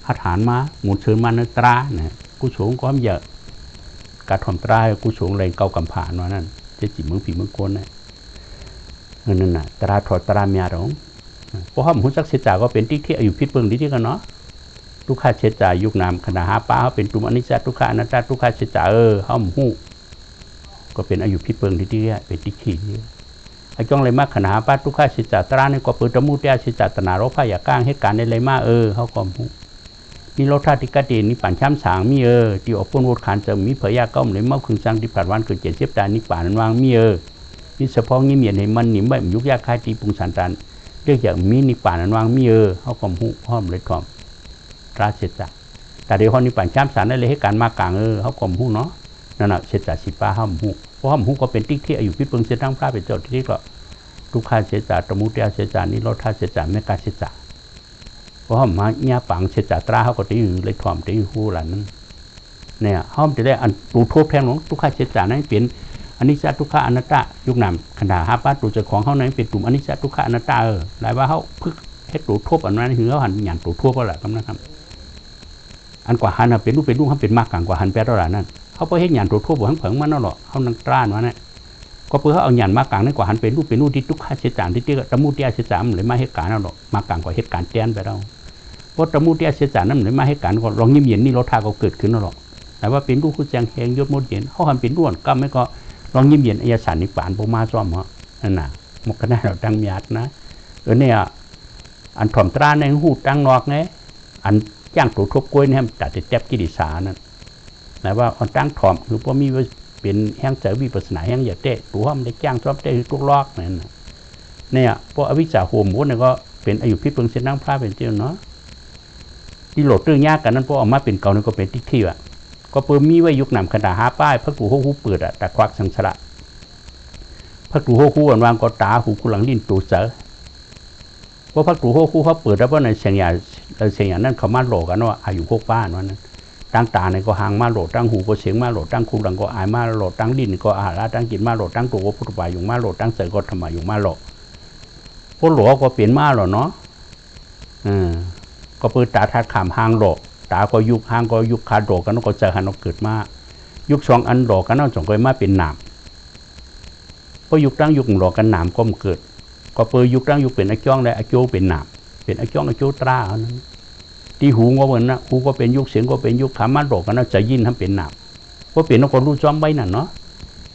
[SPEAKER 1] หัดหานมาหมุนเชิญมาในตราเนี่ยกูโฉงก็เยอะการถ่อมตรากูโฉงแรงเก่ากำผ่านว่านั่นจะจีบมึงผีมึงโกนเนี่ยนั่นน่ะตราถอดตราเมียหรอเพราะห้องหุ่นจักเสียจ่าก็เป็นที่อายุพิษเปิงที่กันเนาะทุกข้าเสียจ่ายุคนามขณะ5 ป้าเขาเป็นตุ่มอนิจจทุกขะอนัตตาทุกข้าเสียจ่าห้องหูก็เป็นอายุพิษเปิงที่เป็นที่ไอ้จ้องเลยมากขณะป้าทุกข้าเสียจ่าตราเนี่ยก็เปิดตะมูเตียเสียจ่าตนาโรพายาก้างเหตุการณ์ในเลยมาเขาก็หูมีรถท่าติกาเดนิป่านช้ำสางมีที่ออกพ้นวดขานจะมีเผยยาก้มเลยเมื่อคืนสังที่ผ่านวันเกิด7 เสียบตานิป่านวางมีมีเฉพาะงี้เมียนให้มันหนิมแบบยุกยาคายตีปุงสันตันเรียกอย่างมีนิป่านวางมีเขาก็หูห้อมเลยถ่อมราเสียจ่าแต่เดี๋ยวเขานิป่านช้ำสางได้เลยให้การมากลางเขาก็หูเนาะนั่นแหละเสียจ่า10 ป้าห้อมหูเพราะห้อมหูก็เป็นที่อายุพิษเปิงเสียทั้งพระเป็นเจ้าที่ก็ทุกข้าเสียจ่าตมุเตียเสียจ่านี่รถท่าเสียจ่าไม่กล้าเสียจ่าเพราะห้อมมาเนี่ยปังเสียจ่าตราเขาก็ตีอยู่เลยถ่อมตีอยู่คู่หลังนั้นเนี่ยห้อมจะได้อันตูโทษแพงหลวงทุกข้าเสียจ่านั้นเปลี่ยนอนิจจทุกขะอนัตตายุคนำขณะ5 ป้าตัวเจ้าของเขานั้นเป็นตุ่มอนิจจทุกขะอนัตตาหลายว่าเขาพึกให้ตูโทษอันนั้นคือเขาหันหยันตูโทษก็แหละคำนั้นครับอันกว่าหันเป็นรูปเขาเป็นมากกว่าหันแปดเท่าไหร่นั่นเขาไปให้หยันตูโทษบวกทั้งเผิงมันนั่นหรอกเขานั่งตรานั่นแหละก็เพื่อเขาเอาหยันมากลางนั่นกว่าหันเป็นรูปที่ทุกข้าเสียจ่าที่ตะมูเตียเสียจ่าเลยมาให้การนั่นหรอกมากลางกว่าเหตุการณ์แตนไปเราเพราะตะมูเตียเสียจ่านั่นเลยมาให้การก็ลองยิ้มเย็นนี่รถทาก็เกิดขึ้นนั่นหรอกแต่ว่าเป็นรูปคู่แจงแหงยศมดเย็นเขาหันเป็นด้วนก็ไม่ก็ลองยิ้มเย็นอายสารนิปานโบมาซ้อมเหรอนั่นน่ะมกนาเราตั้งมีอัดนะเนี่ยอันถ่อมตราในหูตั้งนอกไงอันจ้างตัวทบกล้วยเนี่ยตัดแต่แจ๊บกิริสานั่นแต่ว่าอันตั้งถ่อมคือพอมีเป็นแห้งเจอวิปัสสนาแห้งอย่าเตะตัวมันได้จ้างซ้อมเตะทุกลอกนั่นเนี่ยพวกอวิชชาโหมเนี่ยก็เป็นอายุพิษเปิงเส้นนั่งพระเป็นเจ้าเนาะที่โหลดตื้อยากกันนั้นพวกออกมาเป็นเก่านี่ก็เป็นที่อ่ะก็เปิดมีไว้ยุคนำขนาด5 ป้ายพระกูโฮคูเปิดอ่ะแต่ควักสังสระพระกูโฮคูวางก็ตาหูกุหลังลิ้นตัวเจอ ว่าพักตู่โฮคู่เขาเปิดแล้วว่าในเสียงอย่างนั้นเขามาโหลกันว่าอายุพวกบ้านวันนั้นตั้งตาในก็หางมาโหลตั้งหูก็เสียงมาโหลตั้งคูดังก็อายมาโหลตั้งดินก็อาละตั้งกินมาโหลตั้งตัวก็พุทธบาอยู่มาโหลตั้งเสกก็ธรรมะอยู่มาโหลพวกหลวก็เปลี่ยนมาหรอเนาะก็เปิดตาทัดขามหางโหลตาก็ยุกหางก็ยุกขาโหลกันก็เจอหันเกิดมายุคสองอันโหลกันจงก็มาเป็นหนามพอยุคตั้งยุคโหลกันหนามก็เกิดก็เปิดยุคตั้งยุคเป็นอจ้องได้อโจเป็นหนามเป็นอจ้องอโจตราเขานั้นที่หูก็เหมือนนะหูก็เป็นยุคเสียงก็เป็นยุคขามาโหลกันจะยินทำเป็นหนามว่าเปลี่ยนนกคนรู้จ้อมไว้นั่นเนาะ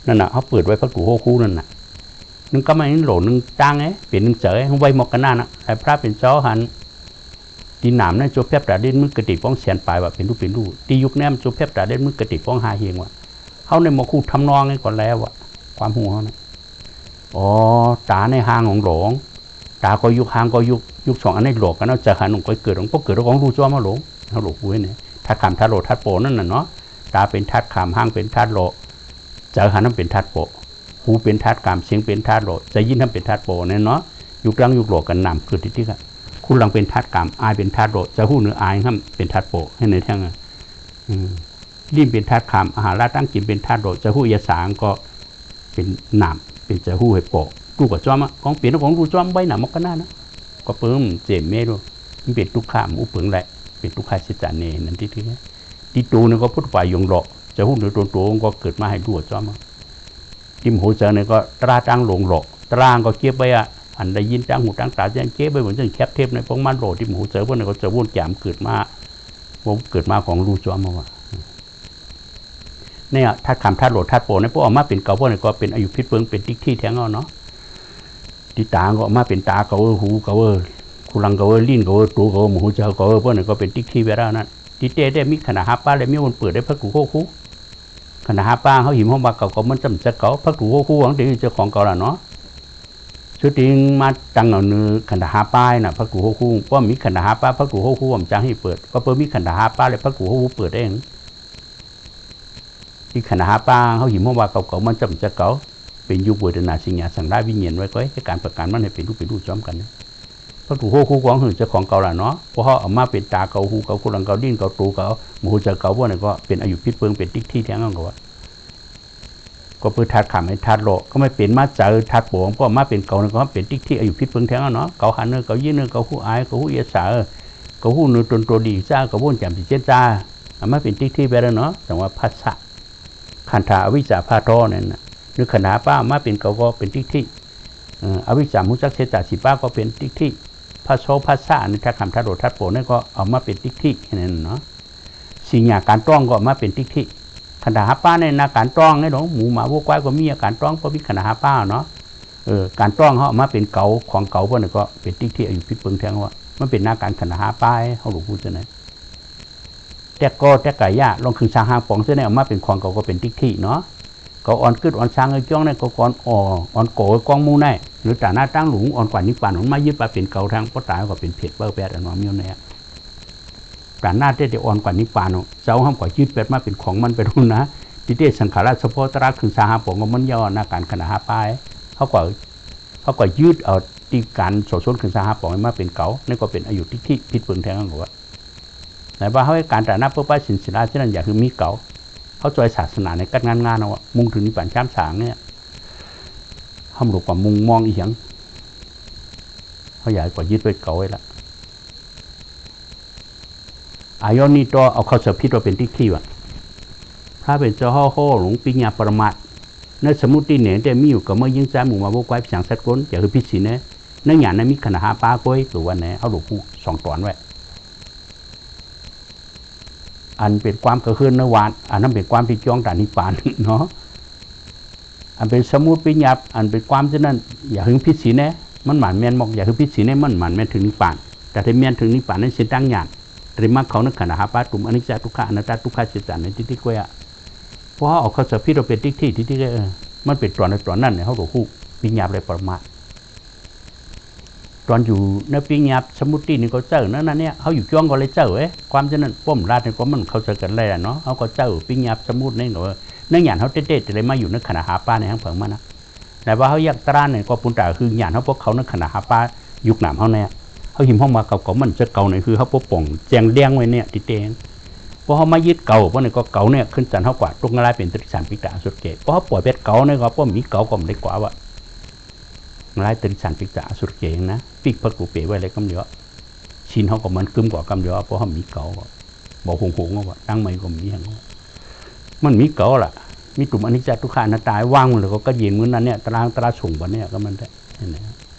[SPEAKER 1] นั่นน่ะเขาเปิดไว้พระกูโฮคู่นั่นน่ะนึงก็ไม่โหลนึงตั้งเปลี่ยนนึงเจอเขาไว้หมกกันหน้านะไอ้พระเป็นเจ้าหันตีหนามนั่นโจเพียบแต่เด่นมือกระติป้องเสียนปลายว่าเป็นรูปตียุคแนมโจเพียบแต่เด่นมือกระติป้องหาเฮียงว่าเขาในหมอคู่ทำนองนี่ก่อนแล้วว่ะความหูเขานะอ๋อตาในหางของหลงตาก็ยุคหางก็ยุคสองอันนี้หลอกกันเนาะจะหันของก็เกิดของพวกเกิดของรู้จ้อมาหลงเขาหลงไว้เนี่ยทัดขามทัดโลทัดโปนั่นน่ะเนาะตาเป็นทัดขามหางเป็นทัดโลจะหันนั่นเป็นทัดโปหูเป็นทัดขามเสียงเป็นทัดโลจะยินนั่นเป็นทัดโปเนี่ยเนาะยุคกลางยุคโลกันนำเกิดที่กันคุณลังเป็นทัดขามอายเป็นทัดโลจะหูเนื้ออายครับเป็นทัดโปให้ในแท่งลิ้นเป็นทัดขามอาหารตั้งกินเป็นทัดโลจะหูยาสางก็เป็นหนามเป็นจะหูให้โปกูกับจ้อมของเปลี่ยนของกูจ้อมใบหนามกันหน้านะก็เพิ่มเจ็บเมรุมันเป็นทุกข้ามอุปเปิงแหละเป็นทุกข้าสิจานเนนั่นที่ตูนี่ก็พุทธฝ่ายยงหลอกจะหูเนื้อตัวก็เกิดมาให้ดูจ้อมทิมหูเจอเนี่ยก็ตราตั้งหลงหลอกตรางก็เก็บไปอันได้ยินตั้งหูตั้งตาเก็บไปเหมือนจะแคบเทปในพวกมันโหลทิมหูเจอพวกนี้ก็จะวุ่นแจมเกิดมาผมเกิดมาของรูจ้อมมาว่าเนี่ยทัดคำทัดโหลดทัดโปเนี่ยพวกออกมาเป็นเก่าพวกนี้ก็เป็นอายุพิษเพิงเป็นติ๊กที่แท้งเนาะที่ตาก็ออกมาเป็นตาเก่าหูเก่าคุลังเก่าลิ้นเก่าตัวเก่าหมูเจ้าเก่าพวกนี้ก็เป็นติ๊กที่เวลานั้นที่เต้ได้มีขนาดฮับป้าเลยมีวันเปิดได้พระกูโคคู่ขนาดฮับป้าเขาหิมห้องมาเก่ามันจำจะเก่าพระกูโคคู่ของเดี๋ยวเจ้าของเก่าละเนาะชุดทิ้งมาตั้งเอาเนื้อขนาดฮับป้าน่ะพระกูโคคู่ว่ามีขนาดฮับป้าพระกูโคคู่ผมจะให้เปิดก็เปิดมีขนาดฮับป้าเลยพระกูโคคู่เปิดเองที่ขณะหาปลาเขาหิมว่าเก่ามันจำจะเก่าเป็นยุคเวทนาสิ่งอย่างสั่งได้วิญญาณไว้ก็ให้การประกันมันให้เป็นรูปจ้อมกันเพราะถูกคู่ของหื่นเจ้าของเก่าละเนาะเพราะเขาเอามาเป็นตาเก่าหูเก่าคุณลังเก่าดิ้นเก่าตูเก่าหมูเจ้าเก่าพวกนี้ก็เป็นอายุพิษเพิงเป็นติ๊กที่แท้งกันก็เปิดทัดขำให้ทัดโลก็ไม่เป็นมาเจอทัดโป่งเพราะมาเป็นเก่าเนี่ยก็เป็นติ๊กที่อายุพิษเพิงแท้งเนาะเก่าหันเนื้อเก่ายื่นเนื้อเก่าหูอายเก่าหูเยสาเก่าหูเนื้อตัวดีจ้าเก่าวุ่นแจ่มสีเจ้าจ้าเอามาเป็นติ๊กที่ไปแล้วเนาะแต่ว่าภาษาขันธาอวิชชาพาทอเนี่ยนะนึกขนาป้ามาเป็นเก่าก็เป็นติ๊กที่อวิชชามุจักเสตาสีป้าก็เป็นติ๊กที่พระโสภาษาในทัดคำทัดโดทัดโปนั่นก็เอามาเป็นติ๊กที่นั่นเนาะสิ่งอย่างการต้องก็มาเป็นติ๊กที่ขันธาป้าในนาการต้องเนี่ยหรอหมูหมาวัวควายก็มีอาการต้องเพราะมีขนาดป้าเนาะการต้องเขาเอามาเป็นเก่าของเก่าพวกนี้ก็เป็นติ๊กที่อายุพิษเปิงแทงว่ามันเป็นนาการขนาดป้าเขาหลวงพูดจะไหนแต่ไก่ย่าลองคือช้างหางปองเส้นเนี่ยออกมาเป็นควางก็เป็นติ๊กที่เนาะก็อ่อนขึ้นอ่อนช้างไอ้จ้องเนี่ยก็ก่อนอ่อนโกยกองมูแน่หรือแต่หน้าตั้งหลุมอ่อนกว่านิพพานของมายึดไปเป็นเก่าทางป้อตายก็เป็นเผ็ดเบอร์แปดอันน้อมอยู่เนี่ยแต่หน้าเต้อ่อนกว่านิพพานเจ้าห้ามกว่ายึดเป็ดมาเป็นของมันไปรุ่นนะที่เต้สังขารเฉพาะตราคือช้างหางปองก็มันย่อหน้าการขนาดหาปลายเขาก็ยืดเอาตีการโสดคือช้างหางปองมาเป็นเก่านี่ก็เป็นอายุที่พิษเปิงแทงกันหรอแต่ว่าเขาให้การแต่หน้าเพื่อป้ายสินศิลาเช่นนั้นอย่างคือมีเก่าเขาจอยศาสนาในการงานเอาว่ามุ่งถึงนิพพานช้ำสางเนี่ยห้ามหลบกว่ามุ่งมองอีหยังเขาใหญ่กว่ายึดไปเก่าไว้ละอายอนี่ตัวเอาเข้าเสพิษว่าเป็นติ๊กที่ว่ะพระเป็นเจ้าห่อหลวงปิญญาปรมาตในสมุติเนี่ยแต่มีอยู่กับเมื่อยิ่งใจหมู่มาพวกไว้สังสัตว์ก้นอย่างคือพิษิเนี่ยนั่งอย่างนั้นมีขนาดหาปลาก้อยตัววันเนี่ยเขาหลบผู้สองตอนไว้อันเป็นความกระเฮือนเนื้อวานอันนั้นเป็นความที่จ้องด่านนิพพานเนาะอันเป็นสมุติปิญญาอันเป็นความเช่นนั้นอย่าถึงพิษิเนี่ยมันหมายแมนบอกอย่าถึงพิษิเนี่ยมันหมายแมนถึงนิพพานแต่ถ้าแมนถึงนิพพานนั้นเสียตั้งหยาดแต่มาเขานึกขนาดหาปลาตุ่มอนิจจทุกขะอนัตตาทุกขะเสียจานในที่ก้อยอ่ะเพราะเอาเขาจะพิจเราเป็นที่มันเป็นตอนในตอนนั้นเนี่ยเขาหลบผู้ปิญญาเลยประมาทตอนอยู่ในปิญญาสมุตินี่ก็เจอนั่นเนี่ยเขาอยู่จ้องก็เลยเจอความเช่นนั้นป้อมราชนี่ก็มันเขาเจอกันเลยเนาะเขาก็เจอปิญญาสมุตินี่หนูนั่งหยาดเขาเด็ดๆเลยมาอยู่ในขณะหาปลาในห้างเผิงมันนะแต่ว่าเขาอยากตราเนี่ยก็ปุ่นตาคือหยาดเขาพวกเขาในขณะหาปลายุคหนามเขาเนี่ย เขาหิมห้องมาเก่ามันจะเก่าเนี่ยคือเขาปกป้องแจงเลี้ยงไว้เนี่ยติเตงเพราะเขามายึดเก่าเพราะเนี่ยก็เก่าเนี่ยขึ้นจันเขากว่าตรงอะไรเป็นตริสารปิกาสุดเกศเพราะเขาปล่อยเป็ดเก่าเนี่ยก็เพราะมีเก่าก็ไม่ได้กว่าว่าอะไรตริสารปิกาสุดเกศนะปิกพักกูเป๋ไว้เลยกำเดียวชินเขาก็มันกึมกว่ากำเดียวเพราะเขามีเก่าบอกหงว่าตั้งไม่ก็มีอย่างมันมีเก่าล่ะมีกลุ่มอนิจจทุกขานาตายว่างมันเลยก็เย็นเหมือนนั้นเนี่ยตราส่งวันเนี่ยก็มันได้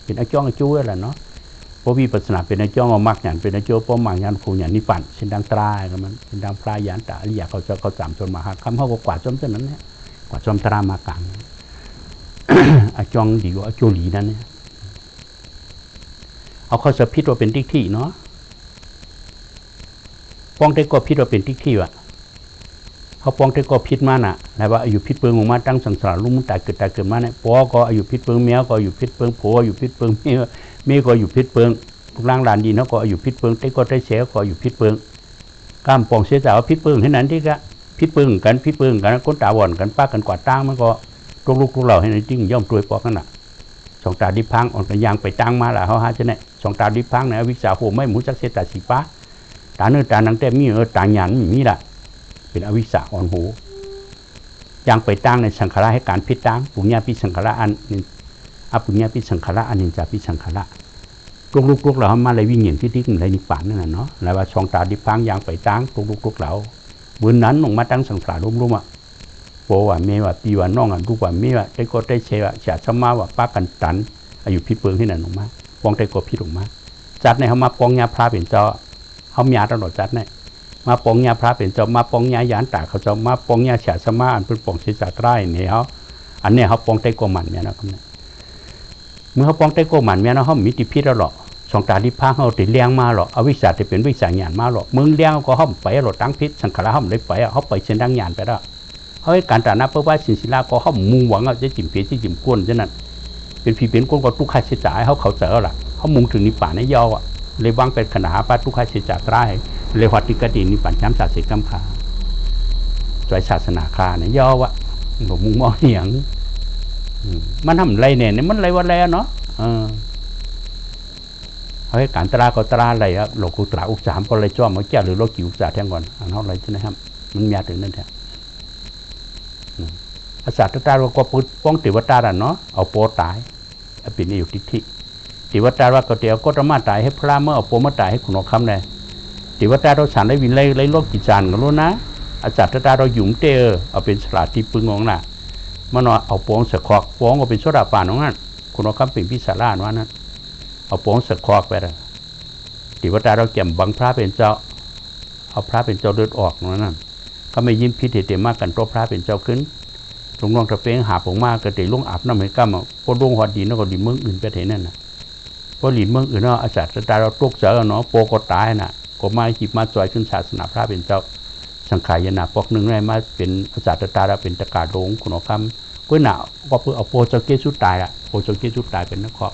[SPEAKER 1] เป็นไอ้จ้องไอ้จู้แหละเนาะเพราะวิปัสสนาเป็นไอ้จ้องเอามักอย่างเป็นไอ้โจ้ป้อมมักอย่างผูอย่างนิพพานเช่นดังตราก็มันเป็นดังพระยานตาอริยะเขาจำจนมาหาคำเขาก็กวาดจอมเท่านั้นเนี่ยกวาดจอมตรามากลางไอ้จ้องดีกว่าไอ้โจหลีนั่นเนี่ยเอาข้อสพิษว่าเป็นทิฏฐิเนาะป้องได้ก็พิษว่าเป็นทิฏฐิว่ะเขาป้องได้ก็พิษมาน่ะแต่ว่าอายุพิษเปิงออกมาตั้งสังสารลุ่มตายเกิดมาเนี่ยปอก็อายุพิษเปิงเมียก็อายุพิษเปิงผัวอายุพิษเปิงเมียก็อายุพิษเปิงทุกร่างหลานดีเขาก็อายุพิษเปิงได้ก็ได้เสียก็อายุพิษเปิงก้ามปองเสียจากพิษเปิงให้นั้นที่ก็พิษเปิงกันก้นตาว่อนกันป้ากันกวาดตั้งมันก็ลูกเหล่าให้นั้นจริงย่อมตัวปอกนั่นน่ะสองตาดิพังอ่อนกันยางไปตั้งมาละเขาหาจะเนี่ยสองตาดิพังเนี่ยวิชาโหไม่หมูจักเสียตาสีป้าตาเนื้อตาหนังแต่มีตาหยันมีละเป็นอวิชชาอ่อนหูยังไปตั้งในสังขารให้การพิจตั้งปุญญาพิสังขารอันอปุญญาพิสังขารอันนินจาพิสังขารลูกเรามาเลยวิ่งเงียบที่อะไรนิพพานนั่นแหละเนาะแล้วว่าช่องตาดิพังยังไปตั้งลูกเราบนนั้นลงมาตั้งสังขารรุ่มอ่ะโปว่าเมว่าปีว่าน้องอ่ะลูกว่าเมว่าได้ก็ได้เชว่าฉาสมาว่าป้ากันตันอายุพิเปิงที่นั่นลงมาปองได้ก็พิลงมาจัดในเขามาปองยาพระเป็นเจ้าเขามียาตลอดจัดเนี่ยมาปองยาพระเป็นเจ้ามาปองยายานตาเขาเจ้ามาปองยาฉาสมาอันเป็นปองเสียจากไร่เนี่ยเขาอันนี้เขาปองได้ก็มันเนี่ยนะครับเนี่ยเมื่อเขาปองได้ก็มันเนี่ยนะเขามีติพิษแล้วหรอสองตาดิพังเขาติดเลี้ยงมาหรอเอาวิชาที่เป็นวิชาญาณมาหรอมึงเลี้ยงก็เขาไปหรอตั้งพิษสังขารเขาไม่ได้ไปเขาไปเช่นดังญาณไปแล้วเขาให้การตาหน้าเพื่อว่าสินศิลาก็เขามุ่งหวังเอาจะจิ้มเพี้ยจะจิ้มก้นฉะนั้นเป็นผีเป็นก้นก็ทุกข์ค่าใช้จ่ายเขาเจอละเขามุ่งถึงนิพพานในยออ่ะเลยวางเป็นขนาดป้าทุกข์ค่าใช้จ่ายไร้เลยวัดติกดีนิพพานย้ำศาสตร์เสกำขาจอยศาสนาคาเนี่ยย่อวะบอกมุ่งมองเหนียงมันทำไรเนี่ยมันไรวันแล้วเนาะเขาให้การตราก็ตราอะไรครับโลกุตระอุกสามก็เลยจ้อมาแก้หรือโลกิอุกษาแทงก่อนอันนั้นอะไรใช่ไหมครับมันมีถึงนั่นแท้อาสาตตาเราก็ป้องติวตาเนาะเอาโปตายเป็นอยู่ทิฏฐิติวตาว่าก็เดียวก็จะมาตายให้พระเมื่อเอาโปมาตายให้คุณอคำเลยติวตาเราฉันได้วินไล่โลกกิจานกันรู้นะอาจารย์ตาเราหยุ่มเตอเอาเป็นสลัดที่ปึงของน่ะมันเอาโป่งสะคอกโป่งเอาเป็นโซดาป่านของนั่นคุณเอาคำเป็นพิศาลานว่านั้นเอาโป่งสะคอกไปเลยติวตาเราเก็บบังพระเป็นเจ้าเอาพระเป็นเจ้าเลือดออกนั่นก็ไม่ยิ้มพิเตมากกันตัวพระเป็นเจ้าขึ้นตรงน้องตะเป้งหาผมมากกระติลุงอาบน้ำให้ก้ามพอลุงหอดีนั่นก็ดีเมืองอื่นไปเห็นนั่นน่ะพอหลีเมืองอื่นเนาะอาจารย์ตาเราตกเสือเนาะโปก็ตายน่ะก็มาหิบมาจอยขึ้นศาสนาพระเป็นเจ้าสังขายนาปอกหนึ่งได้มาเป็นอาจารย์ตาเราเป็นตะการหลงคุณอคำก็หนาวก็เพื่อเอาโปเจ้าเกสุตายละโปเจ้าเกสุตายเป็นนักขอ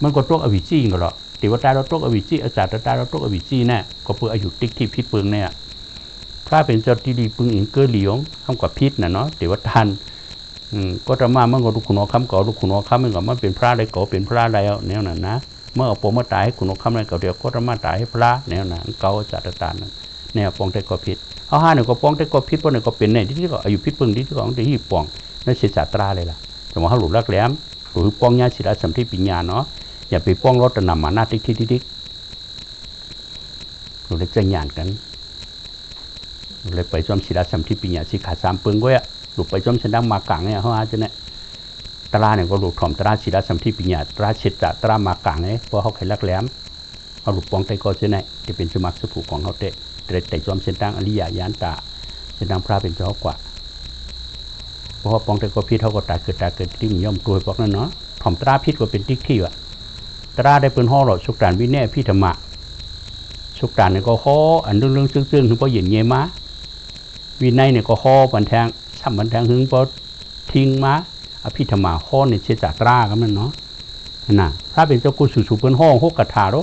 [SPEAKER 1] มันก็ตกอวิจีกันหรอติวตาเราตกอวิจีอาจารย์ตาเราตกอวิจีแน่ก็เพื่ออายุติ๊กที่พิษเปิงเนี่ยพระเป็นเจ้าที่ดีปึงอิงเกลือเหลียงทำกับพิษน่ะเนาะติวทันก็จะมาเมื่อก็ลูกขุนอคำก่อลูกขุนอคำมันก็มาเป็นพระอะไรก่อเป็นพระอะไรเนี่ยนั่นนะเมื่อเอาโปมาตายให้ขุนอคำอะไรก็เดี๋ยวก็จะมาตายให้พระเนี่ยนั่นเก่าจัดตานั่นเนี่ยปองได้ก็พิษเอาห้าหนึ่งก็ปองได้ก็พิษเพราะหนึ่งก็เป็นในที่ก็อายุพิษปึงที่ของที่ปองนั่นเสียจัตราเลยล่ะแต่ว่าเขาหลุดลักแหลมหรือปองญาศิลาสัมทิปัญญาเนาะอย่าไปปองรถนำมาหน้าทิกหลุดเลยใจหยาดกันเลยไปจอมศิลาสัมทิปัญญาสิขาสามเปิงก็หลุดไปจอมชนะมากลางเนี่ยเขาอาจจะเนี่ยตราเนี่ยก็หลุดถ่อมตราศิลาสัมทิปัญญาตราเฉดจัตรามากลางเนี่ยเพราะเขาไขลักแหลมเขาหลุดปองไตก็จะเนี่ยจะเป็นสมัครสุขของเขาเตะแต่จอมเส้นทางอริยญาณตาเส้นทางพระเป็นเจ้ากว่าเพราะปองไตก็พิษเขาก็ตายเกิดทิ้งย่อมตัวพวกนั้นเนาะถ่อมตราพิษก็เป็นติ๊กที่ว่ะตราได้เป็นห่อหลอดสุกการวิเนพิธรรมะสุกการเนี่ยก็ห่ออันเรื่องซึ่งถึงพอเย็นเงี้ยมาวินัยเนี่ยก็ห่อบันแทงซ้ำบันแทงหึงพอทิ้งมาอภิธรรมะห่อเนี่ยเชื่อจากตรากันมันเนาะน่ะพระเป็นเจ้ากุศลเป็นห่อหกกระถาโร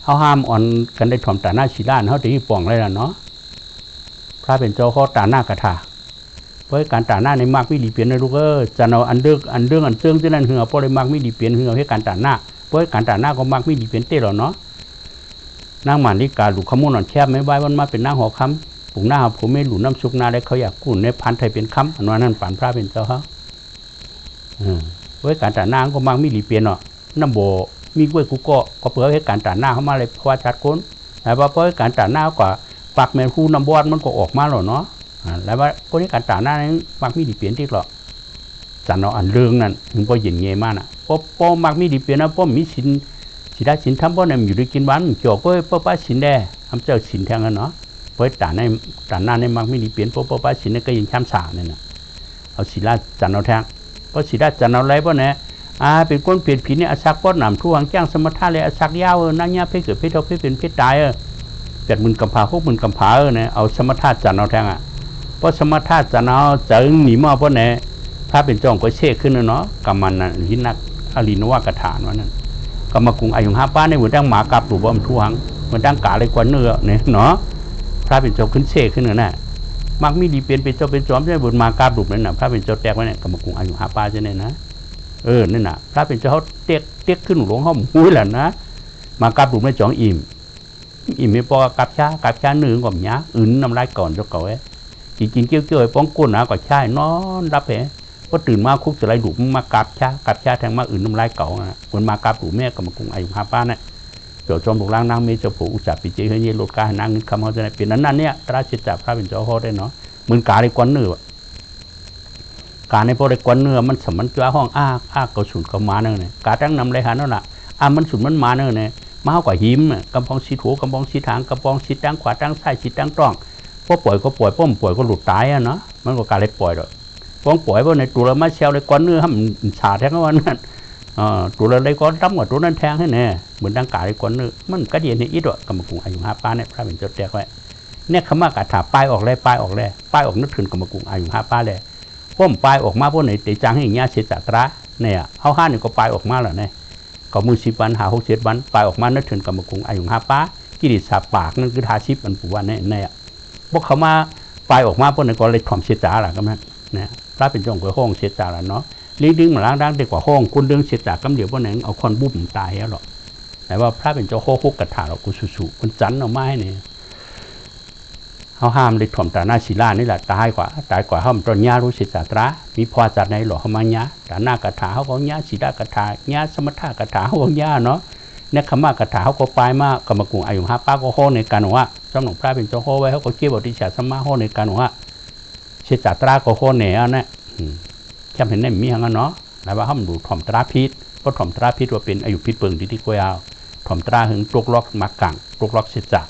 [SPEAKER 1] เขาห้ามอ่อนกันได้ถ่อมตาหน้าชีล้านเขาตีป่องเลยล่ะเนาะพระเป็นเจ้าข้อตาหน้ากระถาเพราะการตาหน้าในมากไม่ดีเปลี่ยนในลูกจะเอาอันเตื้องที่นั่นคือเพราะเลยมากไม่ดีเปลี่ยนคือให้การตาหน้าเพราะการตาหน้าก็มากไม่ดีเปลี่ยนเต้หรอเนาะ นางหมานิกาหลุดขโมยนอนแคบไม่ไหววันมาเป็นนางหอคำปุ่งหน้าผมไม่หลุดน้ำซุกนาได้เขาอยากกู้ในพันไทยเป็นคำอันนั้นป่านพระเป็นเจ้าเขาเว้ยการแต่นางก็มังมีหลีเปลี่ยนเนาะน้ำโบมีกล้วยกุก็เปิดให้การแต่หน้าเข้ามาเลยเพราะว่าจัดก้นแต่ว่าเพราะการแต่หน้ากว่าปักแมนคู่น้ำบอดมันก็ออกมาหรอเนาะแล้วว่าคนที่การแต่หน้านั้นมักมีหลีเปลี่ยนที่หรอจันเนาะอันเรื่องนั้นมันก็เย็นเงี้ยมากนะเพราะมักมีหลีเปลี่ยนนะเพราะมีสินสิได้สินทำเพราะเนี่ยอยู่ด้วยกินวันจบก็เพราะป้าสินแด่ทำเจ้าสินแทงกันเนาะเพราะแต่ในหน้าในมักมีหลีเปลี่ยนเพราะป้าสินเนี่ยก็ยังช้ำสาเนี่ยนะเอาศิลาจันเอาแทงเพราะศิลาจันเอาไรเพราะเนี่ยเป็นคนเปลี่ยนผีเนี่ยอาศักป้อนหนามทุ่งจ้างสมถะเลยอาศักยาวนั่งยาเพศเกิดเพศเท่าเพศเป็นเพศตาย80,000กำพา60,000กำพาเนี่ยเอาสมถะจันเอาแทงเพราะสมถะจันเอาจะหนีมาเพราะเนี่ยถ้าเป็นจ้องก็เช่ขึ้นเนาะกำมันนั่นหินนักอรินวากระถานว่านั่นกำมากรุงอายุ5ป้าในเหมือนดังหมากับหรือว่ามันทุ่งเหมือนดังกาเลยกว่าเนื้อเนี่ยเนาะพระเป็นเจ้าขึ้นเช่ขึ้นน่ะมักมีดีเป็นเจ้าเป็นจอมใช่บนมากับหลุมนั่นน่ะพระเป็นเจ้าแตกไว้เนี่ยกำมากรุงอายุ5ป้าใช่ไหมนะนั่นน่ะพระเป็นเจ้าเขาเตี้ยขึ้นหลวงห้องหุ้ยแหละนะมากับหลุมในจ่องอิ่มไม่พอกับชาหนึ่งก่อนยะน้ำลายก่อนเจ้าเก่ากินเกี่ยวป้องก้นนะก็ใช่นอนรับพอตื่นมาคุกจะไรหลุมมากับชาแทงมาน้ำลายเก่าคนมากับหลุมแม่กับมากรุงอายุ5ป้าเนี่ยเจ้าจอมหลวงล่างนางเมเจ้าผู้อุจจาปิเจเฮียโลดกาหนางเงินคำเขาจะได้เป็นนั้นเนี่ยตราชิตจับพระเป็นเจ้าเขาได้เนาะเหมือนกาในกวนเนื้อการในพอได้กวนเนื้อมันสมันจ้าห้องอ้าก็ฉุนก็มาเนื้อเนี่ยกาตั้งนำไรหานั่นแหละมันฉุนมันมาเนื้อเนี่ยมาเขากว่าหิมกำปองสีถูกำปองสีถางกำปองสีตั้งขวาตั้งซ้ายสีตั้งต้องพอปล่อยก็ปล่อยป้อมปล่อยก็หลุดตายเนาะมันก็การเลยปล่อยเลยป้องปล่อยเพราะในตัวเรามาเชลเลยกวนเนื้อให้มันฉาแทงวันนั้นตัวเราเลยก็ตั้มกว่าตัวนั้นแทงให้แน่เหมือนดังกาเลยกวนเนื้อมันก็เดียนในอีดวะกำมากรุงอายุ5ป้าเนี่ยพระเป็นเจ้าแตกไว้เนี่ยคำว่ากาถาป้ายออกนึกถึงกำมากรุงอายุ5ป้าเลยป้อมปลายออกมาพวกไหนตีจังให้อย่างเงี้ยเสียจัตระเนี่ยเขา5นี่ก็ปลายออกมาแล้วเนี่ยก็มือ10 วันหา6-7 วันปลายออกมานึกถึงกำมากรุงอายุ5ป้ากิริสาปากนั่นคือทาชิปมันปู่ว่าเนี่ยพวกเขามาปลายออกมาพวกไหนก็เลยถ่อมเสียจ่าหล่ะก็นั้นเนี่ยพระเป็นจ้องกับห้องเสียจ่าหล่ะเนาะลิ้นดึงมาล้างดังเด็กกว่าห้องคุณดึงเสียจ่ากำเดียวพวกไหนเอาคอนบุ้มตายแล้วหรอกแต่ว่าพระเป็นเจ้าโคกกระถาเรากุสุคนจันเอาไม้เนี่ยเขาห้ามเลยถ่อมตาหน้าศิลานี่แหละตายกว่าเขาตอนญารู้เสียจ่าตรามีพอจัดในหล่อเขามาญาตาหน้ากระถาเขาก็ญาศิลากระถาญาสมถะกระถาเขาก็ญาเนาะเนี่ยคำว่ากระถาเขาก็ปลายมากกำมากรุงอายุ5ป้าก็ห้องในการว่าสำหรับพระเป็นเจ้าโคไว้เขาก็เกี่ยวกับที่ฉาสมาห้องในการว่าเสียจ่าตราก็ห้องเนี่ยนะแค่เห็นได้มีอย่างนั้นเนาะแต่ว่าเขาดูถ่อมตราพิษเพราะถ่อมตราพิษว่าเป็นอายุพิษเปิงที่กวยเอาถ่อมตราหึงตกล็อกมากังตกล็อกเสียจ่า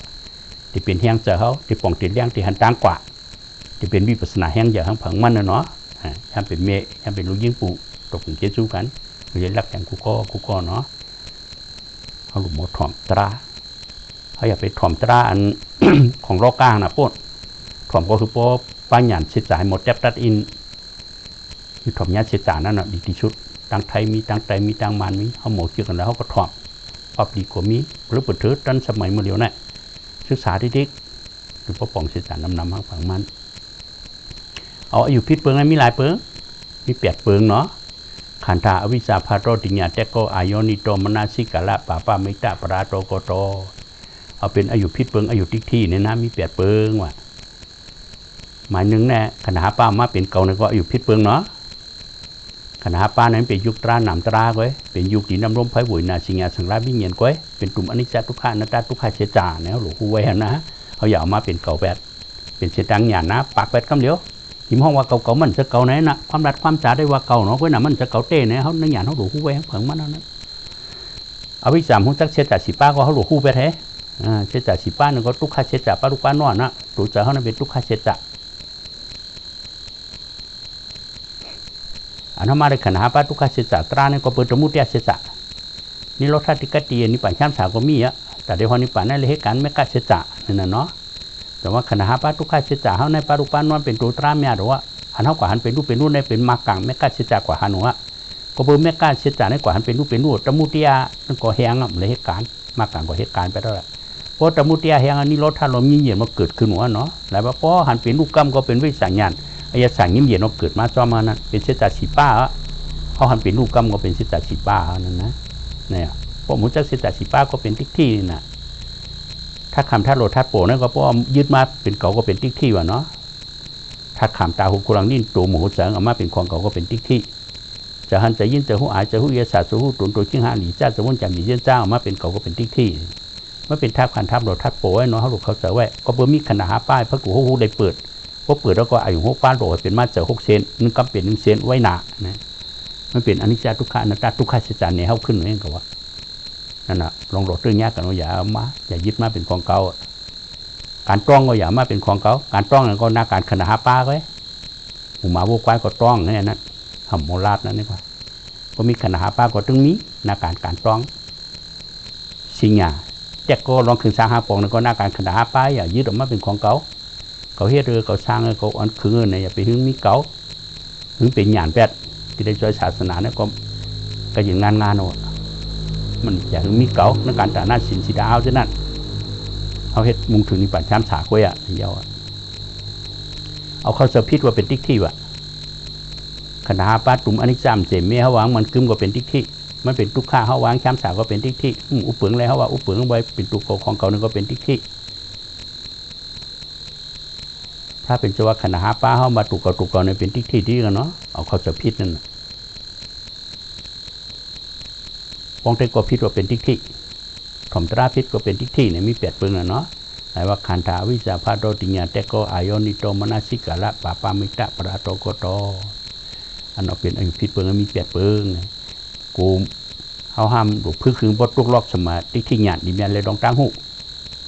[SPEAKER 1] ที่เป็นแห้งเจอเขาที่ป่องติดเลี้ยงที่หันต่างกว่าที่เป็นวิปัสสนาแห้งเยอะทั้งผังมันเนาะยังเป็นเมย์ยังเป็นลูกยิงปูตกถึงเกจูกันเรียนรักอย่างกูก็เนาะเขาหลุดหมดถ่อมตราเขาอยากไปถ่อมตราอัน ของโลกกลางนะพูดถ่อมก็คือพวกปัญญาเสียจ่ายหมดแทบตัดอินมีถ่อมยัดเสียจ่ายนั่นน่ะดีที่สุดตั้งไทยมีตั้งใจมีตั้งมันมีเขาหมดเกี่ยวกันแล้วเขาก็ถ่อมปรับดีกว่ามีหรือเปิดเถิดตั้งสมัยเมื่อเดียวเนี่ยศึกษาที่หรือพวกป่องเสียจ่ายนำผังมันเอาอายุพิษเปิงมีหลายเปิงมี8 เปิงเนาะขันธาอวิชชาพาโรติญาเตโกอายนิโตมนาสิกะละปาปามิตะปราโตโกโตเอาเป็นอายุพิษเปิงอายุทิกที่เนี่ยนะมี8 เปิงว่ะหมายนึงแน่ขณะป้ามาเป็นเก่าเนี่ยก็อายุพิษเปิงเนาะขณะป้านั้นเป็นยุคตราหนามตราก้อยเป็นยุคที่น้ำร่มไผ่บุยนาสิงห์สังราวิญญาณก้อยเป็นกลุ่มอนิจจทุกขานัตตาทุกขาเชจ่าเนี่ยหลวงปู่ไว้นะเขาอยากมาเป็นเก่าแบบเป็นเชตังหยานะปากแบบคำเดียวหิมห้องว่าเก่ามันจะเก่าไหนนะความรัดความจ๋าได้ว่าเก่าเนาะเพื่อนน่ะมันจะเก่าเต้เนี่ยเขาในหยาเขาหลวงปู่ไว้เผิงมันนั้นเอาวิสามของจักเชจ่าสีป้าก็เขาหลวงปู่ไปแท้เชจ่าสีป้าเนี่ยก็ทุกขาเชจ่าป้าลูกป้านอนนะตัวจ่าเขาเนี่ยเป็นทุกขาเชจ่าอันนั้นมาในขณะป้าทุกขาเชจ่าตราเนี่ยก็เปิดตมุติเชจ่านี่รถทัติกตีนี่ป่านช้ำสาวก็มีอ่ะแต่เดี๋ยวพอนี่ป่านนั่นเลยเหตุการณ์ไม่กล้าเชจ่าเนี่ยเนาะแต่ว่าขณะป้าทุกขาเชจ่าเขาในป้าลูกป้านอนเป็นตัวตราเมียหรือว่าอันเขากว่าหันเป็นรูปเป็นรูปในเป็นมากังไม่กล้าเชจ่ากว่าหันหัวก็เปิดไม่กล้าเชจ่าในกว่าหันเป็นรูปเป็นรูปตมุตินั่นก็แห้งอ่ะเลยเหตุการณ์มากังก็เหตุการณ์ไปแล้วเพราะตมุติแห้งอันนี้รถทันลมยิ่งเย็นมาเกิดขึ้นหัวเนาะแล้วพอหันเป็นรูปกรรมก็เป็นวิสัญญาณอายสังยิ่งเย็นมาเกิดมาจอมานั้นเป็นเชจ่าสีป้าเขาหันเป็นรูปกรรมก็เป็นเชจ่าสีป้านั่นนะเนี่ยพวกมุจฉาเชจ่าสีป้าก็เป็นทิกที่นะ ถ้าคำท่าโลทัดโปนั่นก็เพราะยึดมาเป็นเก่าก็เป็นติ๊กที่วะเนาะถ้าคำตาหูกุลังนิ่นตัวหมูเสงออกมาเป็นของเก่าก็เป็นติ๊กที่จะหันจะยินจะหูอายจะหูเยศาสตร์หูตุนตัวชิ้นหาหลีจ้าจะมุ่งจำหลีเจ้าเจ้าออกมาเป็นเก่าก็เป็นติ๊กที่เมื่อเป็นทับคันทับโลทัดโปไว้เนาะเขาหลุดเขาเจอไว้ก็เพื่อมีขนาดหาป้ายพระกูหูได้เปิดก็เปิดแล้วก็อายุหกป้านโลเป็นมาเจอ6 เซนนึงก็เป็น1 เซนไว้หนานะมันเป็นอนิจจทุกขาอนัตตาทุกขาสัจจ์เนี่ยเขาขึ้นเองก็ว่านั่นน่ะลองโหลดเรื่องยากกันว่าอย่าเอามาอย่ายึดมาเป็นของเก่าการต้องก็อย่ามาเป็นของเก่าการต้องนั่นก็นาการขนาดหาป้าไว้หมูหมาวัวควายก็ต้องนี่นั่นหำโมลาดนั่นนี่ว่าก็มีขนาดหาป้าก็ตึงมีนาการต้องสิ่งอย่างแต่ก็ลองขึ้นสร้างหาปองนั่นก็นาการขนาดหาป้าอย่ายึดออกมาเป็นของเก่าเขาเฮ็ดเรือเขาสร้างเขาอันคือเงินเนี่ยอย่าไปหึงมีเก่าหึงเป็นหยาดแปดที่ได้ช่วยศาสนาเนี่ยก็อย่างงานโน่มันอย่าหึงมีเก่าในการแต่นั้นสินสีดาวเช่นนั้นเอาเฮ็ดมุ่งถึงนิพพานช้ำสาก้วยอ่ะเดียวเอาเข้าสพิษว่าเป็นติ๊กที่ว่ะขณะป้าตุ่มอนิจจามเจมเมียเขาวางมันกึมก็เป็นติ๊กที่มันเป็นทุกข้าเขาวางช้ำสาก็เป็นติ๊กที่อุปเปิงเลยเขาว่าอุปเปิงไว้เป็นตุกของเก่านึงก็เป็นติ๊กที่ถ้าเป็นจังหวะขณะหาป้าเข้ามาตุกเก่าในเป็นติ๊กที่ดีกันเนาะเอาเข้าสพิษนั่นปองเตก็พิษว่าเป็นติ๊กที่ถมตราพิษก็เป็นติ๊กที่เนี่ยมี8 เปิงเนาะหมายว่าคันธาวิจาพาโดติญาแต่ก็อายนิโตมนาสิกะละปาปามิตะปราโตโกโตอันเอาเป็นอายุพิษเปิงมี8 เปิงกูเขาห้ามดูพึ่งคืนบดลูกลอกสมาติ๊กที่หยาดดิเมียนเลยดองตั้งหู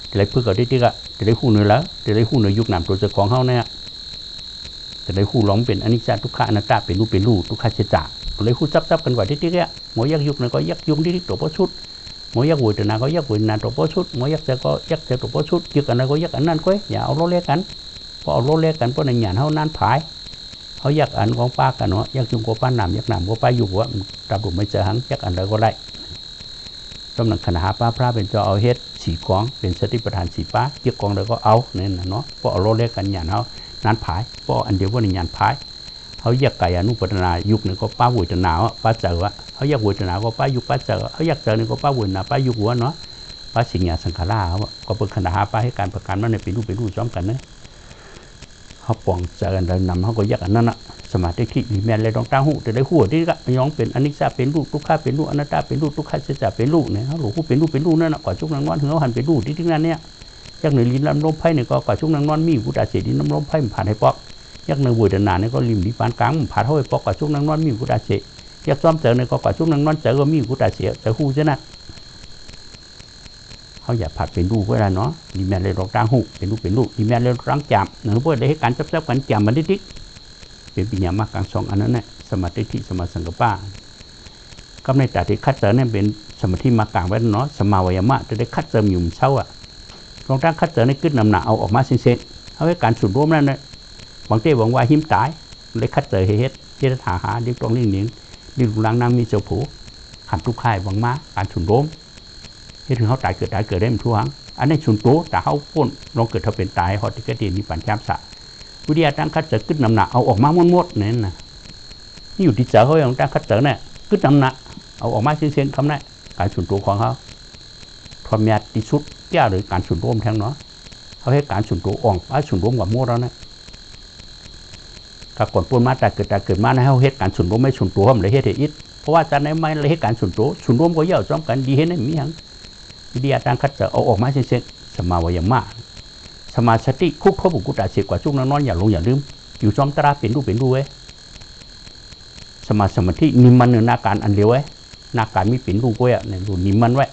[SPEAKER 1] แต่เลยพึ่งกับติ๊กก็จะได้คู่เนื้อแล้วจะได้คู่เนื้อยุคนำตัวเจ้าของเขาเนี่ยจะได้คู่ร้องเป็นอนิจจทุกขาอนัตตาเป็นรูปทุกขาเจตาเลยคู่ซับกันกว่าติ๊กเนี่ยหมอยักยุกเนี่ยก็ยักยุงติ๊กตัวพอชุดหมอยักเวทนาก็ยักเวทนาตัวพอชุดหมอยักเจก็ยักเจตัวพอชุดยึกอันนั้นก็ยักอันนั้นก็อย่าเอาโลเล็กกันพอเอาโลเล็กกันเพราะในหยาดเขานั่นผายเขายักอันของป้ากันเนาะยักยุงก็ป้าหนามยักหนามก็ป้าอยู่ว่าตับดุไม่เจอหังยักอันใดก็ได้สำนักขณะหาป้าพระเป็นเจ้าเอาเฮ็ดสีกองเป็นสติปัฏฐานสีป้ายึกกองแล้วก็เอาเนี่ยเนาะพอเอาโลเล็กกันหยาดเขานั่นผายพออันเดียวว่าในหยาดผายเขาอยากไก่อนุปัฏนายุคนึงก็ป้าวุฒนาป้าเจอเขาอยากวุฒนาก็ป้ายุคป้าเจอเขาอยากเจอนึงก็ป้าวุฒนาป้ายุคหัวเนาะป้าสิงห์สังขาราก็เป็นขณะหาป้าให้การประกันมันเป็นรูปจ้อมกันนะเขาปองเจอกันเลยนำเขาก็อยากอันนั้นน่ะสมาธิที่มีแม่เลยต้องตั้งหูแต่ได้หัวที่ก็ย้องเป็นอนิจจาเป็นรูปทุกข้าเป็นรูปอนัตตาเป็นรูปทุกข้าจะเป็นรูปเนี่ยเขาหลวงพ่อเป็นรูปนั่นน่ะก่อนชุกนางนอนถึงเขาหันเป็นรูปที่นั่นเนี่ยยักษ์หนึ่งลิ้นน้ำลมไผ่เนี่ยก็ก่อนชุกนางนอนมีกุฎาเสดินน้ำลมไผ่ผ่านให้ปอกยักษ์ในวัวเดินหนาเนี่ยก็ริมดีปานกลางผ่าเท่าไอ้ปอกกว่าช่วงนั้นนอนมีกุฎาเสยักษ์ซ้อมเจอเนี่ยก็กว่าช่วงนั้นนอนเจอก็มีกุฎาเสแต่หูใช่ไหมเขาอยากผัดเป็นรูปไว้แล้วเนาะดีแม่เลยรองตั้งหูเป็นรูปดีแม่เลยรังจำหนึ่งเพื่อได้ให้การจับกันจำมันดิ๊กเป็นปัญญามากกลาง2 อันนั้นแหละสมาธิสมาสังกัปปะก็ในแต่ที่คัดเจอเนี่ยเป็นสมาธิมากลางไว้เนาะสมาวยามะจะได้คัดเจออยู่เช้าอ่ะรองตั้งคัดเจอในขึ้นนำหนาเอาออกมาเส้นเอาไว้การสูดร่วมนั่นเลยบางทีบอกว่าหิมตายเลยคัดเจอเฮ็ดหาดิ้งตรงดิ้งดิ้งลุงลังน้ำมีเจ้าผูขันทุกข่ายบางมาการฉุนโรมเฮ็ดถึงเขาตายเกิดได้มันทั่วหังอันนี้ฉุนโตแต่เขาพ้นลองเกิดเขาเป็นตายฮอตที่กระดิ่งมีปัญญามสะวิทยาตั้งคัดเจอขึ้นน้ำหนักเอาออกมาหมดนั่นนะนี่อยู่ที่เจอเขาอย่างตั้งคัดเจอเนี่ยขึ้นน้ำหนักเอาออกมาเส้นคำนั้นการฉุนโตของเขาความยากที่สุดแก้หรือการฉุนโรมแทงเนาะเขาให้การฉุนโตอ่องป้าฉุนโรมกับมั่วแล้วนะถ้าก่อนปูนมาแต่เกิดมาในเขาเฮ็ดการฉุนร่วมไม่ฉุนตัวมันเลยเฮ็ดอิดเพราะว่าจากนั้นไม่เลยเฮ็ดการฉุนร่วมก็เยอะจ้อมกันดีเห็นได้มีอย่างวิทยาทางคัดจะเอาออกมาเช่นสมาวิยามะสมาสติคุกเขาบุกุตาเสียกว่าช่วงนั้นนอนอย่าลงอย่าลืมอยู่จ้อมตราเป็นรูปไว้สมาธินิมันเนื้อนาการอันเดียวไว้นาการมีเป็นรูปไว้เนี่ยรูนิมันไว้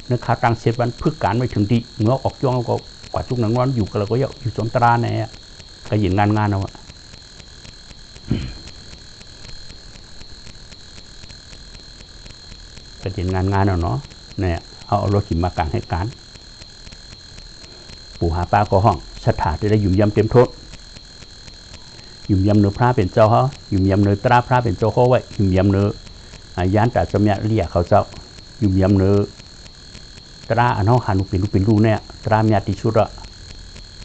[SPEAKER 1] เนื้อขาตั้งเสียวันพึกการไม่ถึงดีเมื่อออกจ้องก็กว่าช่วงนั้นนอนอยู่กันแล้วก็อยู่จ้อมตราเนี่ยก็ยินงานเอาก็ยินงานเอาเนาะเนี่ยเอารถขิมมากางให้การปู่หาปลาก็ห้องสถาจะได้ยุ่มยำเต็มทศยุ่มยำเนื้อพระเป็นเจ้าเขายุ่มยำเนื้อตราพระเป็นเจ้าเขาไว้ยุ่มยำเนื้อยานแต่สมัยเรียกเขาเจ้ายุ่มยำเนื้อตราอันเขาหันเป็นรูเนี่ยตราเมียติชุระ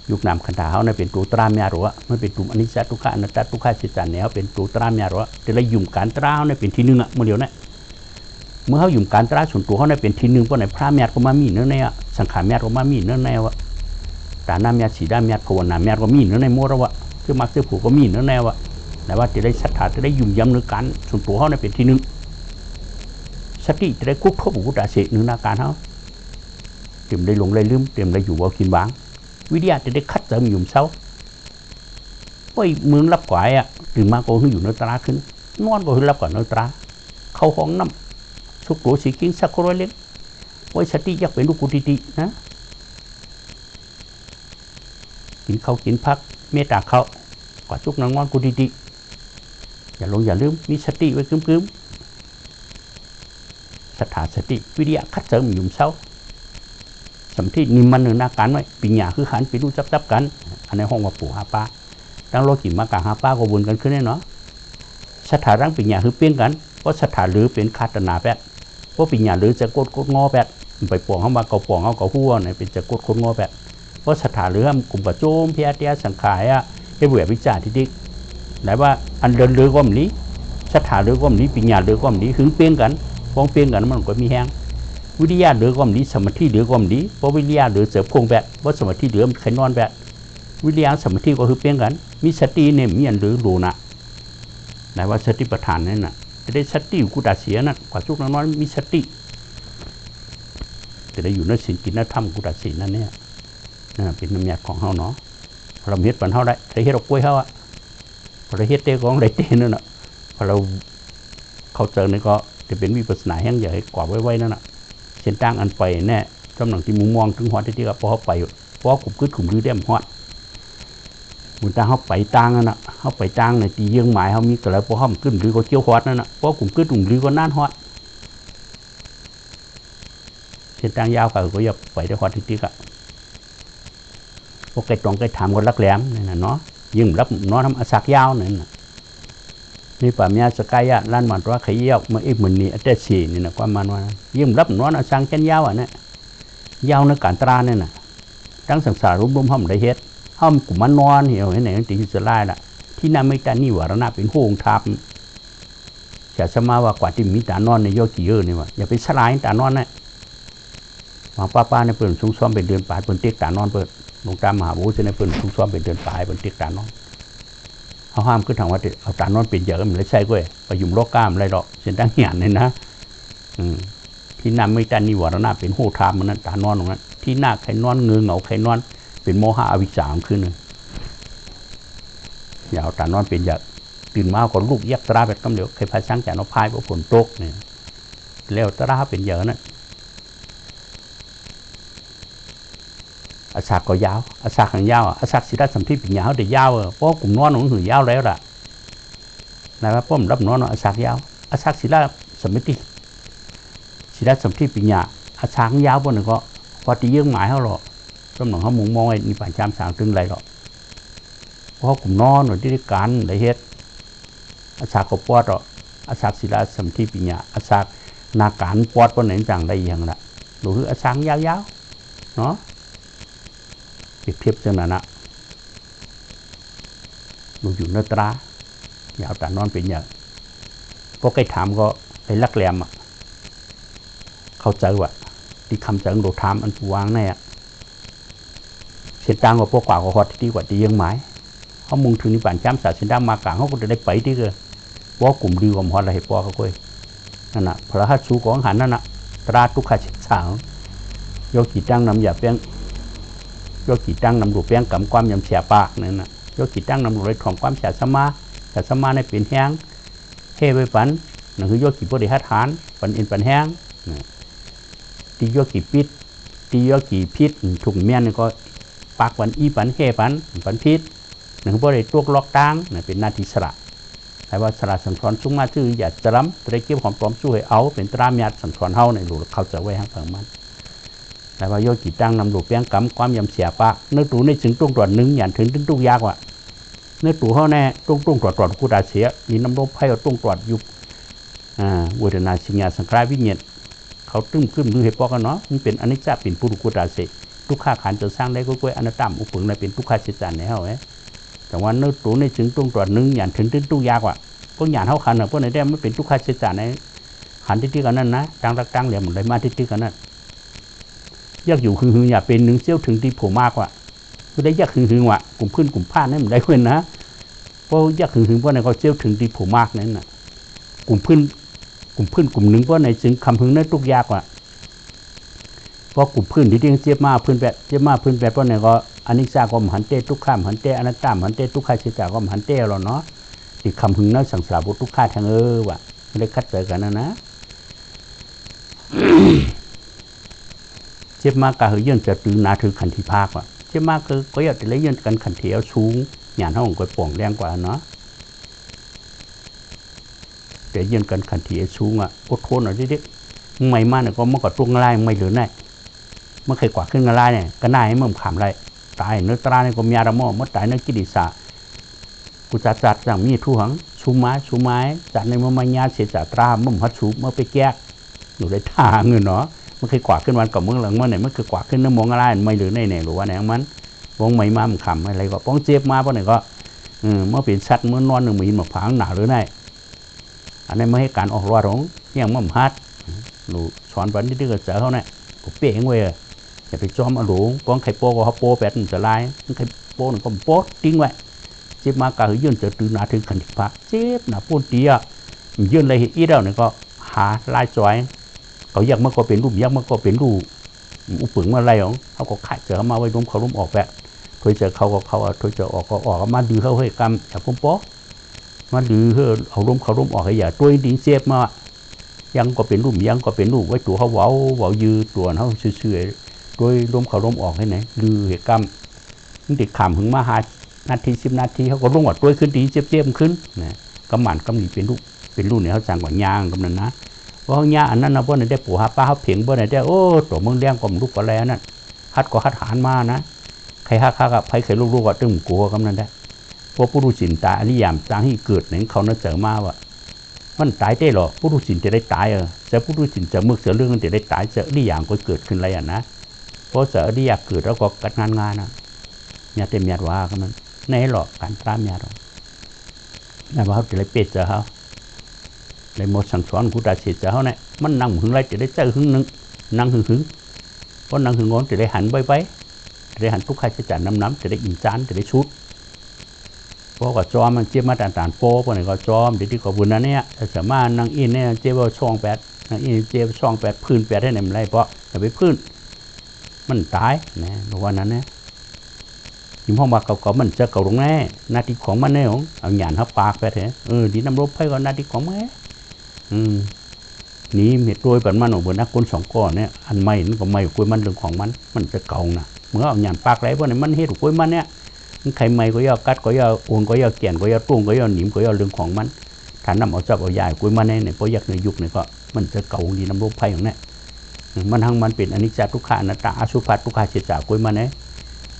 [SPEAKER 1] ยุคนำขันธาเขาเนี่ยเป็นตัวตราเมียหรอไม่เป็นตัวอนิจจทุกขาอนัตตาทุกขาจิตจันเนี่ยเขาเป็นตัวตราเมียหรอแต่ละยุ่มการตราเขาเนี่ยเป็นที่หนึ่งอ่ะเมื่อเดียวเนี่ยเมื่อเขายุ่มการตราส่วนตัวเขาเนี่ยเป็นที่หนึ่งเพราะในพระเมียก็มามีเนื้อเนี่ยส สังขารแม่ก็มามีเนื้อแนวอะตาหน้าแม่สีด้าแม่ภาวนาแม่ก็มีเนื้อในมัวแล้วอะคือมักซื้อผูกก็มีเนื้อแนวอะแต่ว่าจะได้ศรัทธาจะได้ยุ่มยำเนื้อการส่วนตัวเขาในเป็นที่หนึ่งสติจะได้กุ๊กทบกุฏาเสกเนื้อนาการเขาเตรียมได้ลงได้ลืมเตรียมได้อยู่ว่ากินบางวิทยาจะได้คัดเติมยุ่มเศร้าโอ้ยเมืองรับกวายอะตื่นมาก็ขึ้นอยู่เนื้อตราขึ้นนอนก็ขึ้นรับกว่าเนื้อตราเข้าห้องน้ำสุกตัวสีกิ้งสักคนเล็กโอ้ยสติอยากเป็นลูกกุฏินะกินข้าวกินพักเมตตาเขากว่าสุกนอนกุฏิอย่าลงอย่าลืมมีสติไว้กึ้มสถาสติวิทยาคัดเสริมยุ่มเศร้าสมที่นิมันเนื้อนาการไว้ปีหยาคือขันไปดูจับกันอันในห้องว่าปู่หาป้าตั้งโลกินมากลางหาป้าก็วนกันขึ้นแน่เนาะสถาร่างปีหยาคือเปี้ยงกันเพราะสถาหรือเป็นคาตนาแปดเพราะปีหยาหรือจะกดงอแปดไปปองเข้ามาเกาปองเขาหัวเนี่ยเป็นจะกดงอแปดเพราะสถาหรือกลุ่มกระโจมเพียเตียสังขายอะให้เบื่อวิจารณ์ที่ดิไหนว่าอันเดินหรือก้มนี้สถาหรือก้มนี้ปีหยาหรือก้มนี้หึงเปี้ยงกันฟ้องเปี้ยงกันมันก็มีแห้งวิทยาหรือก้มนี้สมาธิหรือก้มนี้เพราะวิทยาหรือเสือพงแปดเพราะสมาธิหรือใครนอนแปดวิทยาสมาธิก็คือเปี้ยงกันมีสติเนี่ยมีอันหรือรู้นะไหนว่าสติประธานนั่นน่ะจะได้สติกุฏาเสียนั่นกว่าทุกน้อยมีสติจะได้อยู่ในศีลกินในธรรมกุฏาศีลนั่นเนี่ยเป็นน้ำยาของเฮาเนาะเราเฮ็ดปันเฮาได้ใครเฮ็ดเราป่วยเฮาอ่ะเราเฮ็ดเตะของได้เตะนั่นน่ะพอเราเข้าเจอนี่ก็จะเป็นวิปัสสนาแห่งใหญ่กว่าไว้นั่นน่ะเส้นตั้งอันไปแน่กำลังที่มุมมองถึงฮอดที่ก็พอเฮาไปพอขุบกึดขุมลือได้ฮอดมุนตาเขาไปตังนั่นน่ะเขาไปตังในตีเยื่อหมายเขามีแต่แล้วพอเขาขึ้นหรือก็เกี่ยวฮอดนั่นน่ะพอกลุ่มขึ้นกลุ่มหรือก็น่านฮอดเส้นทางยาวก็อย่าไปได้ฮอดที่ก็พวกไก่ตองไก่ถามคนรักแหลมนี่นะเนาะยิ่งรับน้อทำอาศักยาวนี่นะนี่ป่าเมียสกายะล้านมันว่าขยี้มาอีกเหมือนนี่แต่สีนี่นะความมันว่ายิ่งรับน้ออาศักเช่นยาวอ่ะเนี่ยยาวในการตราเนี่ยนะตั้งสังสารรุ่มห้อมได้เฮ็ดห้อมกลุ่มมันนอนเหี่ยวไหนตีจะไล่ละที่นั่นไม่แต่นี่วารณะเป็นโค้งทับจะสมาว่ากว่าที่มีตานอนในโยกี่เยอะนี่วะอย่าไปสลายตานอนนะมาป้าในเปิดซุ้มซ้อมเป็นเดือนปลายเปิดเต็กตานอนเปิดลงตามมหาบุรุษในเปิดซุ้มซ้อมเป็นเดือนปลายเปิดเต็กตานอนเขาห้ามขึ้นทางว่าเอาตานอนเป็นเยอะมันเลยใช่ก้วยไปยุ่มโลกก้ามอะไรหรอกเส้นตั้งเหี่ยนเลยนะที่นั่นไม่แต่นี่วารณะเป็นโค้งทับมันนั่นตานอนตรงนั้นที่หน้าใครนอนเงือเหงาใครนอนเป็นโมหะอวิชชาขึ้นอย่าเอาตานอนเป็นอย่าตื่นมาก่อนลูกยักตราแบบกำเดียวใครพาช้างจากนพายเพราะฝนตกเนี่ยแล้วตราเป็นเยอะนั่นอาศักก็ยาวอาศักหังยาวอาศักศิลาสัมผัสเป็นยาวแต่ยาวเพราะกลุ่มนอนของหือยาวแล้วล่ะนะครับผมรับนอนอาศักยาวอาศักศิลาสัมผัสศิลาสัมผัสเป็นยาอาศักยาวบนนั้นก็พอตีเยื่อหมายเขาหรอกสมองเขามองไอ้นี่ป่านจามสางตึงไรหรอกเพราะกลุ่มนอนหรือที่การได้เฮ็ดอาศักก็ปอดหรอกอาศักศิลาสัมผัสเป็นยาอาศักนาการปอดบนไหนต่างได้อย่างละหรืออาศักยาวๆเนาะเปรียบเทียบจังนั้นนะดูอยู่เนื้อตราอย่าเอาแต่นอนเป็นอย่างก็ใครถามก็ไอ้ลักแหลมเข้าใจว่าที่คำจังโดถามอันวางแน่เส้นทางก็พวกกว่าก็ฮอตที่กว่าที่ยังหมายเขามุ่งถึงนิพพานจ้ำสาเส้นทางมากลางเขาก็จะได้ไปที่เกิดเพราะกลุ่มดีกว่าฮอตอะไรพอเขาคุยนั่นน่ะพระหัตสูของหันนั่นน่ะตราทุกขจิตสาวโยกิตั้งนำหยาเปียงโยกิตั้งนำดูเปียงกำความยำเสียปากนั่นน่ะโยกิตั้งนำดูเลยของความเสียสมาในเป็นแห้งเฮไปปันนั่นคือโยกิบริหารฐานปันอินปันแห้งตีโยกิปิดตีโยกิพิษถุงเมียนก็ปากปันอีปันเฮปันพิษนั่นคือบริตัวล็อกตั้งนั่นเป็นนาทีสระแต่ว่าสระสังสอนชุ่มมาชื่ออยากจะล้ำจะได้เก็บของปลอมช่วยเอาเป็นตราเมียสังสอนเฮาในหลุดเขาจะไว้ให้ฟังมันแต่ว่าโยกิตั้งนำดูเปียงกำความยำเสียปากเนื้อตูในถึงตรงตรวจหนึ่งอย่างถึงตุ้งยากว่ะเนื้อตูเขาแน่ตรงตรวจกูตาเสียมีน้ำลมให้ตรงตรวจยุบเวทนาสัญญาสังขารวิญญาณเขาตึ้มขึ้นดูเหตุปอกกันเนาะมันเป็นอนิจจาเป็นปุถุกุตาเสทุกข้าขันจะสร้างได้ก็กล้วยอนัตตาอุปงในเป็นทุกข้าเจตนาเฮาแต่ว่าเนื้อตูในถึงตรงตรวจหนึ่งอย่างถึงตุ้งยากว่ะพวกอย่างเฮาขันพวกไหนได้ไม่เป็นทุกข้าเจตนาขันที่กันนั่นนะตั้งเหลี่ยมหมดเลยมาที่กันนั่น อยากอยู่หึงอย่าเป็นหนึ่งเซี่ยวถึงที่ผมมากว่ะคือได้อยากหึงว่ะกลุ่มพื้นกลุ่มผ้านั่นมันได้เพื่อนนะเพราะอยากหึงเพราะในเขาเซี่ยวถึงที่ผมมากนั่นน่ะกลุ่มพื้นกลุ่มหนึ่งเพราะในจึงคำหึงนั้นทุกยากว่ะเพราะกลุ่มพื้นที่เรียกเจี๊ยบมาพื้นแบบเพราะในก็อันนี้จาก็มหันเตทุกข้ามหันเตอนัตตามหันเตทุกข้าเสียจาก็มหันเตเราเนาะที่คำหึงนั้นสั่งสาบุทุกข้าทางว่ะไม่ได้คัดเจอกันนะเจ็บมากก็เยื่นจะตื่นนาถือขันธิภาคว่ะเจ็บมากคือก็อยากจะเลี้ยงกันขันเทียวสูงหยาดห้องก็ป่องแรงกว่าเนาะแต่เยื่อกันขันเทียวสูงอ่ะอดทนหน่อยดิไม่มากเนี่ยก็มันก็ตุ้งไล่ไม่เหลือแน่มันเคยกว่าขึ้นกันไล่เนี่ยก็น่าให้มึงขำไรตายเนื้อตราเนี่ยก็มีอารมณ์มันตายเนื้อกิดิสากูจัดอย่างมีทุ่งชูไม้จัดในมันมายาเสียจัดตรามึงพัดชูเมื่อไปแก้อยู่ได้ทางเงินเนาะมันเคยกว่าขึ้นวันกับเมืองหลังเมื่อไหร่มันเคยกว่าขึ้นน้ำมองอะไรไม่เหลือในหรือว่าไหนมันวงไม่มามันขำอะไรก็ป้องเจ็บมาเพราะไหนก็เมื่อเปลี่ยนชัดเมื่อนอนหนึ่งมีหมอกผางหนาหรือไงอันนี้ไม่ให้การออกรอดของยังมั่มฮัดหนูสอนวันนี้ที่เกิดเจอเขาเนี่ยผมเปลี่ยนเว้ยอย่าไปจอมอารมณ์ป้องไข่โป้ก็เขาโป้แปดมันจะลายไข่โป้หนึ่งก็โป้ทิ้งไว้เจ็บมากก็ยื่นจะตื่นนาถึงขันธิภาเจ็บหนาปูนตีอ่ะยื่นอะไรอีเดียวเนี่ยก็หาลายจอยเขาอยากมันก็เป็นรูปยักษ์มันก็เป็นรูปอุปึงมาอะไรของเขาก็ขายเจอมาไว้ร่วมเขาร่วมออกแบบถอยเจอเขาก็เขาถอยเจอออกก็ออกมาดูเขาให้กำจากพุ่มโป๊มาดูเขาร่วมออกให้อย่าตัวดิ้งเจ็บมายังก็เป็นรูปยังก็เป็นรูปไว้ตัวเขาเว้ายืดตัวเขาเฉยๆโดยร่วมเขาร่วมออกให้ไหนดูเหตุกรรมมันติดขำถึงมาหานาที10 นาทีเขาก็ร่วมอดตัวขึ้นดีเจ็บขึ้นนะกำหมันกำหนีเป็นรูปเนี่ยเขาจังกว่ายางกำนั้นนะเพราะเนี่ยอันนั้นนะเพราะในได้ปู่หาป้าเขาเพียงเพราะในได้โอ้ตัวเมืองแดงก็มันลูกก็แล้วนั่นฮัดก็ฮัดหานมานะใครฮักกับใครเคยลูกก็ตึ้งกลัวกำนั้นได้เพราะผู้รู้สินตายอริยามจางที่เกิดเนี่ยเขาน่าเจอมาว่ามันตายได้หรอผู้รู้สินจะได้ตายจะผู้รู้สินจะเมื่อเสือเรื่องมันจะได้ตายจะอริยามก็เกิดขึ้นอะไรอ่ะนะเพราะเสืออริยามเกิดแล้วก็กัดงานนะเนี่ยเต็มยาดว่ากันนั้นในหรอกการตามยาดนั่นว่าเขาจะได้เป็ดเจอเขาในหมดสั่งสอนกูได้เสียเจ้าเนี่ยมันนั่งหึงไรจะได้เจอหึงนึงนั่งหึงเพราะนั่งหึงงอนจะได้หันไปจะได้หันทุกใครจะจ่ายน้ำจะได้อินจานจะได้ชุดเพราะก็จอมมันเจ็บมาต่างๆโป้เพราะไหนก็จอมเดี๋ยวที่ก็บุญนั้นเนี่ยสามารถนั่งอินเนี่ยเจ็บว่าช่องแปดนั่งอินเจ็บช่องแปดพื้นแปดให้ไหนมันไรเพราะจะไปพื้นมันตายนะวันนั้นเนี่ยยิ่งพ่อมาเก่าๆมันจะเก่าลงแน่นาทีของมันเนี่ยของเอาหยาดทับปากไปเถอะดีน้ำรบให้ก่อนนาทีของมันนี่เม็ดโดยแบบมันออกบนนักก้น2 ก้อนเนี่ยอันไม่นั่นก็ไม่กุยมันเรื่องของมันจะเก่านะเมื่อเอาหยาดปากไรเพราะเนี่ยมันเฮ็ดกุยมันเนี่ยใครไม่ก็ย่อกัดก็ย่อโอนก็ย่อเกี่ยนก็ย่อตุ้งก็ย่อหนิมก็ย่อเรื่องของมันถ้านำเอาจับเอาใหญ่กุยมันเนี่ยเพราะยักในยุคเนี่ยก็มันจะเก่าดีน้ำรบไผ่ของเนี่ยมันทั้งมันเป็นอนิจจทุกขาอนัตตาอสุภะทุกขาเฉยจากกุยมันเนี่ย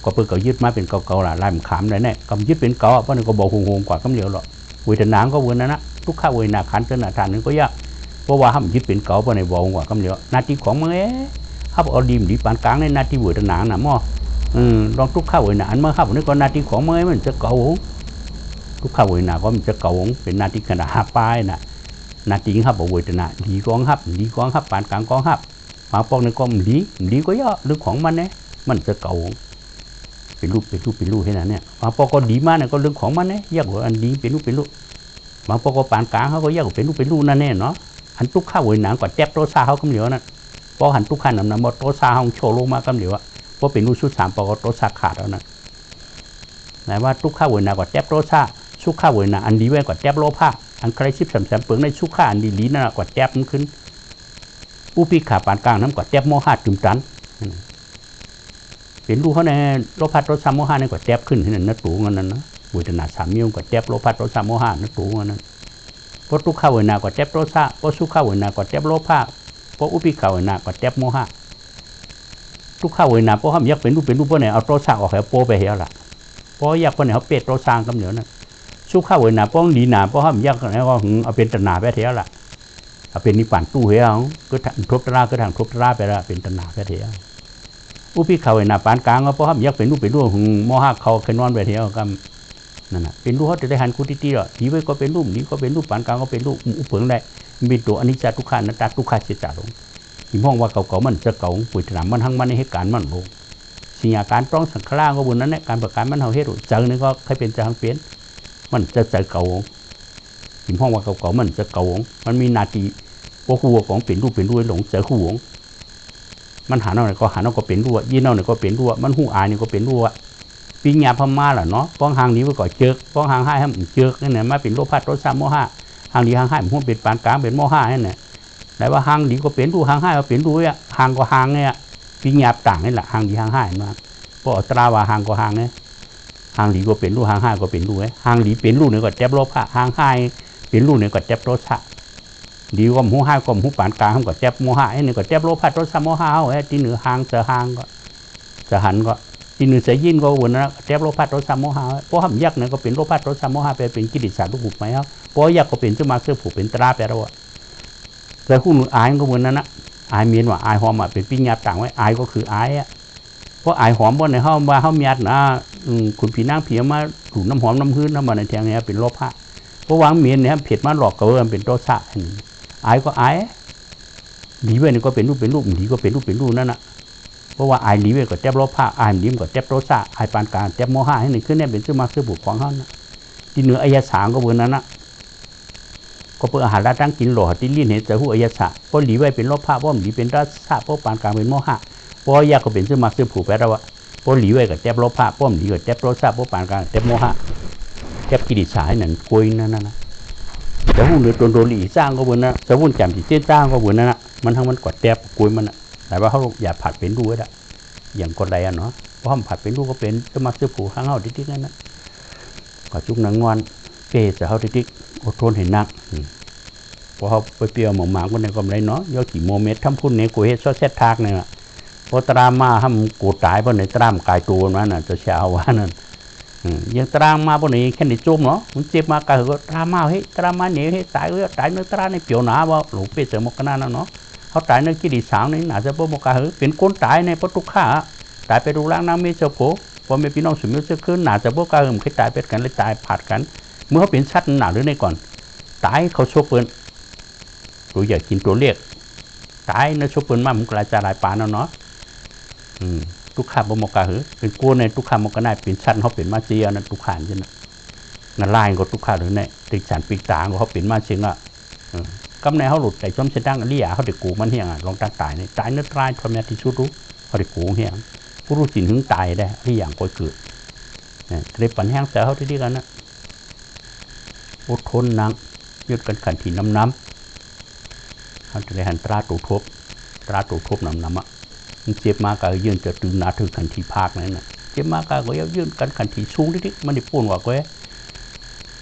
[SPEAKER 1] ก็เปิดเก่ายึดมาเป็นเก่าๆละลายมันขามเลยเนี่ยกำยึดเป็นเก่าเพราะนี่ก็บอกหงๆกว่ากำเหลียวหรอกเวทนาก็เวทนานะทุกข้าเวทนาขันธ์เทานนึงก็ยากเพราะว่าห้ามยึดเป็นเก่าเพราะในบอกกว่ากำเหลียวนาทีของมันห้ามเอาดีมดีปานกลางในนาทีเวทนาหน่ะมั่วลองทุกข้าเวทนาอันเมื่อข้าผมนี่ก็นาทีของมันจะเก่าทุกข้าเวทนาก็มันจะเก่าเป็นนาทีขนาด5 ปลายน่ะนาทีห้ามเอาเวทนาดีกองห้ามปานกลางกองห้ามมาปองในก็ดีก็ย่อเรื่องของมันเนี่ยมันจะเก่าเป็นรูปให้นั่นเนี่ยมาปอก็ดีมากเนี่ยก็เรื่องของมันเนี่ยยากกว่าอันดีเป็นรูปมาปอก็ปานกลางเขาก็ยากกว่าเป็นรูปนั่นแน่เนาะหันทุกข้าวหนังกว่าแจ๊บโตซาเขากำเหลียวนั่นพอหันทุกข้าวนำมาโตซาเขาโชว์ลงมากำเหลียวเพราะเป็นรูปชุด3ปอก็โตซาขาดแล้วนั่นหมายว่าทุกข้าวหนังกว่าแจ๊บโตซาชุกข้าวหนังอันดีไว้กว่าแจ๊บโลภะอันใครชิบแสมเปิงในชุกข้าอันดีนั่นกว่าแจ๊บมันขึ้นอุปิขาปานกลางน้ำกว่าแจ๊บโมหะตึมตันเป็นรูปเขาในโลภะโทสะโมหะนี่ก็แจ๊บขึ้นที่นั่นนัตตูงั้นนะเวทนา3 นิ้วก็แจ๊บโลภะโทสะโมหะนัตตูงั้นนั้นเพราะทุกข้าวเวทนาก็แจ๊บโทสะเพราะสุขข้าวเวทนาก็แจ๊บโลภะเพราะอุปิขาเวทนาก็แจ๊บโมหะทุกข้าวเวทนาเพราะห้ามยักเป็นรูปเพราะไหนเอาโทสะออกให้โปไปเหี่ยวละเพราะยักเพราะไหนเขาเป็ดโทสะกำเหนียวนั่นสุขข้าวเวทนาเพราะดีหนาเพราะห้ามยักไหนก็เอาเป็นตนาไปเหี่ยวละเอาเป็นนิพพานตู้เหี่ยวก็ทบตราก็ทางทบตราไปละเป็นตนาไปเหี่ยวอุปิเขาเวนาปานกลางก็เพราะห้ามยักเป็นรูปโมหะเขาเคยนอนไปเที่ยวกันนั่นน่ะเป็นรูปเขาจะได้หันคุติตีหรอดีไว้ก็เป็นรูปนี้ก็เป็นรูปปานกลางก็เป็นรูปอุปเผงได้มีตัวอนิจจทุกขาอนัตตาทุกขาเฉยๆลง หิมห้องว่าเก่ามันจะเก่าปุ๋ยถนำมันทั้งมันในเหตุการณ์มันลงสิ่งการต้องสังขารก็บนนั้นเนี่ยการประกันมันเอาเหตุเจอเนี่ยก็ใครเป็นจะทางเปลี่ยนมันจะเก่าหิมห้องว่าเก่ามันจะเก่ามันมีนาทีว่าคู่ของเปลี่ยนรูปเปลี่ยนรูปหลงเจอคู่มันหาเอาเนี่ยก็หาเอาก็เป็นรูปยี่เอาเนี่ยก็เป็นรูปมันหูอายเนี่ยก็เป็นรูปปีญาพม่าล่ะเนาะป้องหางนี้ไว้ก่อนเจอป้องหางให้มันเจอนี่เนี่ยมาเป็นโลภะโทสะโมหะหางนี้หางให้มันหุ้นเป็นปานกลางเป็นโมหะนี่เนี่ยแต่ว่าหางนี้ก็เป็นรูหางให้ก็เป็นรูอ่ะหางก็หางเนี่ยปีญาต่างนี่แหละหางนี้หางให้มาเพราะตราว่าหางก็หางเนี่ยหางนี้ก็เป็นรูหางให้ก็เป็นรูหางนี้เป็นรูเนี่ยก็เจ็บโลภะหางให้เป็นรูเนี่ยก็เจ็บโทสะดีก็หูให้ก็หูปานกลางก็เจ็บโมหะนี่ก็เจ็บโลภะโทสะโมหะเอาที่เหนือหางจะหางก็จะหันก็ที่หนึ่งจะยินก็วนนะเจ็บโลภะโทสะโมหะเพราะหำยักษ์เนี่ยก็เป็นโลภะโทสะโมหะเป็นกิเลสลูกบุกไหมครับเพราะยักษ์ก็เป็นสมาเสื้อผูกเป็นตราแปลว่าแต่คู่หนึ่งอายก็วนนั้นนะอายเมียนว่าอายหอมเป็นปิ้งยาต่างไว้อายก็คืออายอ่ะเพราะอายหอมบนในห้องว่าห้องยัดนะคุณผีนางผีมาถูกน้ำหอมน้ำพื้นน้ำมันในแทงเนี่ยเป็นโลภะเพราะวางเมียนเนี่ยเผ็ดมาหลอกกระเบื้องเป็นโทสะอายก็อายดีเว้ยนี่ก็เป็นรูปดีก็เป็นรูปนั่นน่ะเพราะว่าไอ้นี้เว้ยก็เจ็บโลภะไอ้นี้ก็เจ็บโทสะไอ้ปานกลางเจ็บโมหะให้หนึ่งขึ้นเนี่ยเป็นซื้อมาซื้อบุกของเขานะที่เหนืออายสางก็เบอร์นั้นนะก็เพื่ออาหารตั้งกินหล่อที่ลิ้นเห็นแต่หูอายสะเพราะหลีไว้เป็นโลภะเพราะหลีเป็นโทสะเพราะปานกลางเป็นโมหะเพราะยาก็เป็นซื้อมาซื้อผูกแปลว่าเพราะหลีไว้ก็เจ็บโลภะเพราะหลีก็เจ็บโทสะเพราะปานกลางเจ็บโมหะเจ็บกิเลสให้หนึ่งกุยนั่นนะแต่หูเหนือโดนหลีสร้างก็เบอร์นั้นแต่หุ่นแจ่มที่เต้นสร้างก็เบอร์นั้นนะมันทั้งมันกดเจ็บกุยมันแต่ว่าเขาอย่าผัดเป็นดูไว้ละอย่างคนใดอ่ะเนาะเพราะผัดเป็นลูกก็เป็นจะมาซื้อผูข้างเฮาดิ๊กนั่นนะก็จุกหนังงอนเป๊ะจะเฮาดิ๊กอดทนเห็นนักเพราะเขาไปเปรี้ยวหมองหมางคนในกำไรเนาะย่อกี่โมเมนต์ทำพุ่นเนี่ยกูเฮ็ดซอเซตทากเนี่ยพอตรามาทำกูตายเพราะในตรามกายตัวนั้นน่ะจะเช้าว่านั่นยังตรามมาเพราะในแค่ในจุ่มเนาะมันเจ็บมากก็ตรามาเฮ้ยตรามาเนี่ยเฮ้ยตายก็ตายเนื้อตราในเปรี้ยวหนาว่าหลงเป๊ะเจอหมกกันนั่นเนาะเขาตายในกิเลสสางนี่น่าจะบ่มกะเป็นคนตายในปทุกข้าตายไปดูร่างน้ำไม่เจ้าโผพอไม่พี่น้องสมมติจะขึ้นน่าจะบ่กะเคยตายเป็นกันเลยตายผัดกันเมื่อเขาเป็นชัดหนาหรือในก่อนตายเขาโชว์ปืนตัวใหญ่กินตัวเล็กตายในโชว์ปืนมามันกลายจะลายปานเนาะทุกข้าบ่มกะเป็นกู้ในทุกข้ามกะได้เป็นชัดเขาเป็นมาเจียนั่นทุกข้านใช่ไหมนั่นลายก็ทุกข้าหรือในติดฉันปีกตาเขาเป็นมาเชียงอ่ะกำในเขาหลุดแต่ช่อมเส้นดังเลี้ยเขาเด็กกูมันเหี้ยลองตายเนี่ยตายเนื้อตายทำยาที่ชุดรู้เขาเด็กกูเหี้ยผู้รู้จินถึงตายได้ที่อย่างก็เกิดเนี่ยเรียบปัญแห้งแต่เขาที่ดีกันนะอดทนนังยืดกันขันทีน้ำเขาจะได้หันตราตูทบน้ำอ่ะมันเจ็บมากก็ยืนจะตึงหนาถึงขันทีภาคนั่นน่ะเจ็บมากก็ยืนกันขันทีสูงที่มันได้ปุ่นว่าก็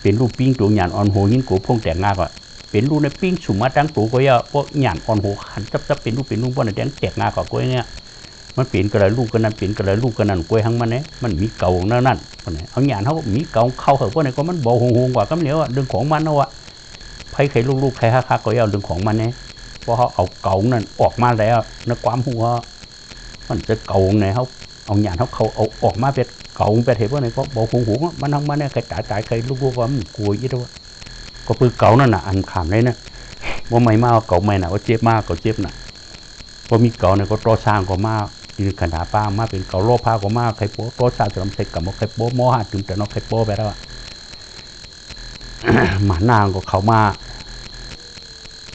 [SPEAKER 1] เป็นรูปปิ้งตัวหยาดอ่อนโหหินกูพงแต่งงาก็เป็นรูปในปิ้งสุ่มมาตั้งตัวก็ย่าพวกหยาดอ่อนโหขันจับเป็นรูปว่าในแดงแตกงาก็ก็เนี่ยมันเปลี่ยนกระไรลูกกันนั้นเปลี่ยนกระไรลูกกันนั้นกล้วยทั้งมันเนี่ยมันมีเก่านั่นเอาหยาดเขามีเก่าเข้าเหอะพวกนี้ก็มันเบาหงกว่าก็เหนียวดึงของมันเอาอะใครลูกใครฮักก็ย่าดึงของมันเนี่ยเพราะเขาเอาเก่านั่นออกมาแล้วในความหัวมันจะเก่าไงเขาเอาหยาดเขาเอาออกมาเป็นเก่าเป็นเหตุว่าในก็เบาหงมันทั้งมันเนี่ยใครตายใครลูกว่ามันกลัวยี่ด้วยก็คือเก่านั่นน่ะอันขามเลยนะว่าไม่มาเก่าไม่น่ะว่าเจ็บมากก็เจ็บน่ะพอมีเก่าเนี่ยก็ต่อสร้างก็มากยืนขนาดป้ามาเป็นเก่าโลภะก็มากใครโป๊ต่อสร้างจะทำใส่กับใครโป๊โมหะถึงแต่นอกใครโป๊ไปแล้วหมานางก็เขามา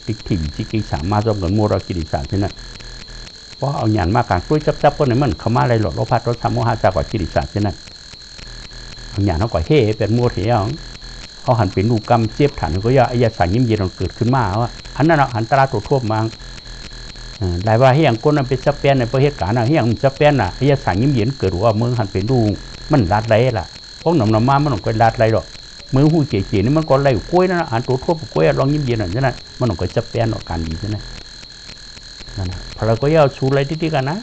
[SPEAKER 1] ติ๊กถิ่มจิกิสามมาจอมกันโมรากิริสารที่นั่นเพราะเอาหยานมากการช่วยจับคนในมันเขามาอะไรหลดโลภะโทสะโมหะจากกว่ากิริสารที่นั่นเอาหยานเขาก็เฮ่เป็นโมเถียงเขาหันเป็นลูกกำเจ็บฐานก็ย่าอายาสังยิ้มเย็นเกิดขึ้นมาว่าอันนั้นหันตราตัวทั่วมาได้ว่าเฮียงก้นนั้นเป็นสเปียนในประเทศกาลนะเฮียงสเปียนน่ะอายาสังยิ้มเย็นเกิดว่าเมืองหันเป็นลูกมันลาดไรล่ะพวกหนุ่มมามันหนุ่มก็ลาดไรหรอกเมืองหูเก๋ๆนี่มันก็ไรกล้วยนั่นหันตัวทั่วกล้วยลองยิ้มเย็นหน่อยใช่ไหมมันหนุ่มก็สเปียนออกการดีใช่ไหมนั่นนะพอเราก็ย่าชูไรที่กันนะ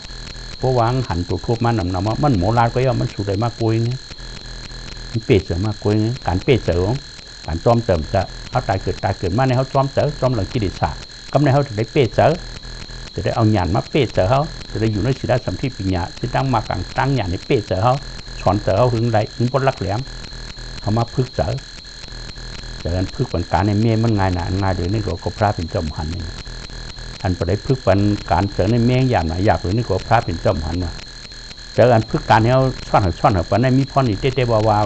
[SPEAKER 1] เพราะวางหันตัวทั่วมาหนุ่มมันหมูลาดก็ย่ามันชูไรมากกล้วยเนี่ยมันเป็ดเสือมากกล้วยเนี่ยการเป็ดเสือการจอมเติมจะเขาตายเกิดมาในเขาจอมเสือจอมหลังกิเลสกำในเขาถึงได้เป็ดเสือจะได้เอาหยาดมาเป็ดเสือเขาจะได้อยู่ในศีลสัมผัสปัญญาที่ตั้งมาตั้งหยาดในเป็ดเสือเขาสอนเสือเขาถึงไรถึงพ้นรักแหลมเขามาพึกเสือจากนั้นพึกปัญการในเมียมันง่ายหนาง่ายเดี๋ยวนี้ก็พระเป็นเจ้าหันนี่ อันประเดี๋ยวพึกปันการเจอในแมงอย่างไหนอยากหรือนี่ก็พระเป็นเจ้าหันว่าเจออันพึกการเหี้ยวซ่อนหัวปันในมีพ่อนี่เต้ว่า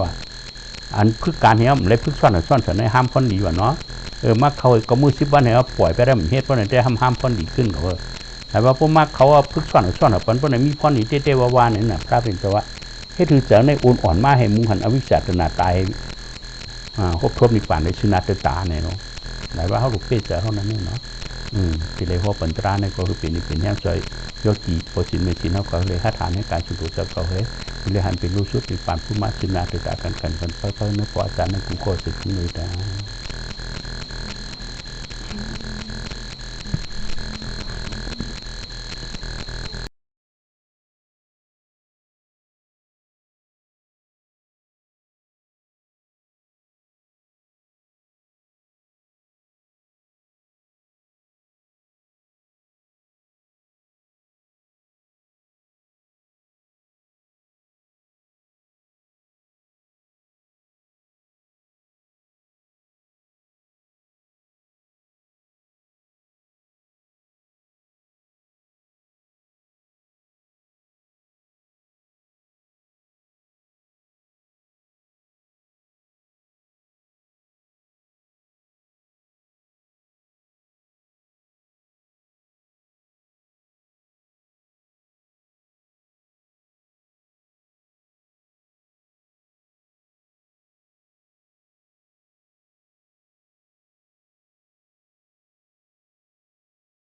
[SPEAKER 1] อันพึกการเหี้ยวเลยพึกซ่อนเสนในห้ามพ่นดีว่าเนาะมักเขาก็มือ10 วันเหี้ยวปล่อยไปได้มันเฮ็ดเพราะนั่นได้ห้ามพ่นดีขึ้นก็แต่ว่าพวกมักเขาพึกซ่อนหัวปันเพราะนั่นมีพ่อนี่เต้ว่าเนี่ยน่ะพระเป็นเจ้าว่าให้ถือเจอในอุ่นอ่อนมาให้มุงหันอวิชชาตนาตายครบทบนิพพานในชินาตตาเนี่ยเนาะหมายว่าเขาลูกเป้เจอเขานั้นเนาะที่เลยพอปัญตราในก็คือเป็นแห่งใจยกจีปสินเมจินเขาก็เลยหาทานในการชุมนุมเจ้าเขาเลยเลยหันเป็นรู้สุดในปานผู้มาชินาตตากันเพิ่นเนื้อปออาจารย์ในกลุ่มโคสึกนี้ได้